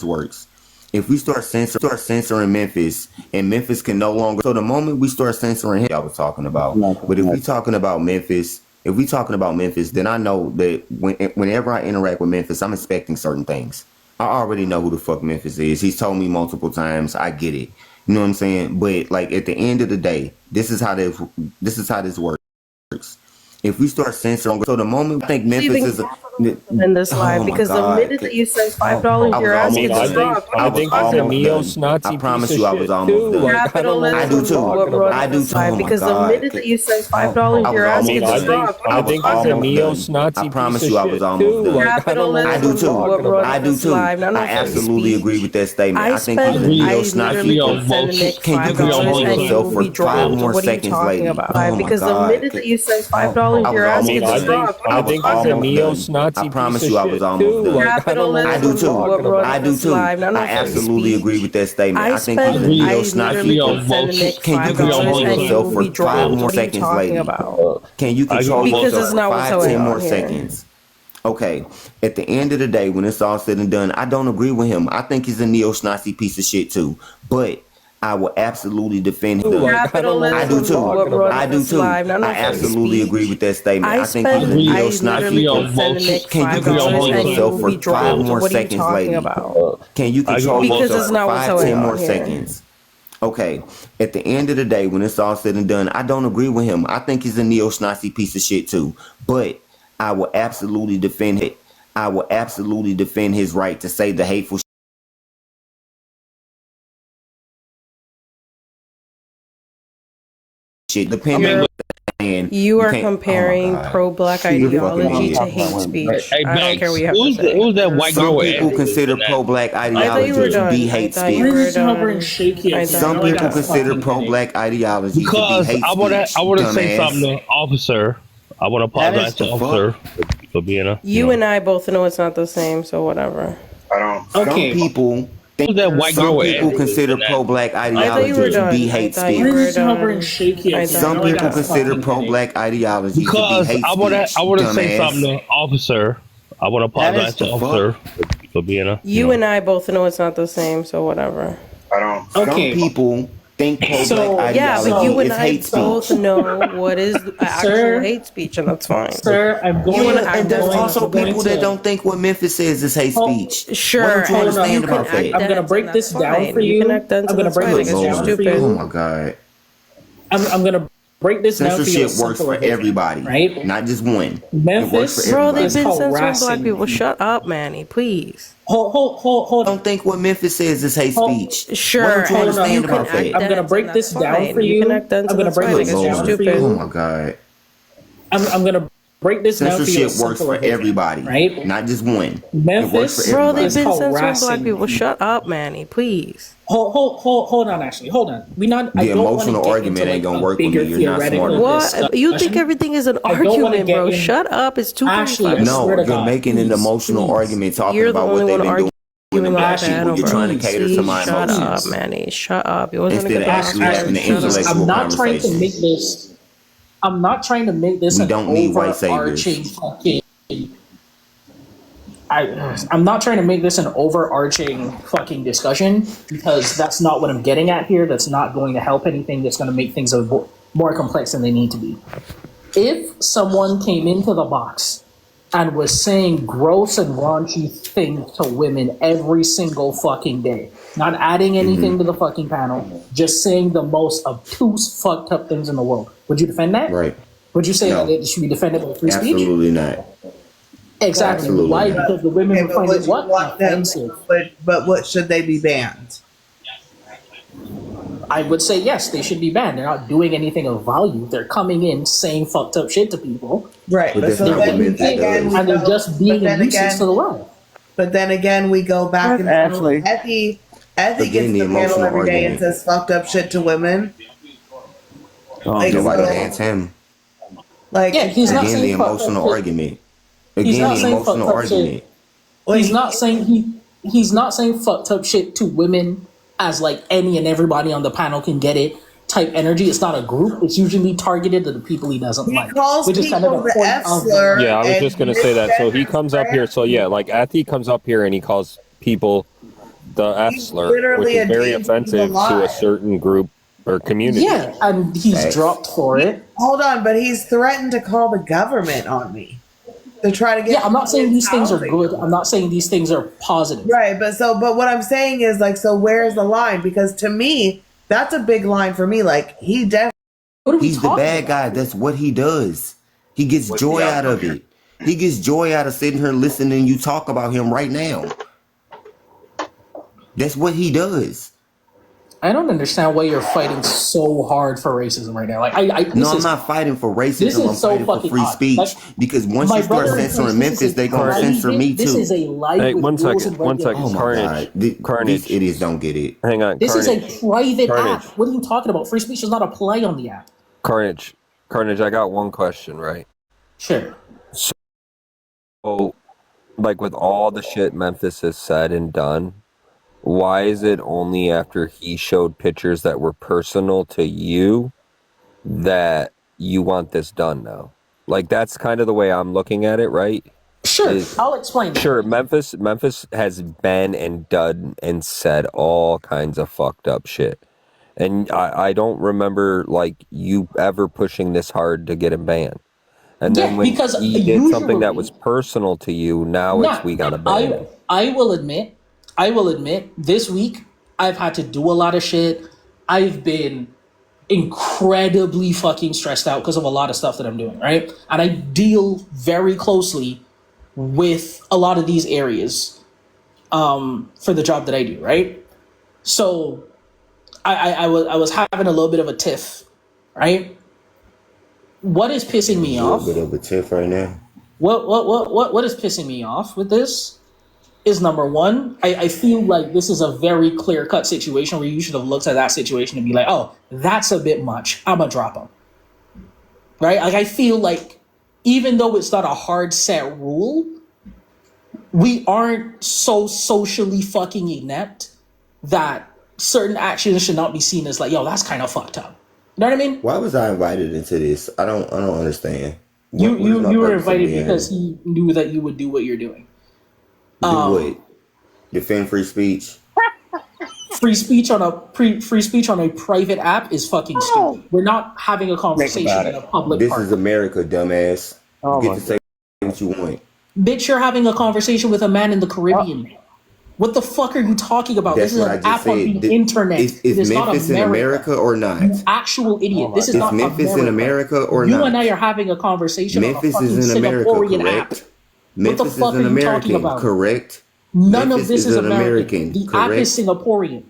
works. If we start censoring Memphis, and Memphis can no longer, so the moment we start censoring him, I was talking about. But if we talking about Memphis, then I know that whenever I interact with Memphis, I'm expecting certain things. I already know who the fuck Memphis is. He's told me multiple times. I get it. You know what I'm saying? But like at the end of the day, this is how this works. If we start censoring, so the moment I think Memphis is in this live because the minute that you say $5, your ass gets dropped. I think he's a neo-Nazi I promise piece you, I of was shit, almost too. done. Like, I don't know I do too. I do too. Oh my Because the God. minute that you say $5, your ass gets dropped. I think he's a neo-Nazi I promise piece you, of I was shit, almost too. done. Like, I don't know I do what too. you're talking about. I do too. I absolutely agree with that statement. I think he's a neo-Nazi. Can you control yourself for 5 more seconds later? Oh Because my the God. minute that you say $5, your ass gets dropped. I think he's a neo-Nazi I promise piece you, I of was shit, almost too. done. Like, I don't know I what do you're too. talking about. I do too. I absolutely agree with that statement. I think he's a neo-Nazi. Can you control yourself for 5 more seconds later? Can you control yourself for 5-10 more seconds? Okay, at the end of the day, when it's all said and done, I don't agree with him. I think he's a neo-Nazi piece of shit too. But I will absolutely defend him. I do too. I do too. I absolutely agree with that statement. I think he's a neo-Nazi. Can you control yourself for 5 more seconds later? Can you control yourself for 5-10 more seconds? Okay, at the end of the day, when it's all said and done, I don't agree with him. I think he's a neo-Nazi piece of shit too. But I will absolutely defend it. I will absolutely defend his right to say the hateful shit. Depending on You are comparing pro-black ideology to hate speech. Hey, I don't care what you have to who's say. that white Some girl? people consider pro-black ideology to be hate speech. Some people consider pro-black ideology to be Because hate I want to say dumbass. something to officer. I want to apologize to officer for being a. You and I both know it's not the same, so whatever. I don't. Some people Who's that white Some girl people at? consider pro-black I thought you ideology were to done. be I hate thought you speech. were done. Some people consider pro-black ideology to be Because hate I want to say dumbass. something to officer. I want to apologize to officer for being a. You and I both know it's not the same, so whatever. I don't. Some people think pro-black Yeah, but ideology you and is I hate both speech. know what is actual hate speech, and that's fine. Sir, I'm going You to. and there's also people that don't think what Memphis says is hate speech. Sure, What don't you and understand you can about act that? I'm gonna break this down for you. can act dense, I'm gonna and that's break fine. I this guess you're down for stupid. Oh you. my God. I'm gonna break this down for you. Censorship works for everybody, right? not just one. It works Memphis, for Bro, everybody. they've been censoring harassing black people. me. Shut up, Manny, please. Hold. Don't think what Memphis says is hate speech. Sure, What don't you and understand you can about act that? I'm gonna break this down for you. You can act dense, I'm and gonna that's break fine. I this guess you're down for stupid. Oh you. my God. I'm gonna break this down for you. Censorship works for everybody, right? not just one. It Memphis, works for Bro, everybody. they've been censoring harassing black people. me. Shut up, Manny, please. Hold on. Actually, hold on. We not. I The don't wanna emotional get argument into, ain't gonna a work with me. bigger You're not theoretical smart. discussion. What? You think everything is an I don't wanna argument, get bro? in- Shut up. It's too Ashley, I No, swear to you're God, making an please, emotional please. argument talking You're the about what only they've one been doing to the arguing black like that, people. You're trying to please, cater to my Shut up, emotions Manny. Shut up. You wasn't instead of gonna actually having an Please, intellectual I'm not trying to conversation. make this. I'm not trying to make this We an don't need white overarching saviors. fucking. I'm not trying to make this an overarching fucking discussion because that's not what I'm getting at here. That's not going to help anything. That's going to make things more complex than they need to be. If someone came into the box and was saying gross and raunchy things to women every single fucking day, not adding anything to the fucking panel, just saying the most obtuse, fucked up things in the world, would you defend that? Right. Would you say that it should be defended by free speech? Absolutely not. Exactly. Absolutely Why? not. Because the women would find it what? Offensive. But what should they be banned? I would say yes, they should be banned. They're not doing anything of value. They're coming in saying fucked up shit to people. Right. But But that's so not what then Memphis again, does. we And they're go, just being but then a nuisance again, to the world. but then again, we go back and Actually, Effie Again, gets the the panel emotional every day and argument. says fucked up shit to women. oh, Nobody so, bans him. Yeah, he's not Again, the saying fucked up emotional shit. argument. He's Again, not the saying fucked emotional up argument. shit. He's not saying he's not saying fucked up shit to women as like any and everybody on the panel can get it type energy. It's not a group. It's usually targeted to the people he doesn't like. calls Which is kind of people the the point F of slur. Yeah, I was and just gonna say that. So he comes up here. So yeah, like Athy comes up here and he calls people the F He's slur, which literally is very a offensive to a certain group or community. Yeah, and he's dropped for it. Hold on, but he's threatened to call the government on me to try to get. Yeah, I'm not saying these things are housing. good. I'm not saying these things are positive. Right, but what I'm saying is like, so where's the line? Because to me, that's a big line for me. Like he definitely. He's the bad guy. That's what he does. He gets joy out of it. He gets joy out of sitting here listening you talk about him right now. That's what he does. I don't understand why you're fighting so hard for racism right now. Like, I'm not fighting for this racism. I'm is so fighting for fucking free odd. speech. Like, Because once my you start brother censoring thinks Memphis, they're going to censor me too. This is a life Hey, with one rules second, and one second. Oh regulations. my Carnage. God. These idiots don't get it. Hang on. This Carnage. is a private Carnage. app. What are you talking about? Free speech does not apply on the app. Carnage. I got one question, right? Sure. So, like with all the shit Memphis has said and done, why is it only after he showed pictures that were personal to you that you want this done now? Like that's kind of the way I'm looking at it, right? Sure, I'll explain. Sure, Memphis has been and done and said all kinds of fucked up shit. And I don't remember like you ever pushing this hard to get him banned. And then when because he did something that was personal to you, now it's we gotta ban him. I will admit, this week I've had to do a lot of shit. I've been incredibly fucking stressed out because of a lot of stuff that I'm doing, right? And I deal very closely with a lot of these areas for the job that I do, right? So I was having a little bit of a tiff, right? What is pissing me off? A little bit of a tiff right now. What is pissing me off with this is number one, I feel like this is a very clear-cut situation where you should have looked at that situation and be like, oh, that's a bit much. I'm gonna drop him. Right? Like I feel like even though it's not a hard set rule, we aren't so socially fucking inept that certain actions should not be seen as like, yo, that's kind of fucked up. You know what I mean? Why was I invited into this? I don't understand. You were purpose of invited being because here? he knew that you would do what you're doing. Do what? Defend free speech? Free speech on a private app is fucking stupid. We're not having a conversation in a public This park. is America, dumbass. Oh You my get to say what you want. Bitch, you're having a conversation with a man in the Caribbean. What the fuck are you talking about? That's this is what I an just app on said. the internet. Is It is not Memphis in America or not? You actual idiot. This is Is not Memphis America. in America or You not? and I are having a conversation Memphis on a fucking is in America, Singaporean app. correct? What the Memphis fuck is an are you talking American, about? correct? None Memphis of this is an American. The app correct? is Singaporean.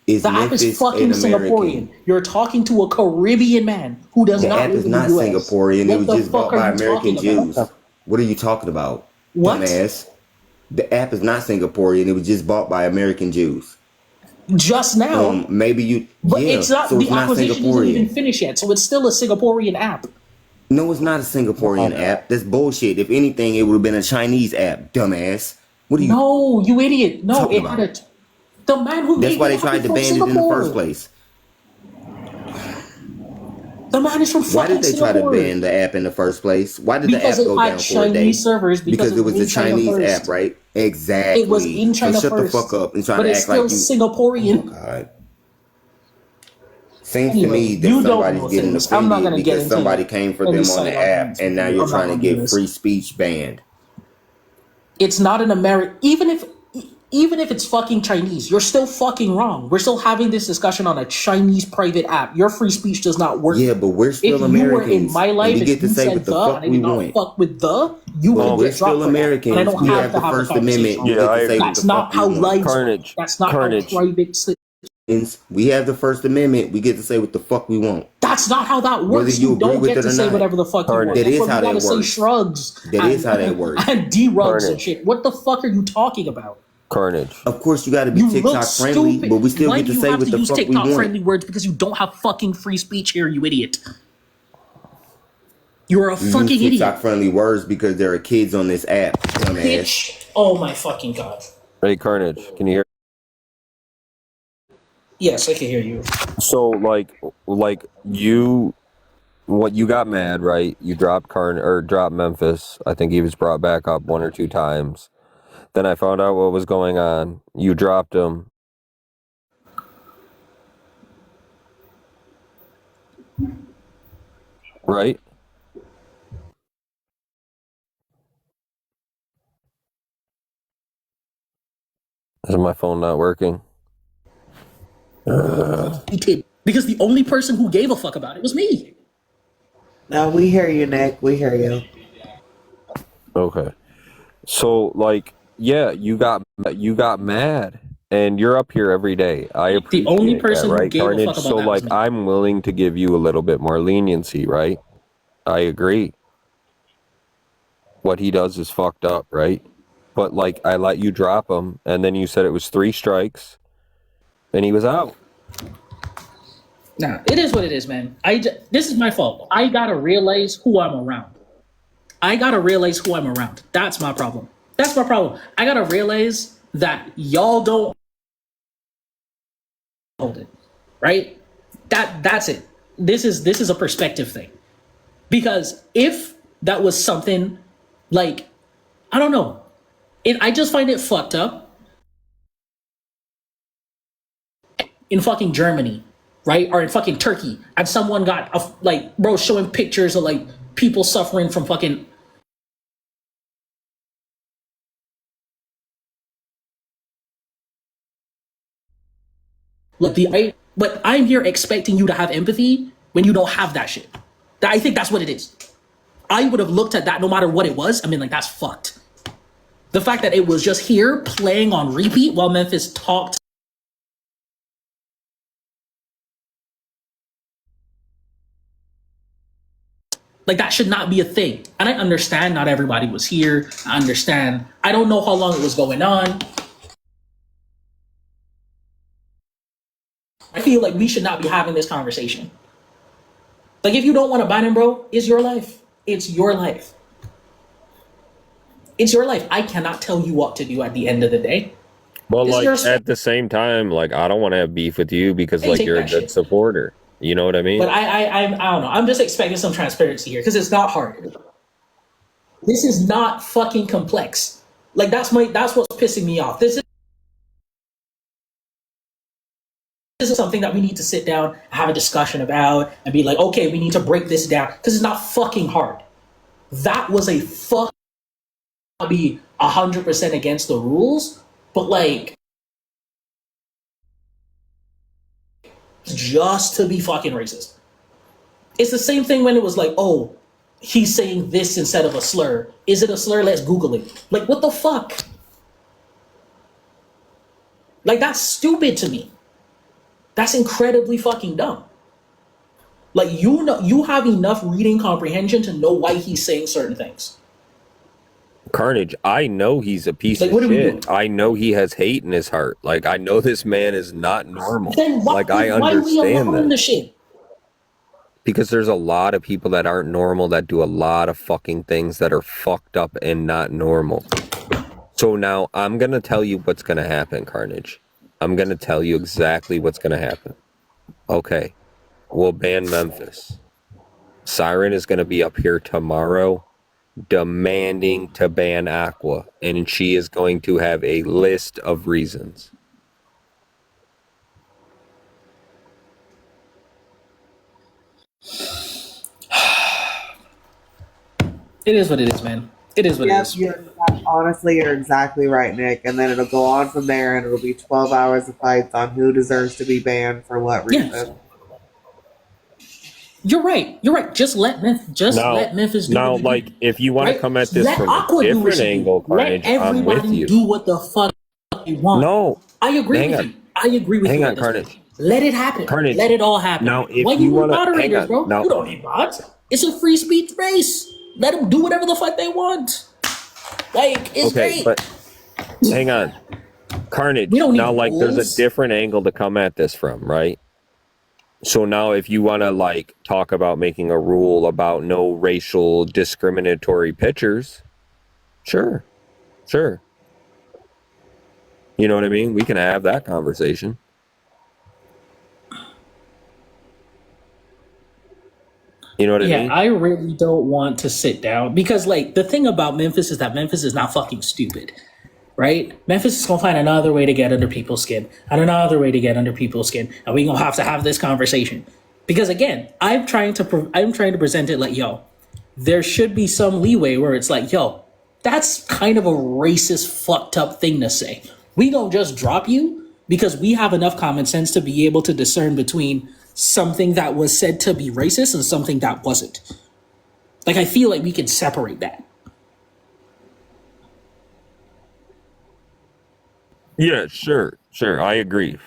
Is The app is Memphis fucking an American? Singaporean. You're talking to a Caribbean man who does The not app live is in not the US. Singaporean. What It was the just fuck bought are by you American talking about? Jews. What are you talking about, What? dumbass? The app is not Singaporean. It was just bought by American Jews. Just now. Maybe you. But Yeah, it's not, so the it's not acquisition isn't even Singaporean. finished yet, so it's still a Singaporean app. No, it's not a Singaporean app. That's bullshit. If anything, it would have been a Chinese app, dumbass. What are you? No, you idiot. No, talking it had about? the man who That's made why the they app tried is to from ban it in the Singapore. first place. The man is from Why fucking did they try to Singapore. ban the app in the first place? Why did the Because app it go had down for a day? Chinese servers. Because it was in a China Chinese first. app, right? It was Exactly. in So China shut the first, fuck up and try but to it's act still like you. Singaporean. God. Seems to Anyway, me that you don't know somebody's getting things. I'm not offended gonna get because into somebody came for every them on side the app, arguments and with now you. you're I'm not trying to gonna do get this. free speech banned. It's not an American. Even if it's fucking Chinese, you're still fucking wrong. We're still having this discussion on a Chinese private app. Your free speech does not work. Yeah, but we're If still you were in Americans, my and life we and get to you say said what the the and fuck I we did not want. fuck with the, you But would we're get dropped still for that. And I Americans. don't We have have to the have a First Amendment. conversation. We Yeah, get I to say what That's the not fuck we how want. lives work. Carnage. That's not how Carnage. private. We have the First Amendment. We get to say what the fuck we want. That's not how that Whether works. you You agree don't with get it to or say not. whatever the fuck you want. Carnage. That That's is why how you gotta that say works. shrugs That is how that works. and derugs and Carnage. shit. What the fuck are you talking about? Carnage. Of course, you got to be You look TikTok friendly, stupid. but we still Why get do to you say have what to the use fuck we TikTok want. friendly words? Because you don't have fucking free speech here, you idiot. You're a You use fucking TikTok idiot. friendly words because there are kids on this app, dumbass. Bitch. Oh my fucking god. Hey, Carnage. Can you hear? Yes, I can hear you. So like you, what you got mad, right? You dropped dropped Memphis. I think he was brought back up 1 or 2 times. Then I found out what was going on. You dropped him, right? Is my phone not working? He did. Because the only person who gave a fuck about it was me. No, we hear you, Nick. We hear you. Okay. So like, yeah, you got mad, and you're up here every day. I The appreciate only that, person who right, gave a Carnage? fuck about So that was like, me. I'm willing to give you a little bit more leniency, right? I agree. What he does is fucked up, right? But like, I let you drop him, and then you said it was 3 strikes, and he was out. Nah, it is what it is, man. This is my fault. I gotta realize who I'm around. That's my problem. I gotta realize that y'all don't hold it, right? That's it. This is a perspective thing. Because if that was something like, I don't know, I just find it fucked up in fucking Germany, right? Or in fucking Turkey, and someone got bro showing pictures of like people suffering from fucking but I'm here expecting you to have empathy when you don't have that shit. I think that's what it is. I would have looked at that no matter what it was. I mean, like, that's fucked. The fact that it was just here playing on repeat while Memphis talked. Like, that should not be a thing. And I understand not everybody was here. I understand. I don't know how long it was going on. I feel like we should not be having this conversation. Like, if you don't want to ban him, bro, it's your life. It's your life. It's your life. I cannot tell you what to do at the end of the day. Well, It's like, your- at the same time, like, I don't want to have beef with you because, Hey, like, take you're a that good shit. supporter. You know what I mean? But I don't know. I'm just expecting some transparency here because it's not hard. This is not fucking complex. Like, that's what's pissing me off. This is something that we need to sit down, have a discussion about, and be like, okay, we need to break this down because it's not fucking hard. That was a fuck. I'll be 100% against the rules, but like, just to be fucking racist. It's the same thing when it was like, oh, he's saying this instead of a slur. Is it a slur? Let's Google it. Like, what the fuck? Like, that's stupid to me. That's incredibly fucking dumb. Like, you know, you have enough reading comprehension to know why he's saying certain things. Carnage, I know he's a piece Like, of what are we shit. doing? I know he has hate in his heart. Like, I know this man is not normal. Then why, Like, I why are we understand allowing that. the shit? Because there's a lot of people that aren't normal that do a lot of fucking things that are fucked up and not normal. So now I'm going to tell you what's going to happen, Carnage. I'm going to tell you exactly what's going to happen. Okay, we'll ban Memphis. Siren is going to be up here tomorrow demanding to ban Aqua, and she is going to have a list of reasons. It is what it is, man. It is what it is. Honestly, you're exactly right, Nick. And then it'll go on from there, and it'll be 12 hours of fights on who deserves to be banned for what reason. Yes. You're right. You're right. Just let Memphis do now, what they like, do. if you want Right? to come at this Let from a Aqua do what different she do. angle, Carnage, Let I'm with everybody you. do what the fuck they want. No. I agree Hang with on. you. I agree with Hang you. on, Carnage. Let it happen. Carnage. Let it all happen. Now, if Why you you need wanna- hang moderators, on. bro? Now- You don't need mods. It's a free speech race. Let them do whatever the fuck they want. Like, it's Okay, great. but hang on. Carnage, We don't need now, like, there's rules. a different angle to come at this from, right? So now if you want to, like, talk about making a rule about no racial discriminatory pictures, sure. You know what I mean? We can have that conversation. You know what I Yeah, mean? I really don't want to sit down because, like, the thing about Memphis is that Memphis is not fucking stupid, right? Memphis is gonna find another way to get under people's skin and another way to get under people's skin, and we're gonna have this conversation because, again, I'm trying to present it like, yo, there should be some leeway where it's like, yo, that's kind of a racist, fucked up thing to say. We don't just drop you because we have enough common sense to be able to discern between something that was said to be racist and something that wasn't. Like, I feel like we can separate that. Yeah, sure. I agree.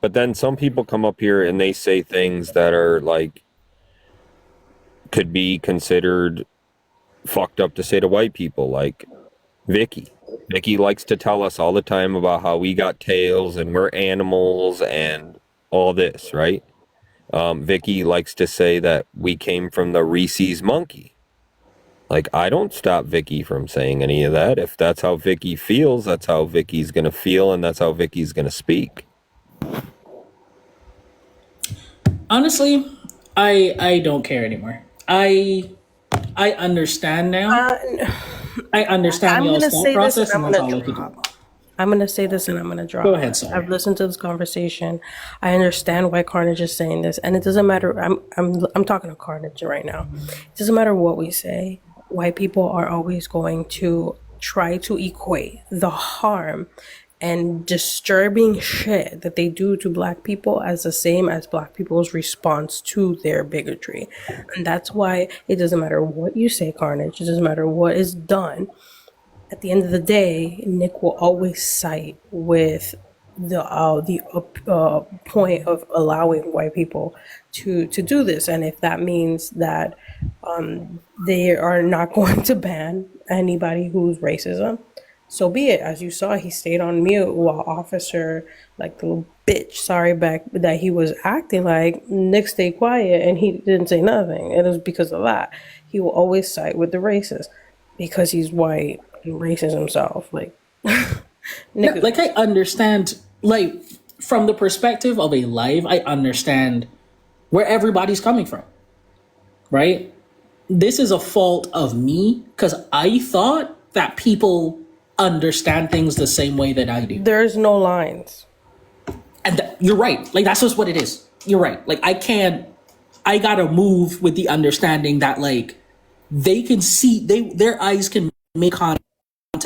But then some people come up here and they say things that are like could be considered fucked up to say to white people, like Vicky. Vicky likes to tell us all the time about how we got tails and we're animals and all this, right? Vicky likes to say that we came from the Reese's monkey. Like, I don't stop Vicky from saying any of that. If that's how Vicky feels, that's how Vicky's gonna feel, and that's how Vicky's gonna speak. Honestly, I don't care anymore. I understand now. I understand I'm y'all's gonna thought say this process, and and I'm that's all I gonna can do. drop. I'm gonna say this and I'm gonna drop. Go ahead, sorry. I've listened to this conversation. I understand why Carnage is saying this, and it doesn't matter. I'm talking to Carnage right now. It doesn't matter what we say. White people are always going to try to equate the harm and disturbing shit that they do to black people as the same as black people's response to their bigotry. And that's why it doesn't matter what you say, Carnage. It doesn't matter what is done. At the end of the day, Nick will always side with the point of allowing white people to do this. And if that means that they are not going to ban anybody who's racism, so be it. As you saw, he stayed on mute while Officer, like the little bitch, sorry back that he was acting like, Nick stayed quiet and he didn't say nothing. It was because of that. He will always side with the racist because he's white and racist himself. Like, Yeah, like, I understand, like, from the perspective of a live, I understand where everybody's coming from, right? This is a fault of me because I thought that people understand things the same way that I do. There's no lines. And you're right. Like, that's just what it is. You're right. Like, I gotta move with the understanding that, like, they can see, their eyes can make contact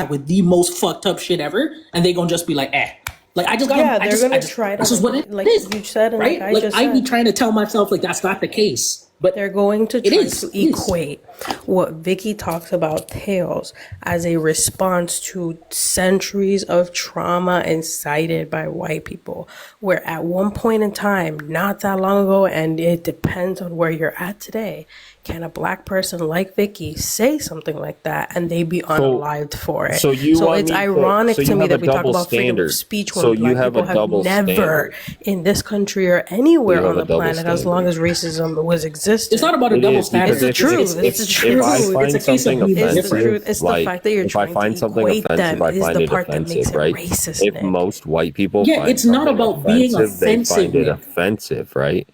with the most fucked up shit ever, and they gonna just be like, eh. Like, I just gotta, Yeah, they're gonna try to, this is what it like is, you said, and right? like I Like, just I said. be trying to tell myself, like, that's not the case. But they're going to it try is. to It is. equate what Vicky talks about tails as a response to centuries of trauma incited by white people, where at one point in time, not that long ago, and it depends on where you're at today, can a black person like Vicky say something like that and they be unalived for it? So you want it's me to- ironic so you to me have that a we talk double about freedom standard. of speech when So you black have a people have double never standard. in this country or anywhere You have on a the double planet, as long as racism was existing. It's not about a It double is, standard. because It's the if- truth. if- It's the if truth. I find It's a case of something being It's the offensive, truth. It's the like, fact that you're if I trying find to something equate offensive, them I is find the it part that makes offensive, it right? racist, If Nick. most white people Yeah, find it's not something about being offensive, they offensive, find it Nick. offensive, right?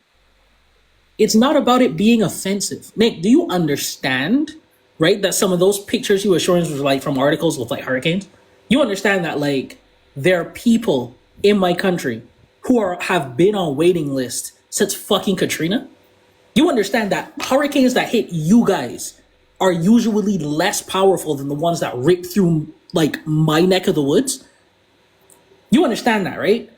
It's not about it being offensive. Nick, do you understand, right, that some of those pictures you were showing was like from articles with like hurricanes? You understand that like there are people in my country who have been on waiting lists since fucking Katrina? You understand that hurricanes that hit you guys are usually less powerful than the ones that rip through like my neck of the woods? You understand that, right?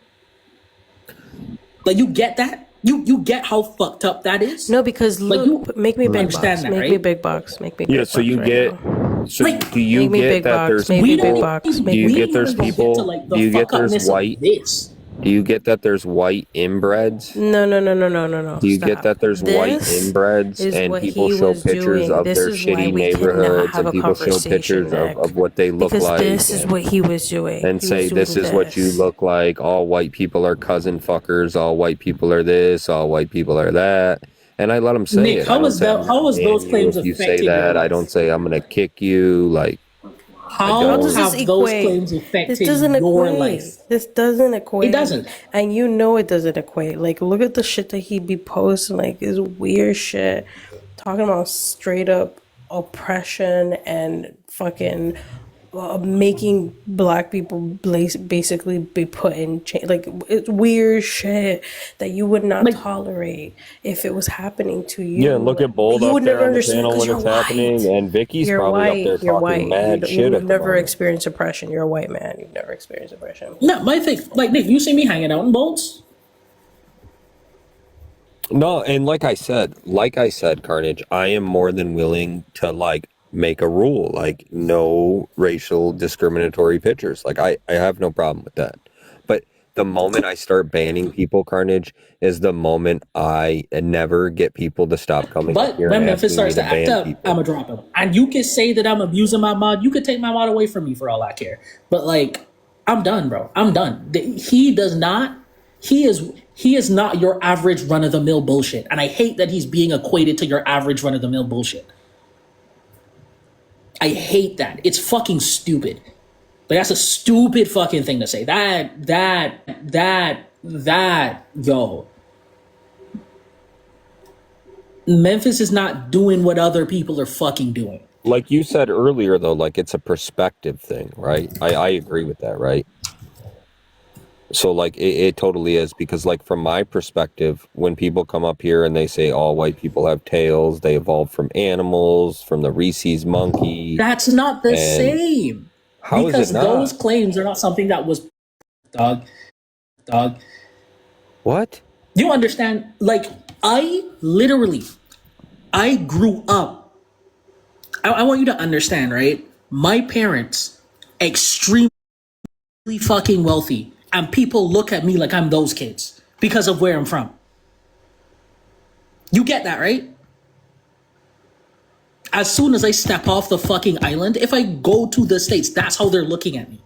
Like, you get that? You get how fucked up that is? No, because like, look, make me big box. understand that, Make right? me big box. Make me big Yeah, box. so you right get. now. So Like, do you Make me get big that box. there's Make me people? big box. Do Make you me get there's We'll get to, people? like, the Do you get there's fuck-upness of white? this. Do you get that there's white inbreds? No. Do you Stop. get that there's white This inbreds is and what people he show was pictures doing. of This their is why shitty we cannot neighborhoods have and a people show conversation, pictures Nick. of what they look Because like this is what he was doing. and He say was doing this is what you this. look like. All white people are cousin fuckers. All white people are this. All white people are that. And I let them say Nick, it. I how don't was say that? I'm How gonna was those ban you claims if you say affecting your that. I life? don't say I'm gonna kick you. Like I How don't. Does this have those equate? claims This affected doesn't your equate. life? This doesn't equate. It doesn't. And you know it doesn't equate. Like, look at the shit that he be posting. Like, is weird shit. Talking about straight up oppression and fucking making black people basically be put in chains. Like, it's weird shit that you would not Like, tolerate if it was happening to you. Yeah, and look at Bold You up would there never on the understand panel because when you're it's happening, white. and Vicky's You're probably up there white. You're talking white. mad shit You've at the never moment. experienced oppression. You're a white man. You've never experienced oppression. no, my thing, like, Nick, you see me hanging out in bolts? No, and like I said, Carnage, I am more than willing to like make a rule, like no racial discriminatory pictures. Like I have no problem with that. But the moment I start banning people, Carnage, is the moment I never get people to stop coming up But here when and Memphis asking me starts to to act ban up, people. I'ma drop him. And you can say that I'm abusing my mod. You could take my mod away from me for all I care. But like, I'm done, bro. I'm done. He does not. He is not your average run of the mill bullshit. And I hate that he's being equated to your average run of the mill bullshit. I hate that. It's fucking stupid. Like, that's a stupid fucking thing to say. Yo. Memphis is not doing what other people are fucking doing. Like you said earlier, though, like it's a perspective thing, right? I agree with that, right? So like it totally is, because like from my perspective, when people come up here and they say all white people have tails, they evolved from animals, from the Rhesus monkey. That's not the And same. how is Because it not? those claims are not something that was dog. What? You understand? Like, I grew up. I want you to understand, right? My parents, extremely fucking wealthy, and people look at me like I'm those kids because of where I'm from. You get that, right? As soon as I step off the fucking island, if I go to the States, that's how they're looking at me.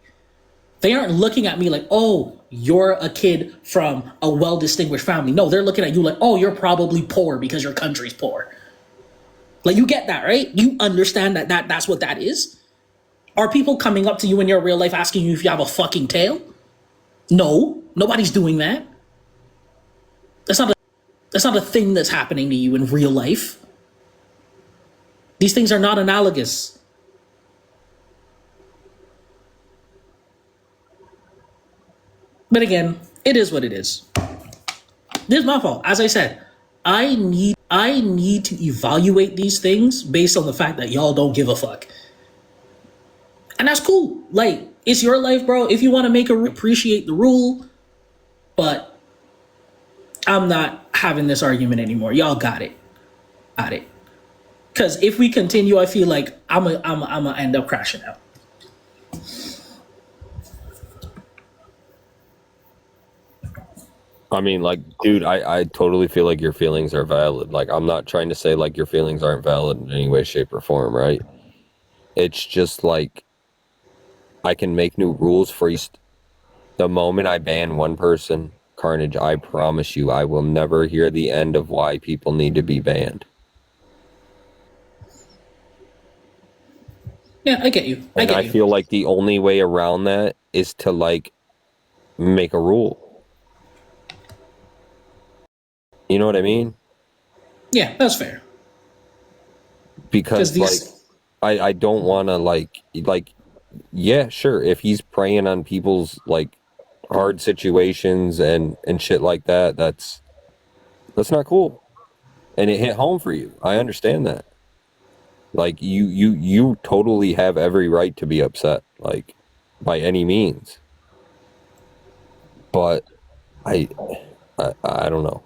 They aren't looking at me like, oh, you're a kid from a well-distinguished family. No, they're looking at you like, oh, you're probably poor because your country's poor. Like, you get that, right? You understand that's what that is? Are people coming up to you in your real life asking you if you have a fucking tail? No, nobody's doing that. That's not a thing that's happening to you in real life. These things are not analogous. But again, it is what it is. This is my fault. As I said, I need to evaluate these things based on the fact that y'all don't give a fuck. And that's cool. Like, it's your life, bro. If you want to make appreciate the rule, but I'm not having this argument anymore. Y'all got it. Because if we continue, I feel like I'm gonna end up crashing out. I mean, like, dude, I totally feel like your feelings are valid. Like, I'm not trying to say like your feelings aren't valid in any way, shape, or form, right? It's just like I can make new rules for you. The moment I ban one person, Carnage, I promise you, I will never hear the end of why people need to be banned. Yeah, I get you. I feel like the only way around that is to like make a rule. You know what I mean? Yeah, that's fair. Because these- I don't want to like yeah, sure, if he's preying on people's like hard situations and shit like that, that's not cool. And it hit home for you. I understand that. Like you totally have every right to be upset, like by any means. But I don't know.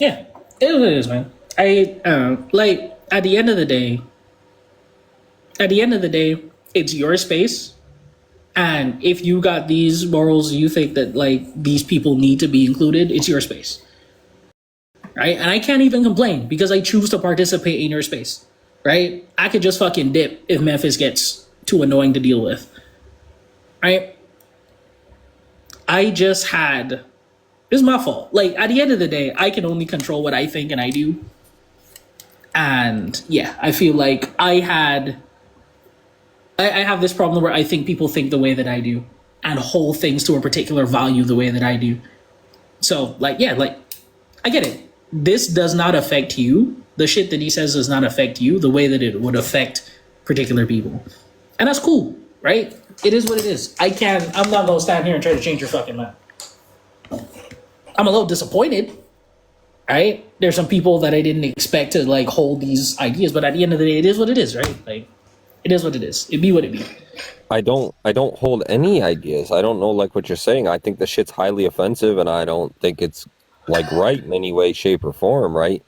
Yeah, it is what it is, man. Like at the end of the day, it's your space. And if you got these morals, you think that like these people need to be included, it's your space. Right? And I can't even complain because I choose to participate in your space. Right? I could just fucking dip if Memphis gets too annoying to deal with. Right? It's my fault. Like at the end of the day, I can only control what I think and I do. And yeah, I feel like I have this problem where I think people think the way that I do and hold things to a particular value the way that I do. So like, yeah, like I get it. This does not affect you. The shit that he says does not affect you the way that it would affect particular people. And that's cool, right? It is what it is. I'm not gonna stand here and try to change your fucking mind. I'm a little disappointed, right? There's some people that I didn't expect to like hold these ideas, but at the end of the day, it is what it is, right? Like, it is what it is. It be what it be. I don't hold any ideas. I don't know like what you're saying. I think the shit's highly offensive and I don't think it's like right in any way, shape, or form, right?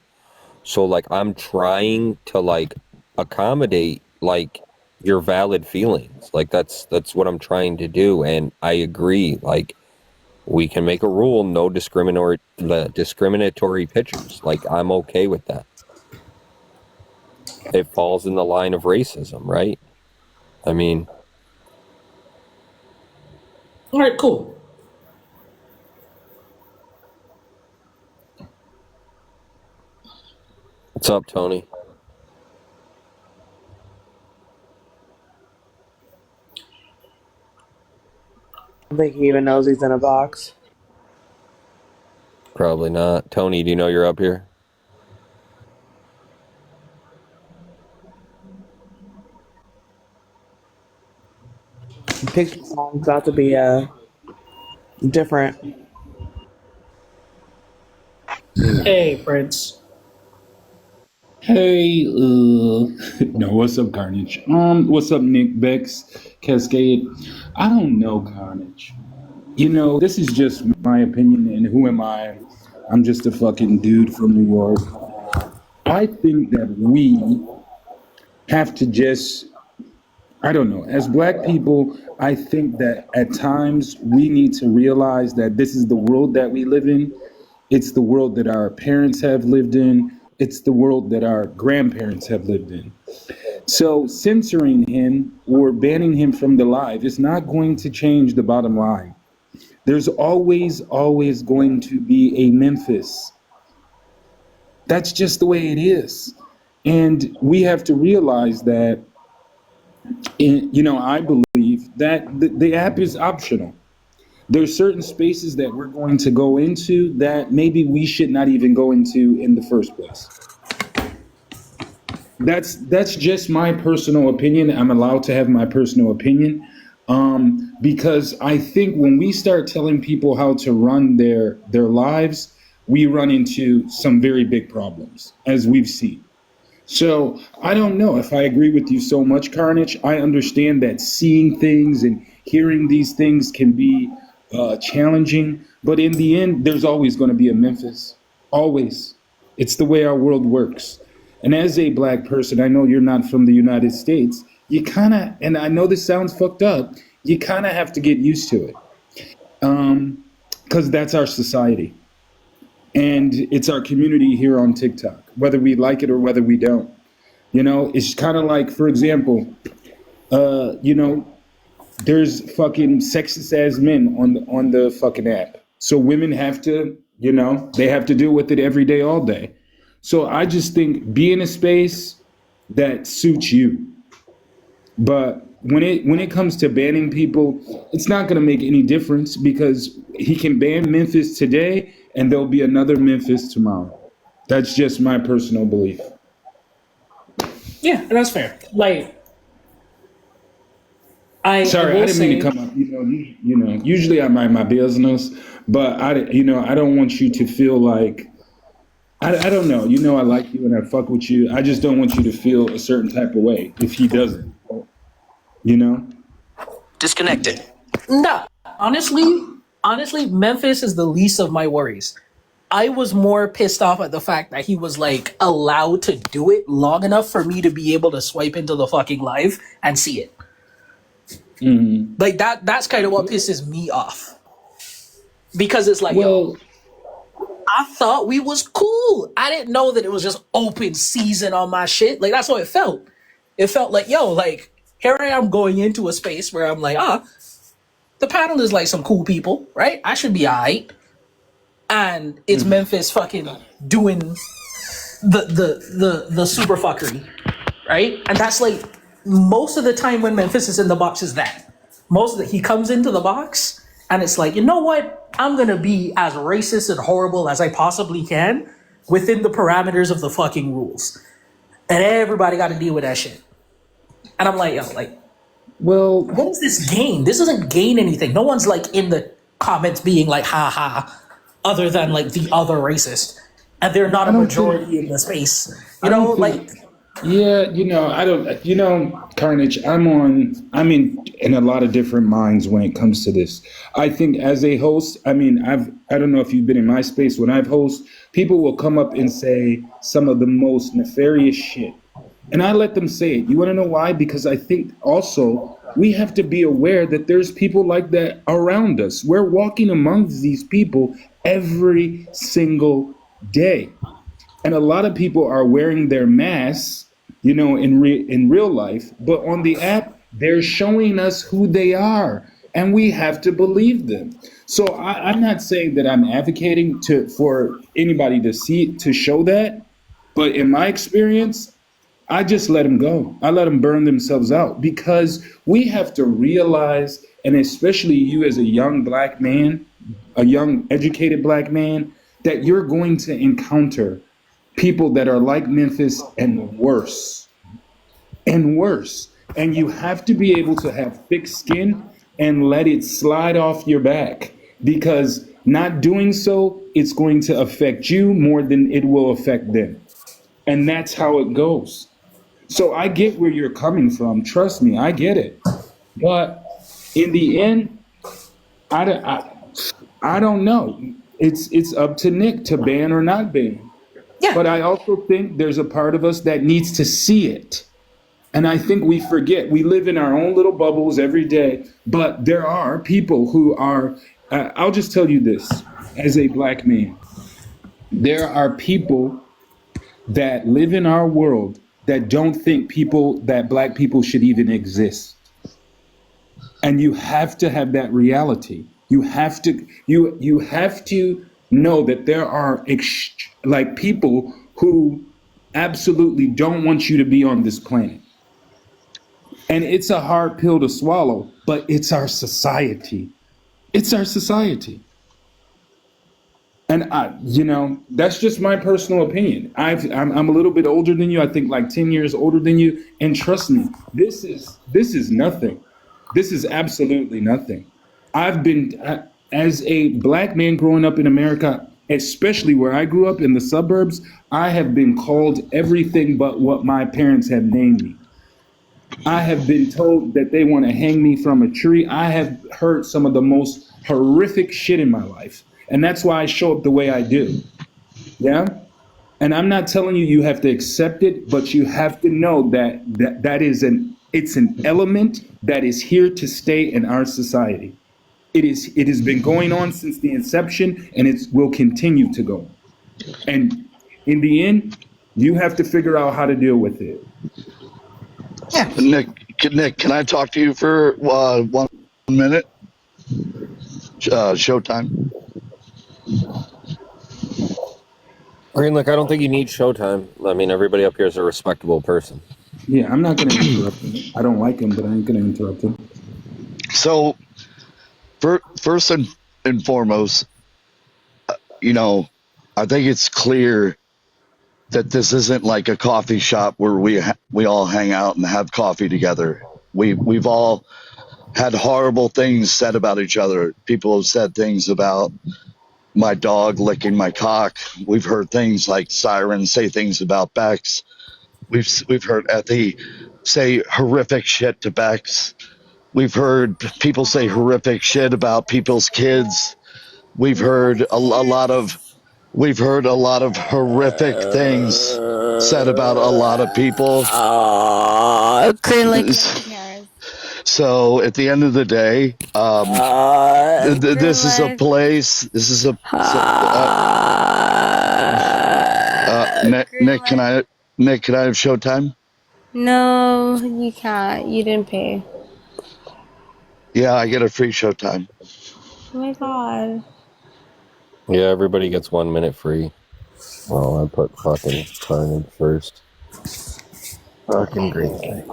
So like I'm trying to like accommodate like your valid feelings. Like that's what I'm trying to do. And I agree, like we can make a rule, no discriminatory pictures. Like I'm okay with that. It falls in the line of racism, right? I mean, all right, cool. What's up, Tony? I don't think he even knows he's in a box. Probably not. Tony, do you know you're up here? Picture song's about to be different. Hey, Prince. Hey, no, what's up, Carnage? What's up, Nick, Bex, Cascade? I don't know, Carnage. You know, this is just my opinion, and who am I? I'm just a fucking dude from New York. I think that we have to just, I don't know, as black people, I think that at times we need to realize that this is the world that we live in. It's the world that our parents have lived in. It's the world that our grandparents have lived in. So censoring him or banning him from the live is not going to change the bottom line. There's always going to be a Memphis. That's just the way it is. And we have to realize that, I believe that the app is optional. There's certain spaces that we're going to go into that maybe we should not even go into in the first place. That's just my personal opinion. I'm allowed to have my personal opinion. Because I think when we start telling people how to run their lives, we run into some very big problems, as we've seen. So I don't know if I agree with you so much, Carnage. I understand that seeing things and hearing these things can be challenging, but in the end, there's always going to be a Memphis. Always. It's the way our world works. And as a black person, I know you're not from the United States. You kind of, and I know this sounds fucked up, you kind of have to get used to it. Because that's our society. And it's our community here on TikTok, whether we like it or whether we don't. It's kind of like, for example, there's fucking sexist ass men on the fucking app. So women have to, they have to deal with it every day, all day. So I just think be in a space that suits you. But when it comes to banning people, it's not going to make any difference because he can ban Memphis today and there'll be another Memphis tomorrow. That's just my personal belief. Yeah, and that's fair. Like, Sorry, I didn't mean to come up. You know. Usually I mind my business, but I don't want you to feel like I don't know. You know, I like you and I fuck with you. I just don't want you to feel a certain type of way if he doesn't. You know. Disconnected. No, honestly, Memphis is the least of my worries. I was more pissed off at the fact that he was like allowed to do it long enough for me to be able to swipe into the fucking live and see it. Mm-hmm. Like that's kind of what pisses me off. Because it's like, yo, I thought we was cool. I didn't know that it was just open season on my shit. Like, that's how it felt. It felt like, yo, like, here I am going into a space where I'm like, the panel is like some cool people, right? I should be alright. And it's Memphis fucking doing the super fuckery, right? And that's like most of the time when Memphis is in the box is that. He comes into the box and it's like, you know what? I'm gonna be as racist and horrible as I possibly can within the parameters of the fucking rules. And everybody got to deal with that shit. And I'm like, yo, like, well, what does this gain? This doesn't gain anything. No one's like in the comments being like, ha ha, other than like the other racist. And they're not a majority in the space. You know, like. Yeah, Carnage, I'm in a lot of different minds when it comes to this. I think as a host, I don't know if you've been in my space when I've hosted, people will come up and say some of the most nefarious shit. And I let them say it. You want to know why? Because I think also we have to be aware that there's people like that around us. We're walking amongst these people every single day. And a lot of people are wearing their masks, in real life, but on the app, they're showing us who they are, and we have to believe them. So I'm not saying that I'm advocating for anybody to show that, but in my experience, I just let them go. I let them burn themselves out because we have to realize, and especially you as a young black man, a young educated black man, that you're going to encounter people that are like Memphis and worse. And you have to be able to have thick skin and let it slide off your back, because not doing so, it's going to affect you more than it will affect them. And that's how it goes. So I get where you're coming from. Trust me, I get it. But in the end, I don't know. It's up to Nick to ban or not ban. Yeah. But I also think there's a part of us that needs to see it. And I think we forget. We live in our own little bubbles every day. But there are people who are, I'll just tell you this, as a black man, there are people that live in our world that don't think that black people should even exist. And you have to have that reality. You have to know that there are people who absolutely don't want you to be on this planet. And it's a hard pill to swallow, but it's our society. It's our society. And that's just my personal opinion. I'm a little bit older than you. I think like 10 years older than you. And trust me, this is nothing. This is absolutely nothing. I've been, as a black man growing up in America, especially where I grew up in the suburbs, I have been called everything but what my parents have named me. I have been told that they want to hang me from a tree. I have heard some of the most horrific shit in my life. And that's why I show up the way I do. Yeah? And I'm not telling you have to accept it, but you have to know that it's an element that is here to stay in our society. It has been going on since the inception, and it will continue to go. And in the end, you have to figure out how to deal with it. Yeah. Nick, can I talk to you for 1 minute? Showtime. Green, look, I don't think you need Showtime. I mean, everybody up here is a respectable person. Yeah, I'm not gonna interrupt him. I don't like him, but I ain't gonna interrupt him. So, first and foremost, you know, I think it's clear that this isn't like a coffee shop where we all hang out and have coffee together. We've all had horrible things said about each other. People have said things about my dog licking my cock. We've heard things like Siren say things about Bex. We've heard Ethy say horrific shit to Bex. We've heard people say horrific shit about people's kids. We've heard a lot of horrific things said about a lot of people. So at the end of the day, this is a place. This is a. Nick, can I have Showtime? No, you can't. You didn't pay. Yeah, I get a free Showtime. Oh my god. Yeah, everybody gets 1 minute free. Well, I put fucking Carnage first. Fucking great thing.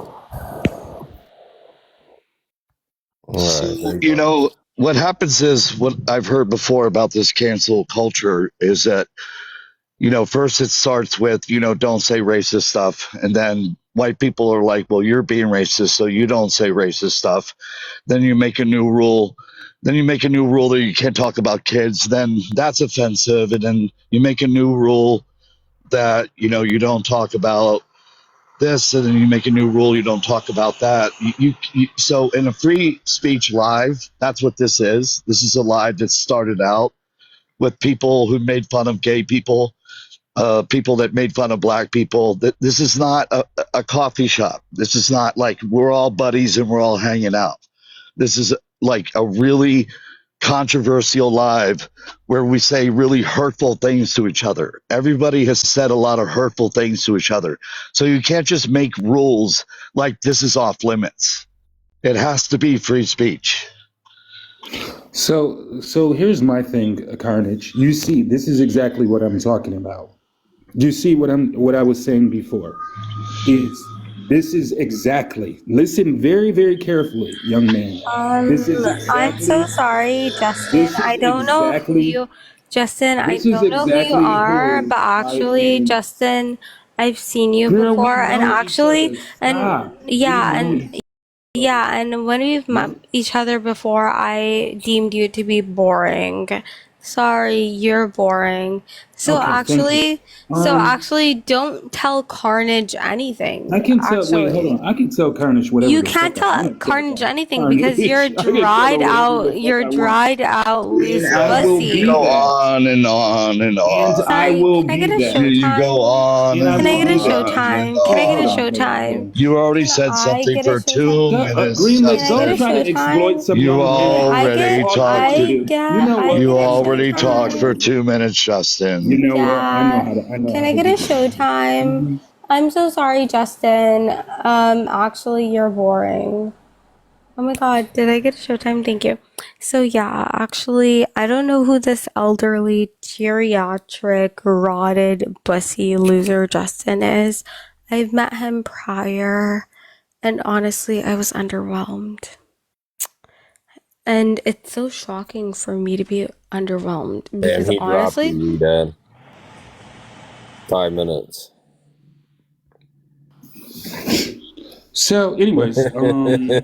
You know, what happens is, what I've heard before about this cancel culture is that, you know, first it starts with, you know, don't say racist stuff. And then white people are like, well, you're being racist, so you don't say racist stuff. Then you make a new rule. Then you make a new rule that you can't talk about kids. Then that's offensive. And then you make a new rule that, you know, you don't talk about this. And then you make a new rule, you don't talk about that. So in a free speech live, that's what this is. This is a live that started out with people who made fun of gay people, people that made fun of black people. This is not a coffee shop. This is not like we're all buddies and we're all hanging out. This is like a really controversial live where we say really hurtful things to each other. Everybody has said a lot of hurtful things to each other. So you can't just make rules like this is off limits. It has to be free speech. So here's my thing, Carnage. You see, this is exactly what I'm talking about. Do you see what I was saying before? This is exactly. Listen very, very carefully, young man. I'm so sorry, Justin. I don't know who you, Justin. I don't know who you are, but actually, Justin, I've seen you before, and actually, and yeah, and when we've met each other before, I deemed you to be boring. Sorry, you're boring. So Okay, actually, don't tell Carnage anything. I can tell. Wait, hold on. I can tell Carnage whatever. You the can't fuck I tell want. Carnage anything Carnage. because you're I can tell her you're whatever the fuck I want. dried out loose I will be pussy. Go that. on and on and on. And I will Can I be get a that. You showtime? go on And I Can I will get a be that. showtime? Can I get a Hold on. showtime? You already Can said I something get a for 2 showtime? minutes. Greenlit, Can I don't get a try to exploit showtime? some You young man. already talked. You know I what? You get a already talked for showtime. 2 minutes, You Justin. know what? Yeah. I know Can how I to get a do that. showtime? I'm so sorry, Justin. Actually, you're boring. Oh my god, did I get a showtime? Thank you. So yeah, actually, I don't know who this elderly, geriatric, rotted, bussy loser Justin is. I've met him prior, and honestly, I was underwhelmed. And it's so shocking for me to be underwhelmed And because he dropped honestly, you, Dad. 5 minutes. So, anyways, yeah,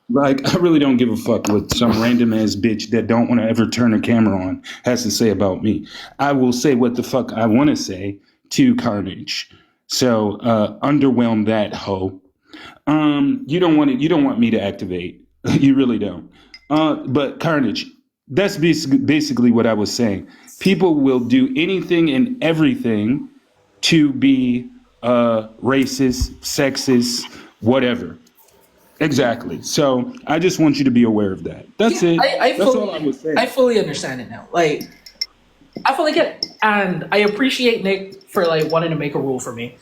like I really don't give a fuck what some random ass bitch that don't want to ever turn a camera on has to say about me. I will say what the fuck I want to say to Carnage. So, underwhelm that hoe. You don't want me to activate. You really don't. But Carnage, that's basically what I was saying. People will do anything and everything to be racist, sexist, whatever. Exactly. So I just want you to be aware of that. That's it. That's all I was saying. I fully understand it now. Like, I fully get it, and I appreciate Nick for like wanting to make a rule for me.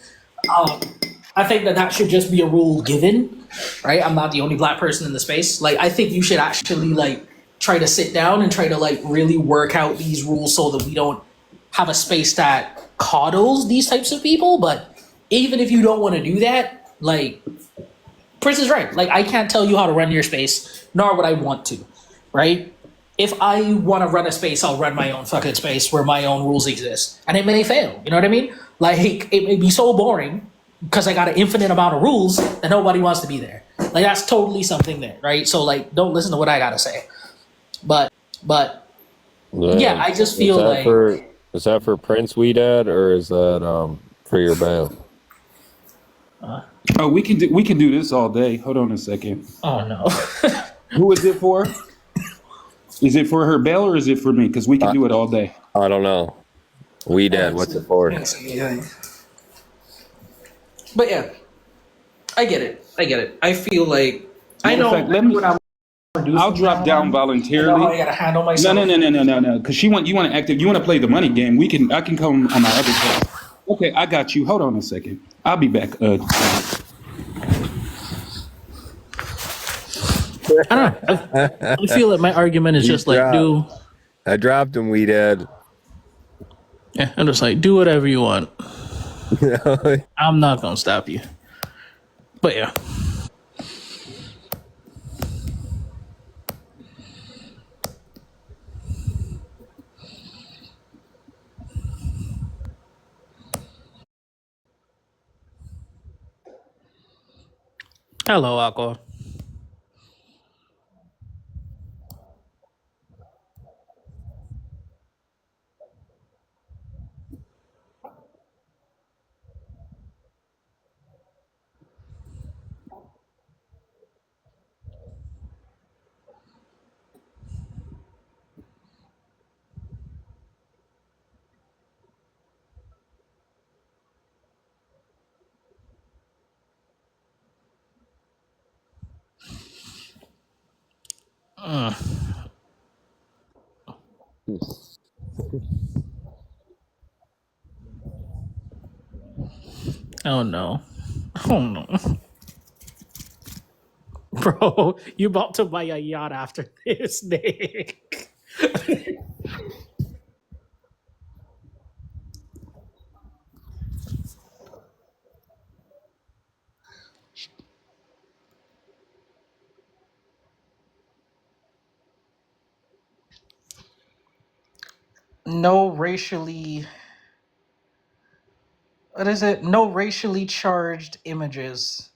I think that should just be a rule given, right? I'm not the only black person in the space. Like, I think you should actually like try to sit down and try to like really work out these rules so that we don't have a space that coddles these types of people. But even if you don't want to do that, like Prince is right. Like I can't tell you how to run your space, nor would I want to, right? If I want to run a space, I'll run my own fucking space where my own rules exist, and it may fail. You know what I mean? Like it may be so boring because I got an infinite amount of rules that nobody wants to be there. Like that's totally something there, right? So like, don't listen to what I gotta say. But yeah, I just feel like is that for Prince Weedad or is that for your bail? Oh, we can do this all day. Hold on a second. Oh no. Who is it for? Is it for her bail or is it for me? Because we can do it all day. I don't know. Weedad, what's it for? But yeah, I get it. I feel like I know. In fact, I'll drop down voluntarily. You know how I gotta handle myself. No. Because you want to active. You want to play the money game. I can come on my other side. Okay, I got you. Hold on a second. I'll be back. I don't know. I feel like my argument is just like I dropped him, Weedad. Yeah, I'm just like do whatever you want. I'm not gonna stop you. But yeah. Hello, Aqua. Oh no. Oh no. Bro, you about to buy a yacht after this, Nick. No racially what is it? No racially charged images.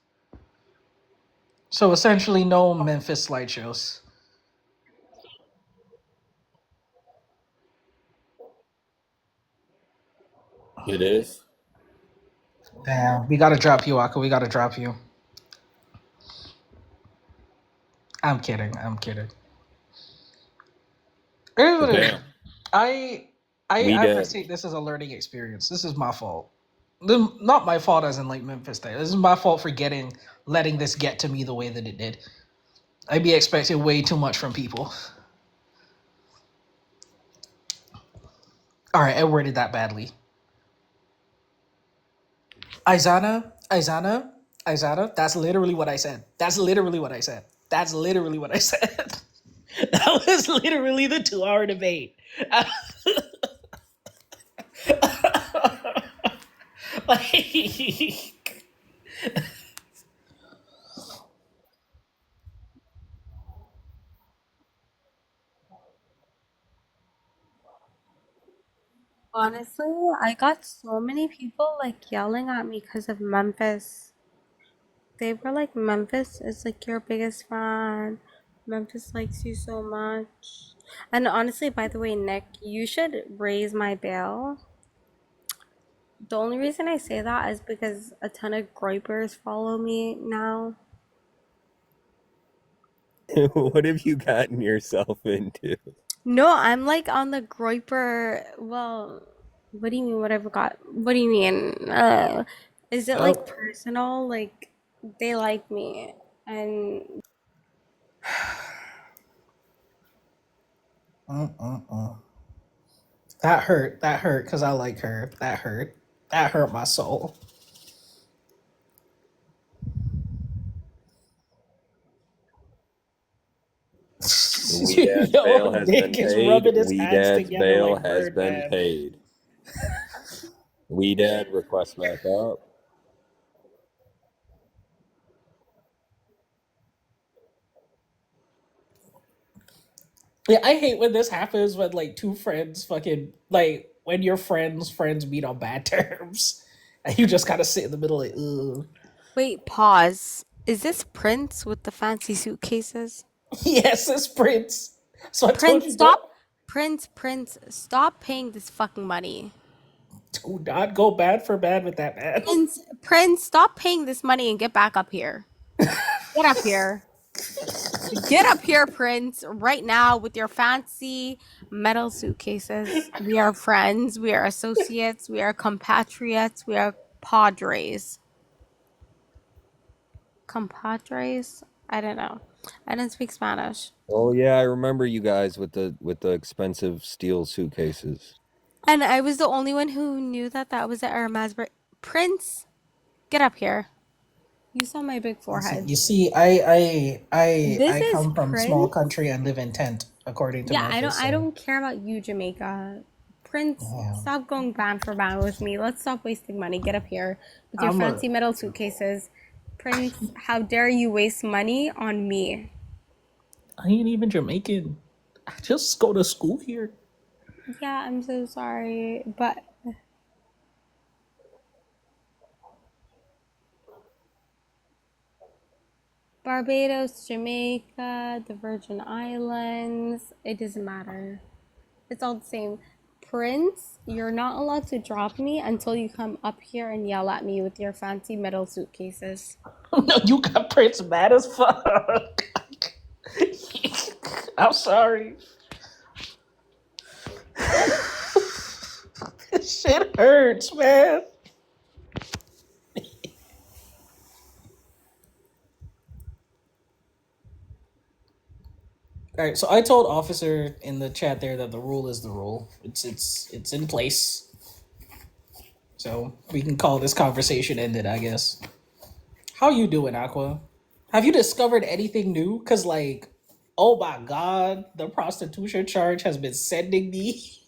So essentially no Memphis slideshows. It is. Damn, we gotta drop you, Aka. We gotta drop you. I'm kidding. Here's what it is. I appreciate this as a learning experience. This is my fault. Not my fault as in like Memphis Day. This is my fault for letting this get to me the way that it did. I'd be expecting way too much from people. All right, I worded that badly. Izana, that's literally what I said. That was literally the 2-hour debate. Like, Honestly, I got so many people like yelling at me because of Memphis. They were like, Memphis is like your biggest fan. Memphis likes you so much. And honestly, by the way, Nick, you should raise my bail. The only reason I say that is because a ton of groypers follow me now. What have you gotten yourself into? No, I'm like on the groyper. Well, what do you mean? What do you mean? Is it like personal? Like they like me and. That hurt because I like her. That hurt my soul. Weedad's bail has been paid. Weedad's bail has been paid. Weedad, request back up. Yeah, I hate when this happens when like two friends fucking like when your friends meet on bad terms, and you just gotta sit in the middle like, ugh. Wait, pause. Is this Prince with the fancy suitcases? Yes, it's Prince. So I told Prince, you stop. Prince, stop paying this fucking money. do not go bad for bad with that man. Prince, stop paying this money and get back up here. Get up here. Get up here, Prince, right now with your fancy metal suitcases. We are friends. We are associates. We are compatriots. We are padres. Compadres? I don't know. I didn't speak Spanish. Oh yeah, I remember you guys with the expensive steel suitcases. And I was the only one who knew that that was at Hermes. Prince, get up here. You saw my big forehead. You see, I This is come from a small Prince. country and live in tent, according to Yeah, Memphis. I don't care about you, Jamaica. Prince, stop going band for band with me. Let's stop wasting money. Get up here with your I'm a- fancy metal suitcases. Prince, how dare you waste money on me? I ain't even Jamaican. I just go to school here. Yeah, I'm so sorry, but Barbados, Jamaica, the Virgin Islands, it doesn't matter. It's all the same. Prince, you're not allowed to drop me until you come up here and yell at me with your fancy metal suitcases. No, you got Prince mad as fuck. I'm sorry. This shit hurts, man. All right, so I told officer in the chat there that the rule is the rule. It's in place. So we can call this conversation ended, I guess. How you doing, Aqua? Have you discovered anything new? Cause like, oh my god, the prostitution charge has been sending me.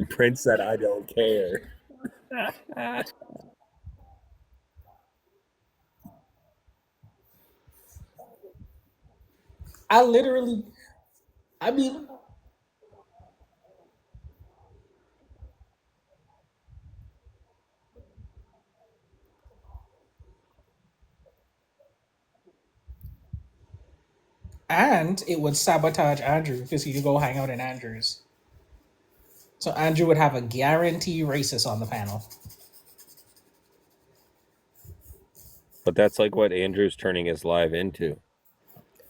Prince said, "I don't care." I literally, I mean, and it would sabotage Andrew because he could go hang out in Andrew's. So Andrew would have a guarantee racist on the panel. But that's like what Andrew's turning his live into.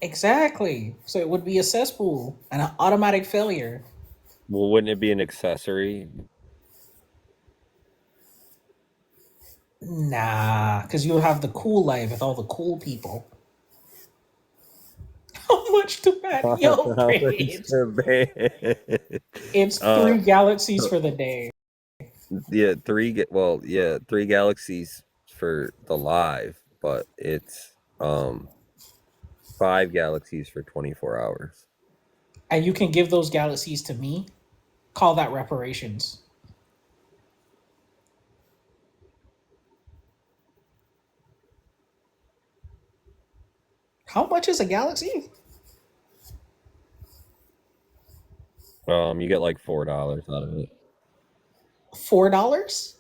Exactly. So it would be a cesspool and an automatic failure. Well, wouldn't it be an accessory? Nah, because you'll have the cool life with all the cool people. How much to ban? Yo, How much Prince. to ban? It's 3 galaxies for the day. Yeah, three galaxies for the live, but it's 5 galaxies for 24 hours. And you can give those galaxies to me. Call that reparations. How much is a galaxy? You get like $4 out of it. $4?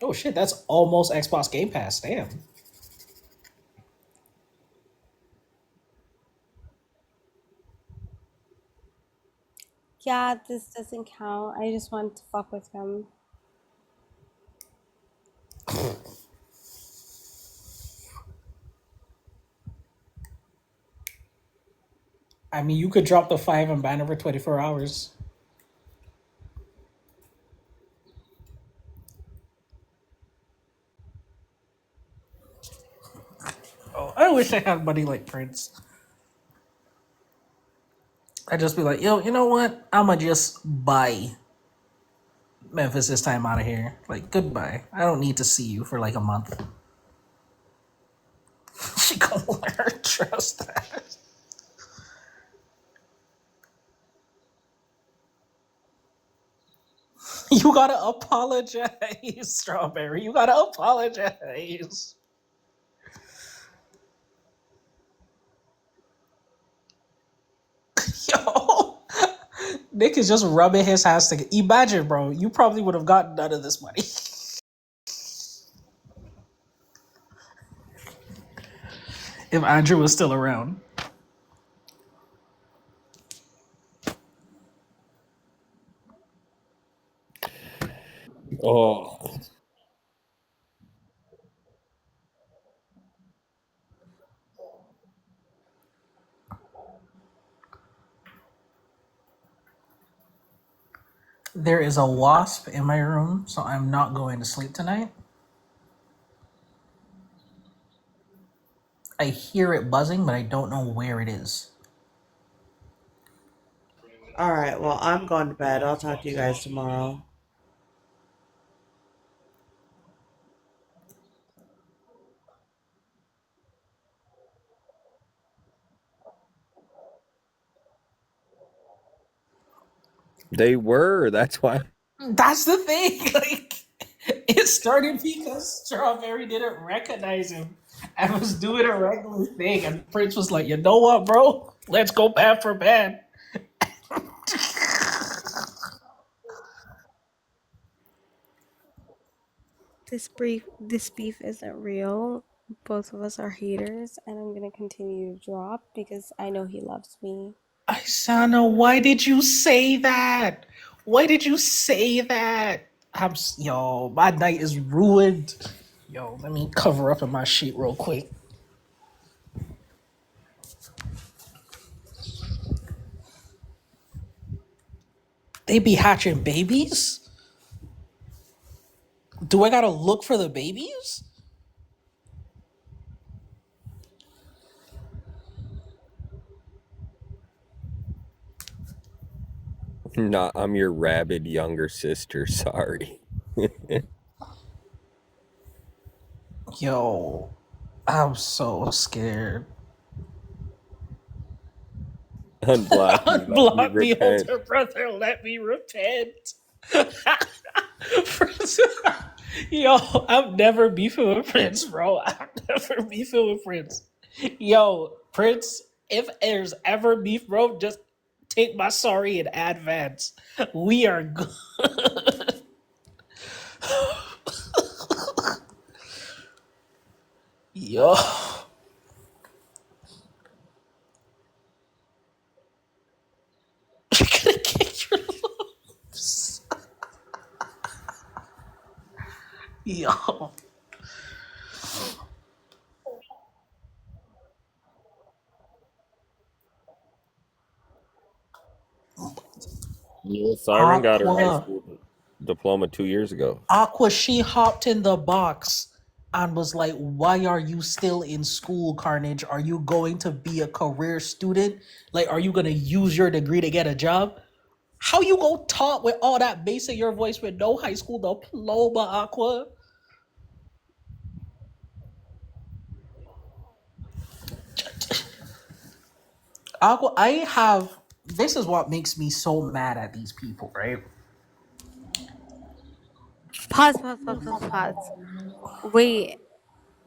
Oh shit, that's almost Xbox Game Pass. Damn. Yeah, this doesn't count. I just want to fuck with him. I mean, you could drop the 5 and ban over 24 hours. Oh, I wish I had money like Prince. I'd just be like, yo, you know what? I'ma just buy Memphis this time out of here. Like, goodbye. I don't need to see you for like a month. She gonna learn, trust that. You gotta apologize, Strawberry. You gotta apologize. Yo, Nick is just rubbing his hands together. Imagine, bro, you probably would have gotten none of this money if Andrew was still around. Oh, There is a wasp in my room, so I'm not going to sleep tonight. I hear it buzzing, but I don't know where it is. All right. Well, I'm going to bed. I'll talk to you guys tomorrow. they were. That's why. That's the thing. Like, it started because Strawberry didn't recognize him and was doing a regular thing, and Prince was like, "You know what, bro? Let's go bad for bad." This beef isn't real. Both of us are haters, and I'm gonna continue to drop because I know he loves me. Isana, why did you say that? Why did you say that? Yo, my night is ruined. Yo, let me cover up in my sheet real quick. They be hatching babies? Do I gotta look for the babies? Not, I'm your rabid younger sister. Sorry. Yo, I'm so scared. Unblock me. Unblock me, repent. older brother. Let me repent. Yo, I'm never beefing with Prince, bro. I'm never beefing with Prince. Yo, Prince, if there's ever beef, bro, just take my sorry in advance. We are good. Yo. You're gonna kick your lips. Yo. Yeah, Siren got her high Aqua. school diploma 2 years ago. Aqua, she hopped in the box and was like, "Why are you still in school, Carnage? Are you going to be a career student? Like, are you gonna use your degree to get a job? How you go talk with all that bass in your voice with no high school diploma, Aqua?" Aqua, this is what makes me so mad at these people, right? Pause. Wait,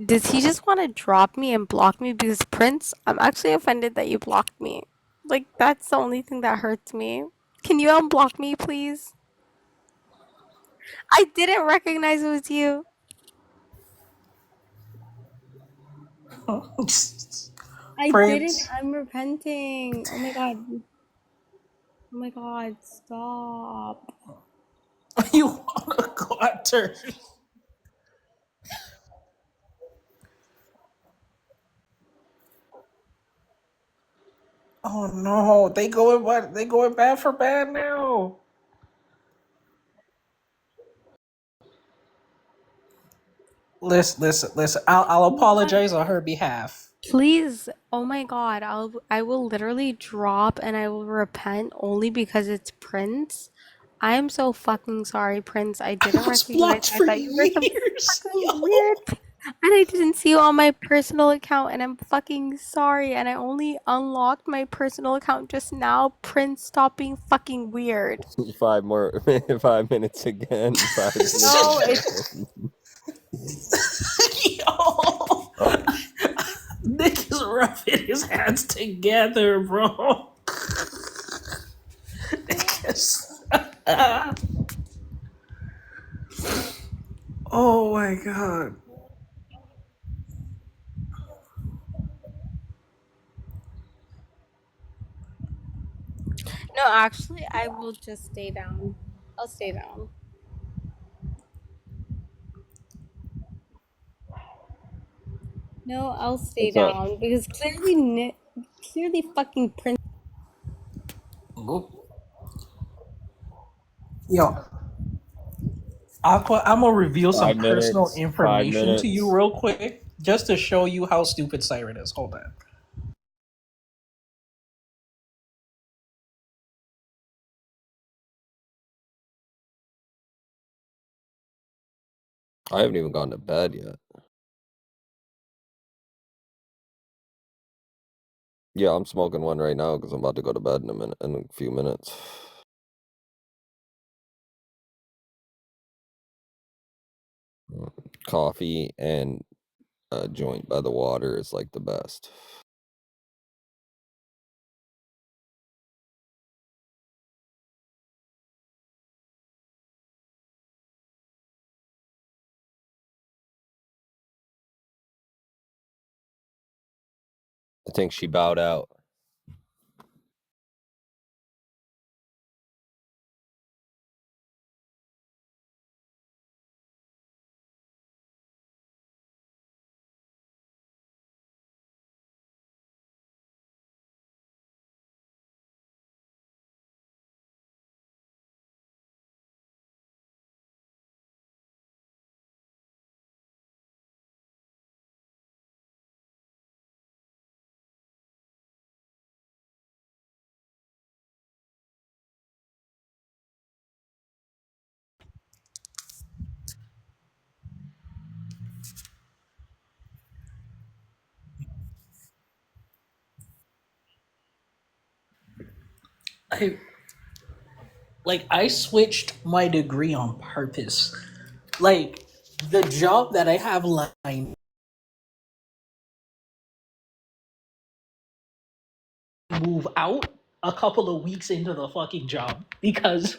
does he just want to drop me and block me? Because Prince, I'm actually offended that you blocked me. Like, that's the only thing that hurts me. Can you unblock me, please? I didn't recognize it was you. I didn't. Prince, I'm repenting. Oh my god. Oh my god, stop. you wanna go after? Oh no, they going bad for bad now. Listen. I'll apologize on her behalf. Please, oh my god, I will literally drop and I will repent only because it's Prince. I am so fucking sorry, Prince. I didn't was recognize. blocked I for thought you were some years. fucking Yo. weird. And I didn't see you on my personal account, and I'm fucking sorry. And I only unlocked my personal account just now. Prince, stop being fucking weird. 5 minutes again. 5 minutes No, again. Yo, Nick is rubbing his hands together, bro. Nick is... Oh my god. no, actually, I will just stay down. I'll stay down. No, I'll stay What's up? down because clearly fucking Prince. Yo, Aqua, I'm gonna reveal some 5 personal minutes. 5 information to you minutes. real quick, just to show you how stupid Siren is. Hold on. I haven't even gone to bed yet. Yeah, I'm smoking one right now because I'm about to go to bed in a few minutes. Coffee and a joint by the water is like the best. I think she bowed out. I switched my degree on purpose. Like the job that I have lined, move out a couple of weeks into the fucking job because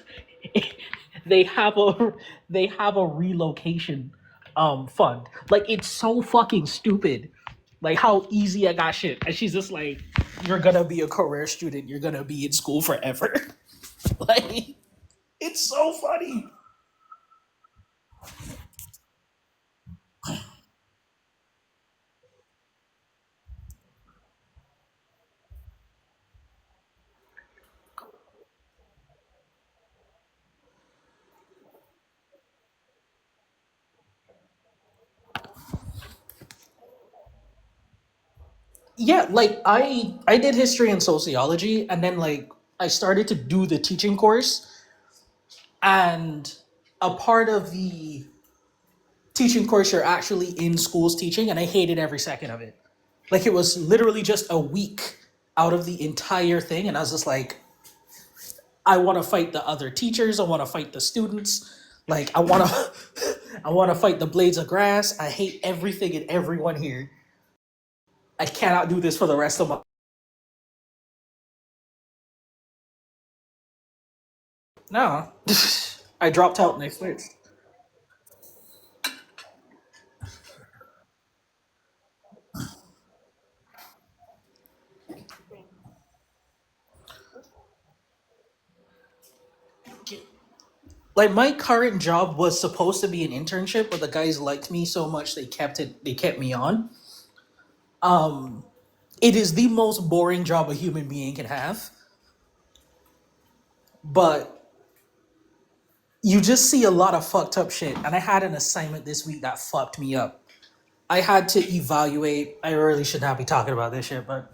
they have a relocation fund. Like it's so fucking stupid. Like how easy I got shit. And she's just like, you're gonna be a career student, you're gonna be in school forever. Like it's so funny. Yeah, like I did history and sociology, and then like I started to do the teaching course, and a part of the teaching course you're actually in schools teaching, and I hated every second of it. Like it was literally just a week out of the entire thing, and I was just like, I want to fight the other teachers, I want to fight the students, like I want to I want to fight the blades of grass. I hate everything and everyone here. I cannot do this for the rest of my... No. I dropped out and I switched. Like my current job was supposed to be an internship, but the guys liked me so much they kept me on. It is the most boring job a human being can have. But you just see a lot of fucked up shit. And I had an assignment this week that fucked me up. I had to evaluate, I really should not be talking about this shit, but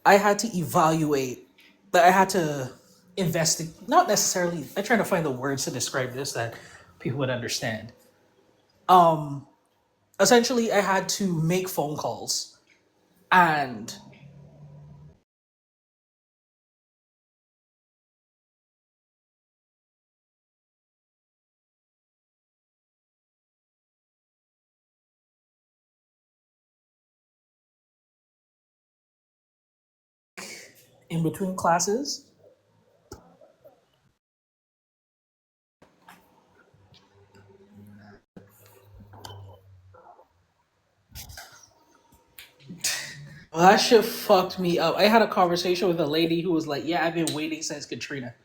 I had to evaluate, I had to investigate, not necessarily, I'm trying to find the words to describe this that people would understand. essentially I had to make phone calls and in between classes. Well, that shit fucked me up. I had a conversation with a lady who was like, "Yeah, I've been waiting since Katrina."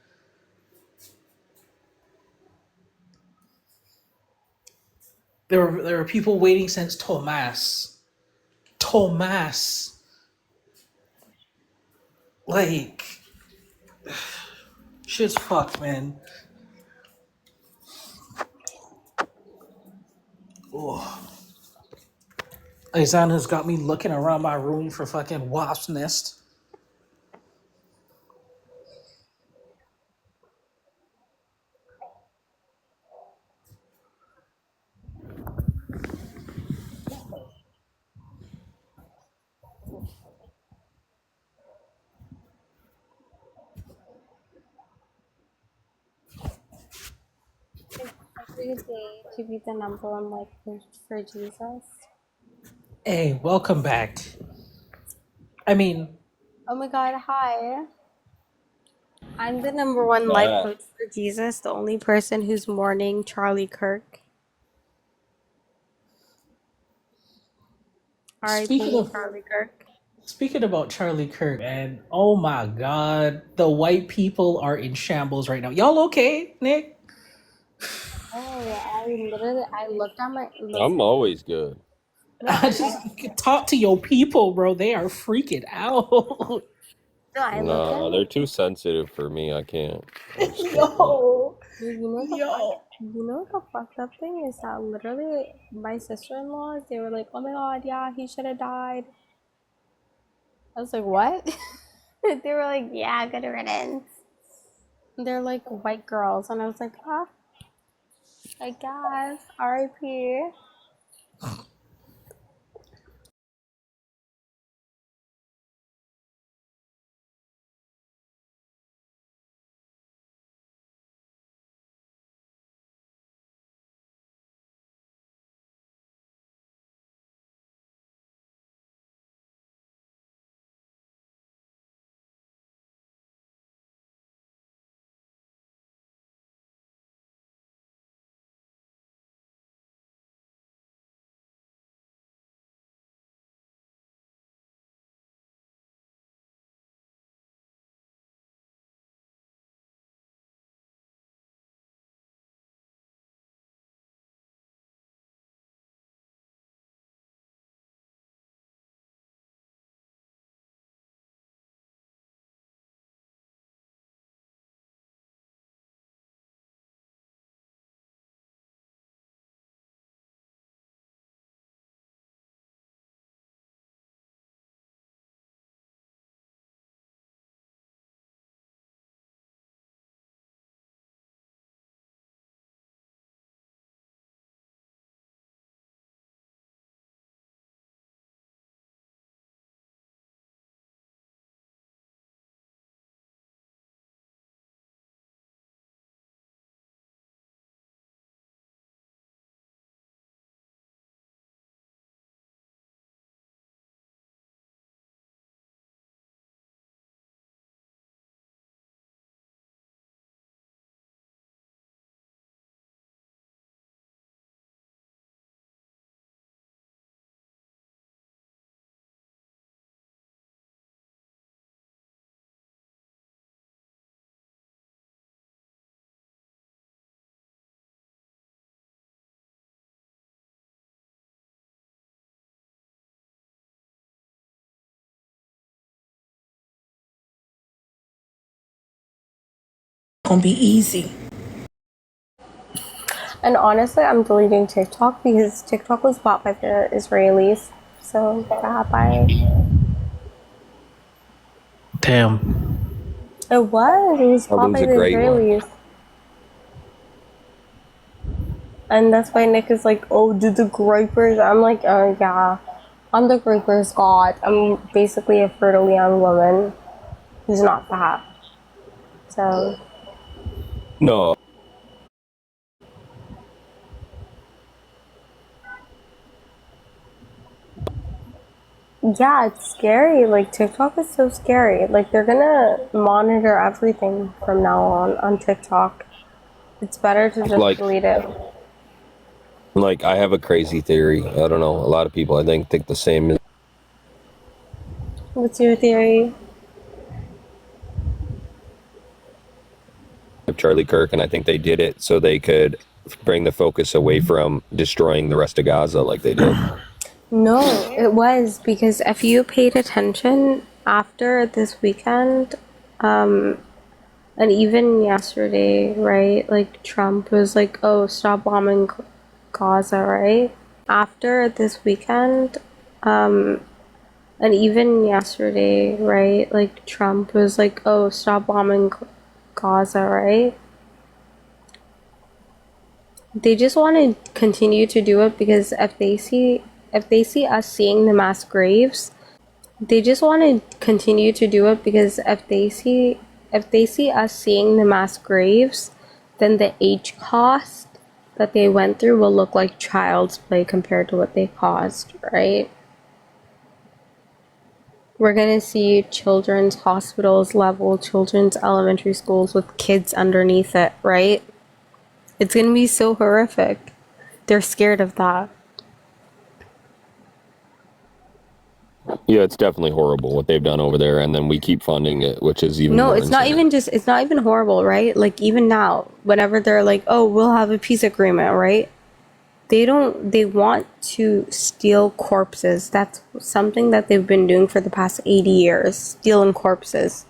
There were people waiting since Tomas. Tomas, like, shit's fucked, man. Oh, Isana's got me looking around my room for fucking wasp nest. Every day to be the number one life coach for Jesus. Hey, welcome back. I mean, Oh my god, hi. I'm the number one life coach for Jesus, the only person who's mourning Charlie Kirk. speaking R.I.P. of Charlie Kirk. speaking about Charlie Kirk, man, oh my god, the white people are in shambles right now. Y'all okay, Nick? Oh, I looked at my, I'm listen, always good. no, I just talk to your people, bro. They are freaking out. no, I looked Nah, at, they're too sensitive for me. I can't. I just can't do it. Yo, you know the yo. you know the fucked up thing is that literally my sister-in-laws, they were like, oh my god, yeah, he should have died. I was like, what? They were like, yeah, good riddance. They're like white girls, and I was like, ah, I guess, R.I.P. Gonna be easy. And honestly, I'm deleting TikTok because TikTok was bought by the Israelis. So, bye. Damn. It was bought Heaven's by a the great one. Israelis. And that's why Nick is like, oh, do the gripers. I'm like, oh, yeah. I'm the gripers god. I'm basically a fertile young woman who's not fat. So, No. yeah, it's scary. Like, TikTok is so scary. Like, they're gonna monitor everything from now on TikTok. It's better to just Like, delete it. like I have a crazy theory. I don't know. A lot of people, I think the same as What's your theory? Charlie Kirk, and I think they did it so they could bring the focus away from destroying the rest of Gaza like they did. No, it was because if you paid attention after this weekend, and even yesterday, right? Like Trump was like, "Oh, stop bombing Gaza," right? After this weekend, and even yesterday, right? Like Trump was like, "Oh, stop bombing Gaza," right? They just want to continue to do it because if they see us seeing the mass graves, they just want to continue to do it because if they see us seeing the mass graves, then the age cost that they went through will look like child's play compared to what they caused, right? We're gonna see children's hospitals level children's elementary schools with kids underneath it, right? It's gonna be so horrific. They're scared of that. Yeah, it's definitely horrible what they've done over there, and then we keep funding it, which is even No, more it's not insane. even just, it's not even horrible, right? Like even now, whenever they're like, oh, we'll have a peace agreement, right? They want to steal corpses. That's something that they've been doing for the past 80 years, stealing corpses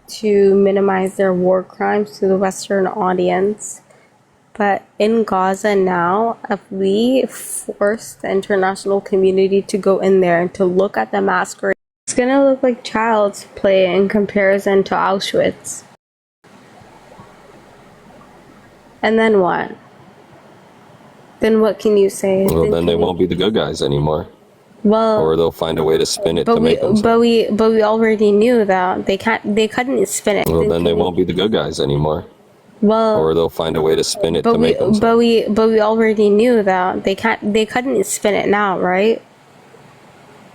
to minimize their war crimes to the Western audience. But in Gaza now, if we force the international community to go in there and to look at the mass grave, it's gonna look like child's play in comparison to Auschwitz. And then what? Then what can you say? Well, then they won't be the good guys anymore. Well, Or they'll find a way to spin it to but we make them. but we already knew that they couldn't spin it. Well, then they won't be the good guys anymore. Well, Or they'll find a way to spin it but to we make them. but we already knew that they couldn't spin it now, right?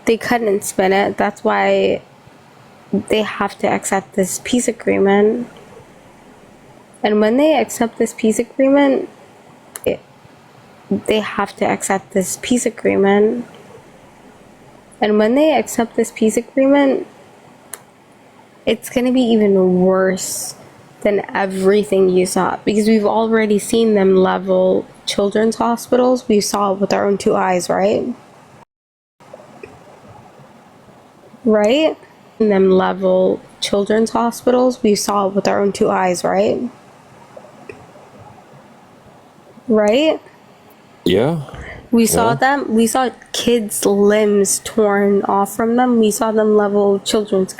They couldn't spin it. That's why they have to accept this peace agreement. And when they accept this peace agreement, they have to accept this peace agreement. And when they accept this peace agreement, it's going to be even worse than everything you saw. Because we've already seen them level children's hospitals. We saw it with our own two eyes, right? Right? And them level children's hospitals. We saw it with our own two eyes, right? Right? Yeah. We saw them. We saw kids' limbs torn off from them. We saw them level children's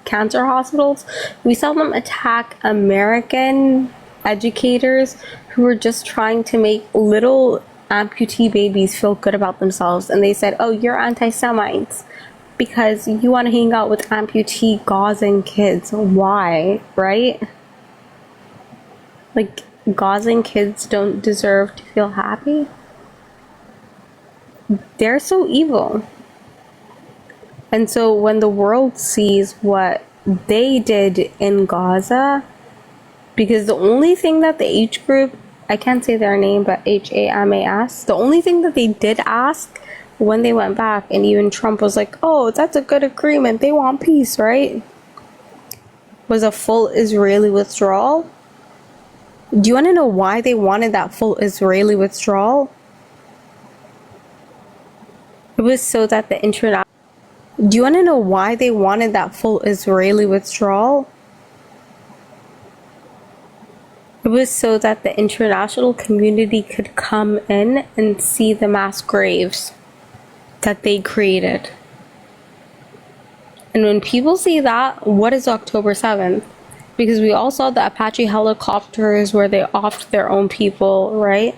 cancer hospitals. We saw them attack American educators who were just trying to make little amputee babies feel good about themselves. And they said, oh, you're anti-Semites because you want to hang out with amputee Gazan kids. Why? Right? Like, Gazan kids don't deserve to feel happy? They're so evil. And so when the world sees what they did in Gaza, because the only thing that the H group, I can't say their name, but HAMAS, the only thing that they did ask when they went back, and even Trump was like, oh, that's a good agreement, they want peace, right? Was a full Israeli withdrawal. Do you want to know why they wanted that full Israeli withdrawal? It was so that the international... Do you want to know why they wanted that full Israeli withdrawal? It was so that the international community could come in and see the mass graves that they created. And when people see that, what is October 7th? Because we all saw the Apache helicopters where they offed their own people, right?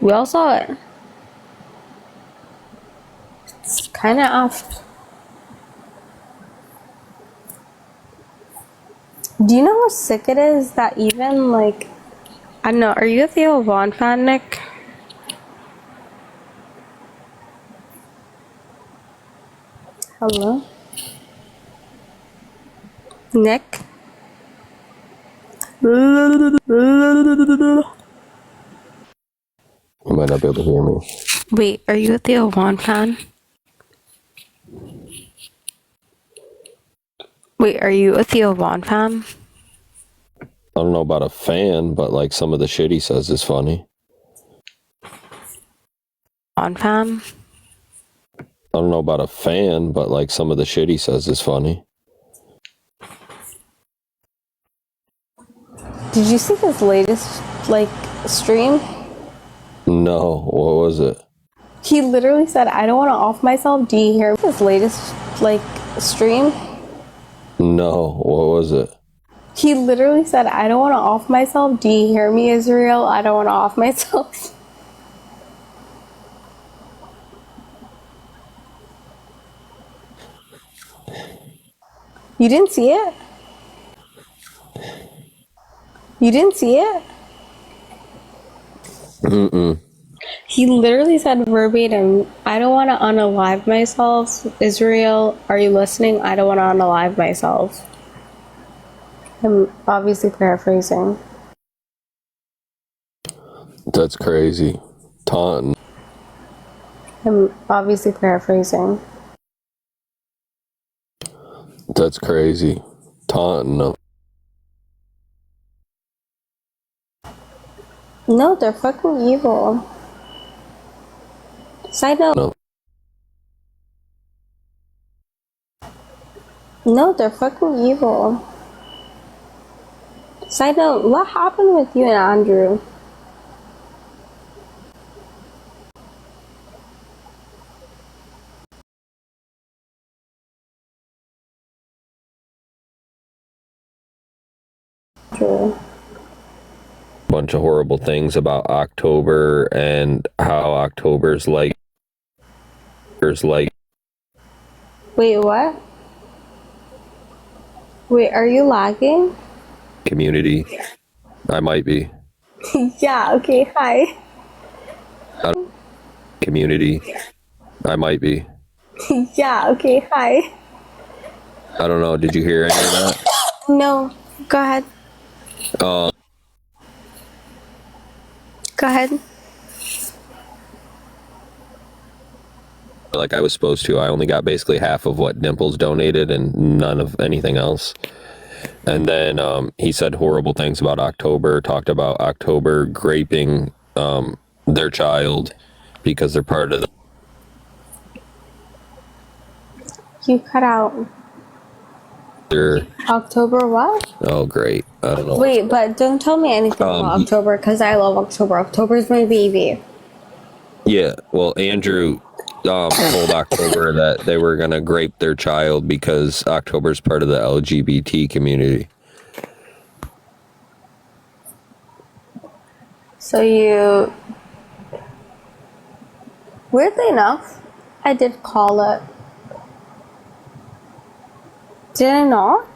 We all saw it. It's kind of off. Do you know how sick it is that even like, I don't know, are you a Theo Vaughn fan, Nick? Hello? Nick? You might not be able to hear me. Wait, are you a Theo Vaughn fan? Wait, are you a Theo Vaughn fan? I don't know about a fan, but like some of the shit he says is funny. Vaughn fan? I don't know about a fan, but like some of the shit he says is funny. Did you see his latest, like, stream? No, what was it? He literally said, I don't want to off myself. Do you hear his latest, like, stream? No, what was it? He literally said, I don't want to off myself. Do you hear me, Israel? I don't want to off myself. You didn't see it? You didn't see it? Mm-mm. He literally said verbatim, I don't want to unalive myself. Israel, are you listening? I don't want to unalive myself. I'm obviously paraphrasing. That's crazy. Taunting. I'm obviously paraphrasing. That's crazy. Taunting them. No, they're fucking evil. Side note. No. No, they're fucking evil. Side note, what happened with you and Andrew? True. Bunch of horrible things about October and how October's like. Wait, what? Wait, are you lagging? Community. I might be. Yeah, okay, hi. Community. I might be. Yeah, okay, hi. I don't know. Did you hear any of that? No, go ahead. Uh, Go ahead. like I was supposed to. I only got basically half of what Dimples donated and none of anything else. And then he said horrible things about October, talked about October graping their child because they're part of the... You cut out. October what? Oh, great. I don't know. Wait, but don't tell me anything about October because I love October. October's my baby. Yeah, well, Andrew told October that they were going to grape their child because October's part of the LGBT community. So you... Weirdly enough, I did call it. Did I not?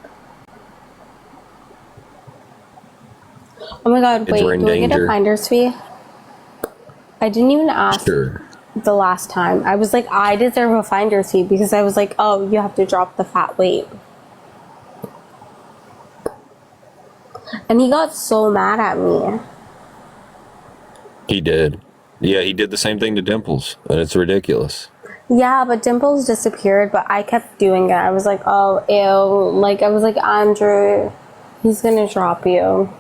Oh my god, wait, do I get a finder's fee? I didn't even ask the last time. I was like, I deserve a finder's fee because I was like, oh, you have to drop the fat weight. And he got so mad at me. He did. Yeah, he did the same thing to Dimples, and it's ridiculous. Yeah, but Dimples disappeared, but I kept doing it. I was like, oh, ew. Like, I was like, Andrew, he's gonna drop you.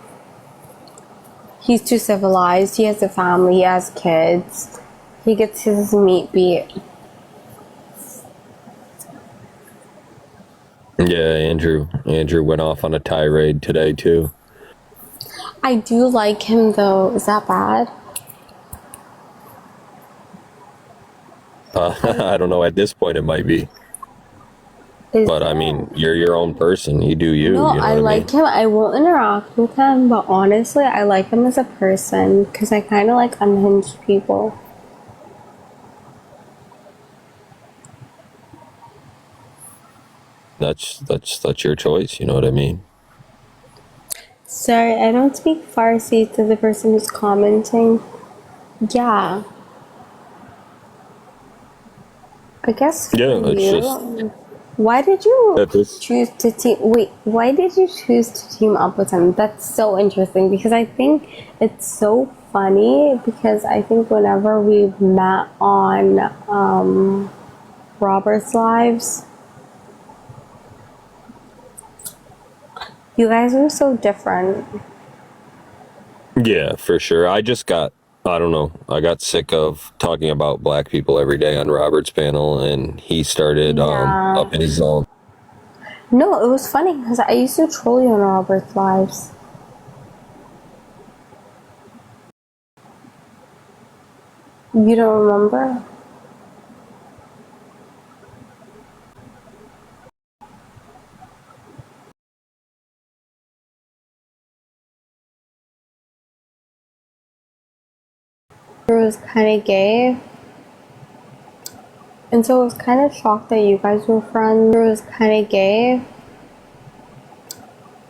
He's too civilized. He has a family. He has kids. He gets his meat beat. Yeah, Andrew went off on a tirade today, too. I do like him, though. Is that bad? I don't know. At this point, it might be. Is But I it? mean, you're your own person. You do you. No, You know I what I mean? like him. I won't interact with him, but honestly, I like him as a person because I kind of like unhinged people. That's your choice. You know what I mean? Sorry, I don't speak Farsi to the person who's commenting. Yeah, I guess for Yeah, it's just you. Why did you that this. choose to team? Wait, why did you choose to team up with him? That's so interesting because I think it's so funny because I think whenever we've met on Robert's Lives, you guys are so different. Yeah, for sure. I don't know. I got sick of talking about black people every day on Robert's panel, and he started Yeah. up in his zone. No, it was funny because I used to troll you on Robert's Lives. You don't remember? It was kind of gay. And so I was kind of shocked that you guys were friends. It was kind of gay.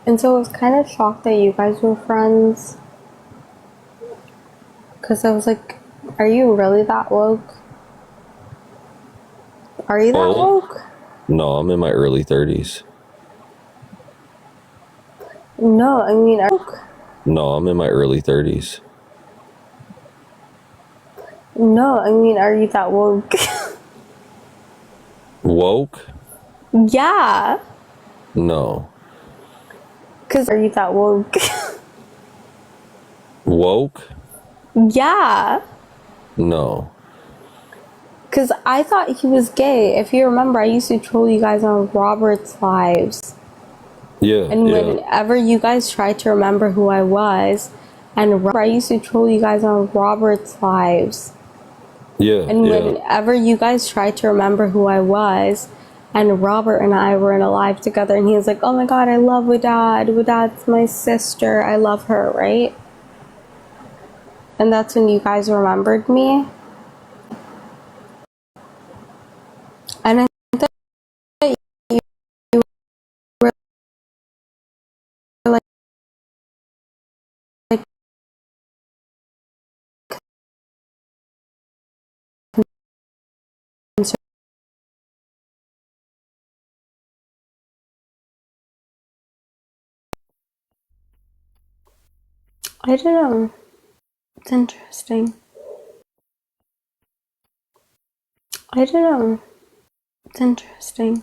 And so I was kind of shocked that you guys were friends. Because I was like, are you really that woke? Are you that Oh, woke? no, I'm in my early 30s. No, I mean, No, I'm in my early 30s. no, I mean, are you that woke? Woke? Yeah. No. Because are you that woke? Woke? Yeah. No. Because I thought he was gay. If you remember, I used to troll you guys on Robert's Lives. Yeah, And yeah. whenever you guys tried to remember who I was, and I used to troll you guys on Robert's Lives. Yeah, And yeah. whenever you guys tried to remember who I was, and Robert and I were in a live together, and he was like, oh my god, I love Wadad. Wadad's my sister. I love her, right? And that's when you guys remembered me. And I thought you were like I don't know. It's interesting. I don't know. It's interesting.